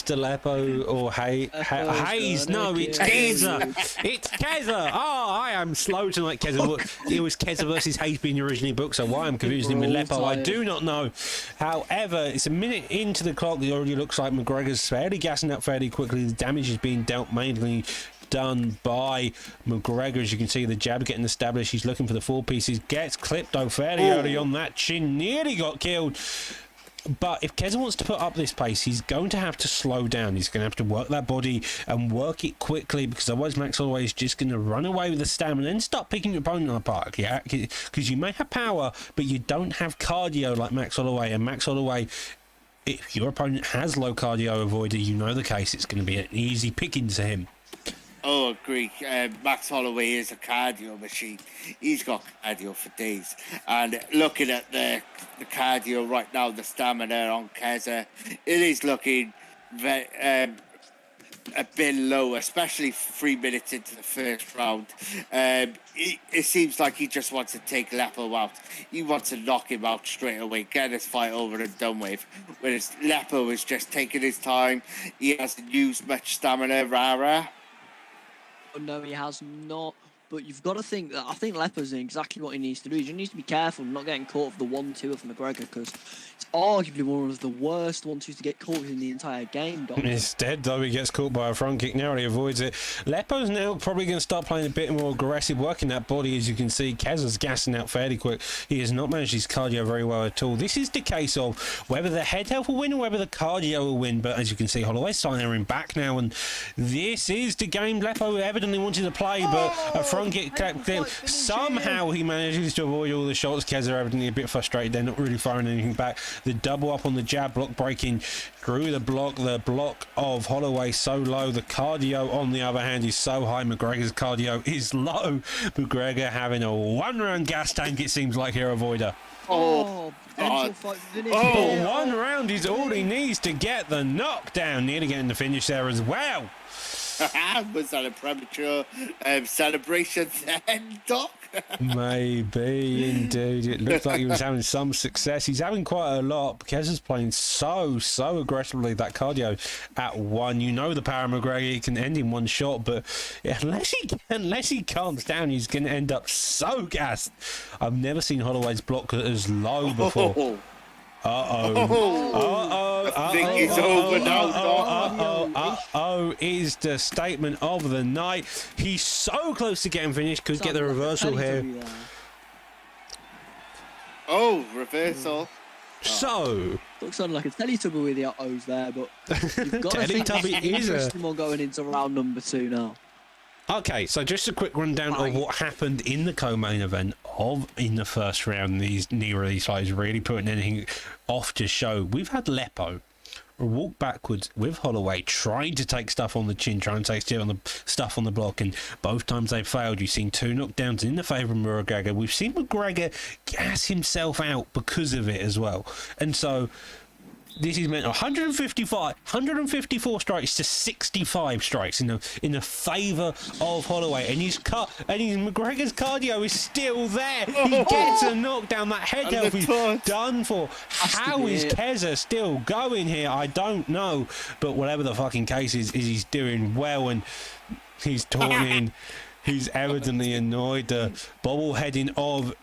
[SPEAKER 1] to Lepo or Hayes. No, it's Keza. It's Keza. Oh, I am slow tonight, Keza. It was Keza versus Hayes being originally booked, so why I'm confusing him with Lepo, I do not know. However, it's a minute into the clock. It already looks like McGregor's fairly gassing up fairly quickly. The damage is being dealt mainly done by McGregor. As you can see, the jab getting established. He's looking for the four pieces. Gets clipped though fairly early on that chin. Nearly got killed. But if Keza wants to put up this pace, he's going to have to slow down. He's going to have to work that body and work it quickly, because otherwise Max Holloway is just going to run away with the stamina and start picking your opponent apart. Yeah, because you may have power, but you don't have cardio like Max Holloway. And Max Holloway, if your opponent has low cardio, Avoider, you know the case. It's going to be an easy picking to him.
[SPEAKER 2] Oh, agree. Max Holloway is a cardio machine. He's got cardio for days. And looking at the cardio right now, the stamina on Keza, it is looking very, a bit low, especially 3 minutes into the first round. It seems like he just wants to take Lepo out. He wants to knock him out straight away, get his fight over and done with. Whereas Lepo is just taking his time. He hasn't used much stamina, Rara.
[SPEAKER 3] No, he has not. But you've got to think that I think Lepo's doing exactly what he needs to do. He needs to be careful not getting caught for the 1-2 of McGregor, because it's arguably one of the worst 1-2s to get caught in the entire game.
[SPEAKER 1] Instead, though, he gets caught by a front kick. Now he avoids it. Lepo's now probably going to start playing a bit more aggressive, working that body. As you can see, Kezza's gassing out fairly quick. He has not managed his cardio very well at all. This is the case of whether the head health will win or whether the cardio will win. But as you can see, Holloway's firing back now, and this is the game Lepo evidently wanted to play, but a front kick somehow he manages to avoid all the shots. Keza evidently a bit frustrated. They're not really firing anything back. The double up on the jab block, breaking through the block of Holloway so low. The cardio on the other hand is so high. McGregor's cardio is low. McGregor having a one-round gas tank, it seems like, here, Avoider.
[SPEAKER 3] Potential fight finish.
[SPEAKER 1] But one round is all he needs to get the knockdown. Nearly getting the finish there as well.
[SPEAKER 2] Was that a premature celebration then, Doc?
[SPEAKER 1] Maybe, indeed. It looked like he was having some success. He's having quite a lot. Keza's playing so aggressively. That cardio at 1. You know the power of McGregor. He can end in one shot, but unless he calms down, he's going to end up so gassed. I've never seen Holloway's block as low before.
[SPEAKER 2] I think it's over now, Doc.
[SPEAKER 1] Is the statement of the night. He's so close to getting finished. Could get the reversal here.
[SPEAKER 2] Reversal.
[SPEAKER 1] So
[SPEAKER 3] looks like a Teletubby with the O's there, but you've got to think that's an interesting one going into round number 2 now.
[SPEAKER 1] Okay, so just a quick rundown of what happened in the co-main event in the first round. Neither of these sides really putting anything off to show. We've had Lepo walk backwards with Holloway, trying to take stuff on the chin, trying to take stuff on the block, and both times they failed. You've seen 2 knockdowns in the favour of McGregor. We've seen McGregor gas himself out because of it as well. And so this is meant 154 strikes to 65 strikes in the favour of Holloway, and McGregor's cardio is still there. He gets a knockdown. That head health is done for. How is Keza still going here? I don't know, but whatever the fucking case is he's doing well, and he's taunting. He's evidently annoyed. The bobble-heading of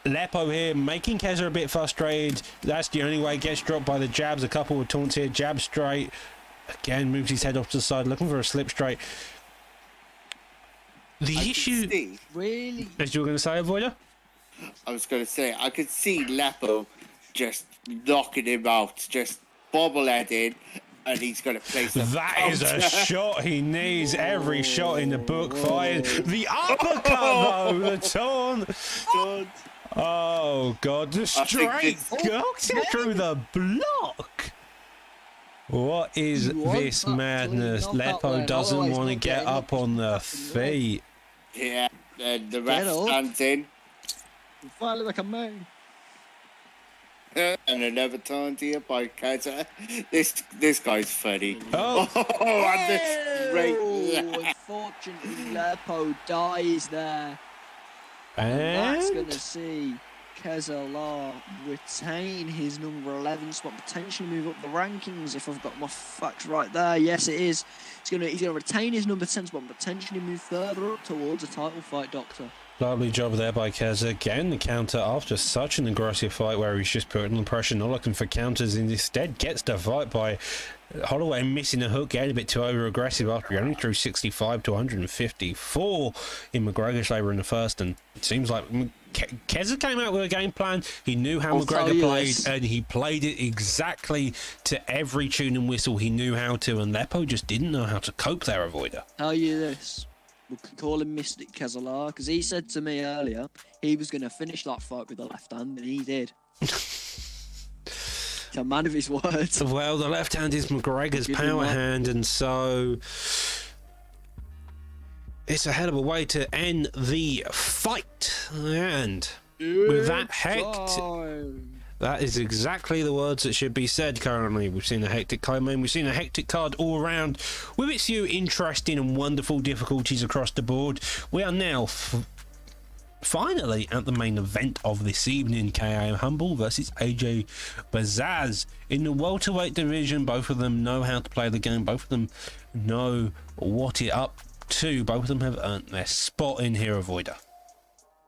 [SPEAKER 1] Lepo here, making Keza a bit frustrated. That's the only way. Gets dropped by the jabs. A couple of taunts here. Jab straight. Again, moves his head off to the side, looking for a slip straight. The issue...
[SPEAKER 3] Really?
[SPEAKER 1] As you were going to say, Avoider?
[SPEAKER 2] I was going to say, I could see Lepo just knocking him out, just bobbleheading, and he's going to place a
[SPEAKER 1] That is a shot he needs. Every shot in the book fired. The uppercut, though. The taunt. Oh, God. The straight knocks him through the block. What is this madness? Lepo doesn't want to get up on the feet.
[SPEAKER 2] Yeah, the ref stands in.
[SPEAKER 3] Finally like a man.
[SPEAKER 2] And another taunt here by Keza. This guy's funny.
[SPEAKER 1] Oh,
[SPEAKER 2] and this great.
[SPEAKER 3] Unfortunately, Lepo dies there.
[SPEAKER 1] And
[SPEAKER 3] That's going to see Kezalar retain his number 11 spot, potentially move up the rankings, if I've got my facts right there. Yes, it is. He's going to retain his number 10 spot and potentially move further up towards a title fight, Doctor.
[SPEAKER 1] lovely job there by Keza. Again, the counter after such an aggressive fight where he's just putting the pressure, not looking for counters, and instead gets the fight by Holloway missing a hook, getting a bit too over-aggressive after he only threw 65 to 154 in McGregor's favour in the first, and it seems like Keza came out with a game plan. He knew how McGregor played, and he played it exactly to every tune and whistle he knew how to, and Lepo just didn't know how to cope there, Avoider.
[SPEAKER 3] Tell you this, we can call him Mystic Kezalar, because he said to me earlier he was going to finish that fight with the left hand, and he did. He's a man of his words.
[SPEAKER 1] Well, the left hand is McGregor's power hand, and so it's a hell of a way to end the fight. And with that that is exactly the words that should be said currently. We've seen a hectic co-main, we've seen a hectic card all around, with its few interesting and wonderful difficulties across the board. We are now finally at the main event of this evening, KO Humble versus AJ Bazaz in the welterweight division. Both of them know how to play the game, both of them know what it up 2. Both of them have earned their spot in here, Avoider.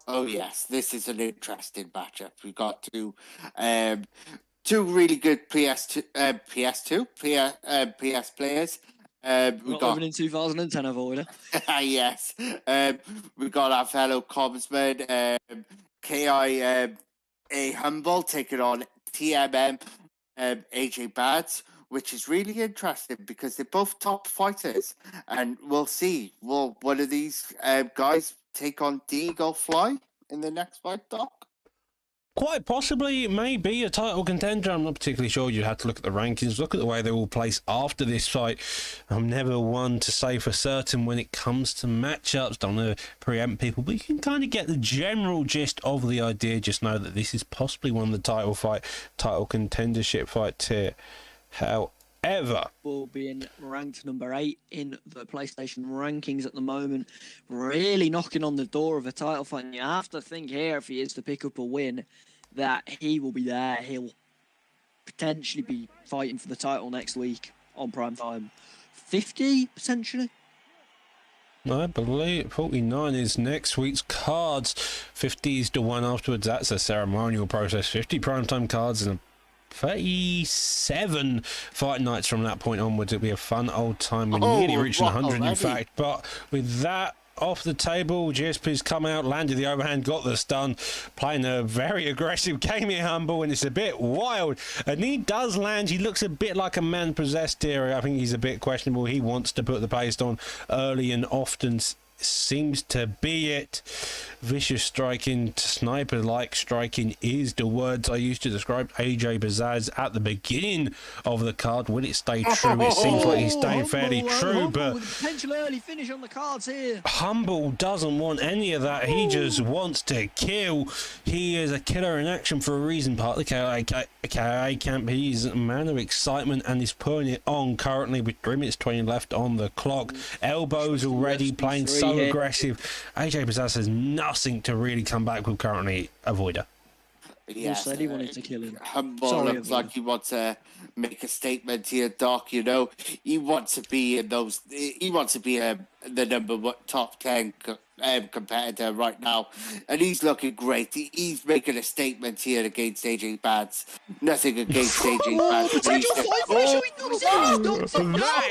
[SPEAKER 2] Oh yes, this is an interesting matchup. We've got two really good PS2 PS players. We
[SPEAKER 3] Not
[SPEAKER 2] got
[SPEAKER 3] living in 2010, Avoider.
[SPEAKER 2] yes. We got our fellow Cobbsman, A Humble taking on TMM, AJ Bads, which is really interesting because they're both top fighters, and we'll see. Will one of these guys take on Diego Fly in the next fight, Doc?
[SPEAKER 1] Quite possibly, maybe a title contender. I'm not particularly sure. You'd have to look at the rankings, look at the way they all place after this fight. I'm never one to say for certain when it comes to matchups. Don't want to preempt people, but you can kind of get the general gist of the idea. Just know that this is possibly one of the title contendership fights here. However,
[SPEAKER 3] Will being ranked number 8 in the PlayStation rankings at the moment, really knocking on the door of a title fight. And you have to think here, if he is to pick up a win, that he will be there. He'll potentially be fighting for the title next week on Prime Time. 50 potentially.
[SPEAKER 1] I believe 49 is next week's cards. 50 is the one afterwards. That's a ceremonial process. 50 primetime cards and 37 fight nights from that point onwards. It'll be a fun old time. We're nearly reaching 100 in fact. But with that off the table, GSP's come out, landed the overhand, got the stun, playing a very aggressive game here, Humble, and it's a bit wild. And he does land. He looks a bit like a man possessed here. I think he's a bit questionable. He wants to put the pace on early and often. Seems to be it. Vicious striking, sniper-like striking is the words I used to describe AJ Bazaz at the beginning of the card. Will it stay true? It seems like he's staying fairly true, but
[SPEAKER 3] with a potential early finish on the cards here.
[SPEAKER 1] Humble doesn't want any of that. He just wants to kill. He is a killer in action for a reason. Part of the KIA camp. He's a man of excitement and he's putting it on currently with 3 minutes 20 left on the clock. Elbows already playing so aggressive. AJ Bazaz has nothing to really come back with currently, Avoider.
[SPEAKER 2] Yes,
[SPEAKER 3] said he wanted to kill him.
[SPEAKER 2] Humble
[SPEAKER 3] Sorry,
[SPEAKER 2] looks like he wants to make a statement here, Doc. You know, he wants to be in those. He wants to be the number one top 10 competitor right now, and he's looking great. He's making a statement here against AJ Bads. Nothing against AJ Bads.
[SPEAKER 1] That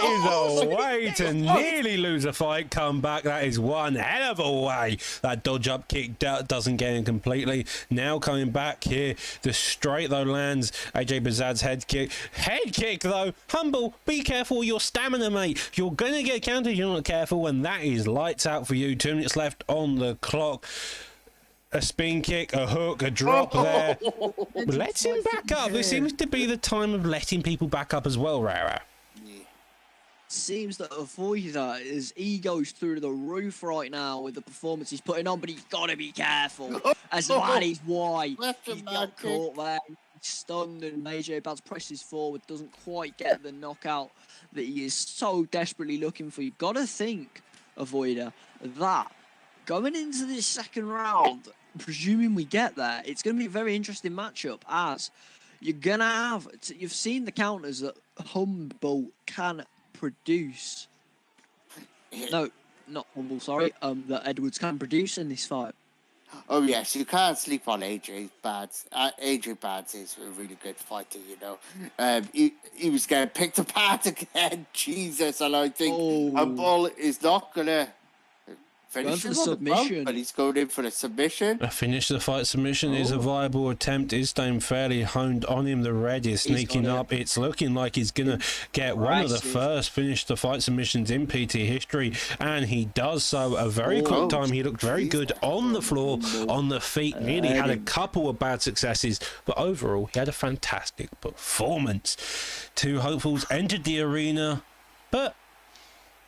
[SPEAKER 1] is a way to nearly lose a fight. Come back. That is one hell of a way. That dodge up kick doesn't get in completely. Now coming back here, the straight though lands. AJ Bazad's head kick though. Humble, be careful with your stamina, mate. You're gonna get countered. You're not careful, and that is lights out for you. 2 minutes left on the clock. A spin kick, a hook, a drop there. Let's him back up. This seems to be the time of letting people back up as well, Rara.
[SPEAKER 3] Seems that Avoider, his ego's through the roof right now with the performance he's putting on, but he's got to be careful. As that is why he got caught there. He's stunned, and AJ Bads presses forward, doesn't quite get the knockout that he is so desperately looking for. You've got to think, Avoider, that going into this second round, presuming we get there, it's going to be a very interesting matchup, as you're going to have... You've seen the counters that Humble can produce. No, not Humble, sorry. That Edwards can produce in this fight.
[SPEAKER 2] Oh yes, you can't sleep on AJ Bads. AJ Bads is a really good fighter, you know. He was getting picked apart again. Jesus, and I think Humble is not gonna finish the submission, but he's going in for the submission.
[SPEAKER 1] A finish the fight submission is a viable attempt. Is staying fairly honed on him. The red is sneaking up. It's looking like he's gonna get one of the first finish the fight submissions in PT history, and he does so a very quick time. He looked very good on the floor, on the feet. Nearly had a couple of bad successes, but overall he had a fantastic performance. 2 hopefuls entered the arena, but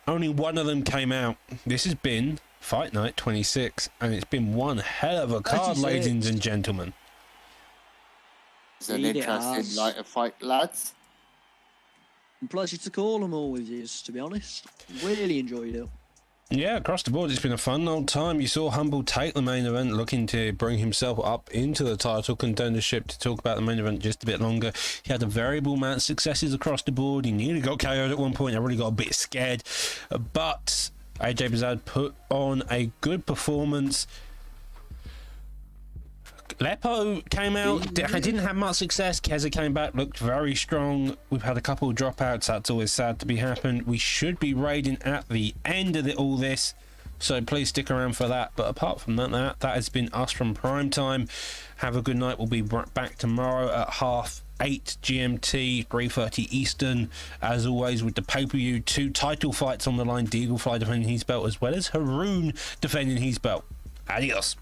[SPEAKER 1] only one of them came out. This has been Fight Night 26, and it's been one hell of a card, ladies and gentlemen.
[SPEAKER 2] It's an interesting night of fight, lads.
[SPEAKER 3] Pleasure to call them always is, to be honest. Really enjoyed it.
[SPEAKER 1] Yeah, across the board, it's been a fun old time. You saw Humble take the main event, looking to bring himself up into the title contendership. To talk about the main event just a bit longer, he had a variable amount of successes across the board. He nearly got KO'd at one point. I really got a bit scared, but AJ Bazad put on a good performance. Lepo came out, didn't have much success. Keza came back, looked very strong. We've had a couple of dropouts. That's always sad to be happened. We should be raiding at the end of all this, so please stick around for that. But apart from that has been us from Primetime. Have a good night. We'll be back tomorrow at 8:30 GMT, 3:30 Eastern. As always, with the pay-per-view, 2 title fights on the line. Deaglefly defending his belt, as well as Haroon defending his belt. Adios.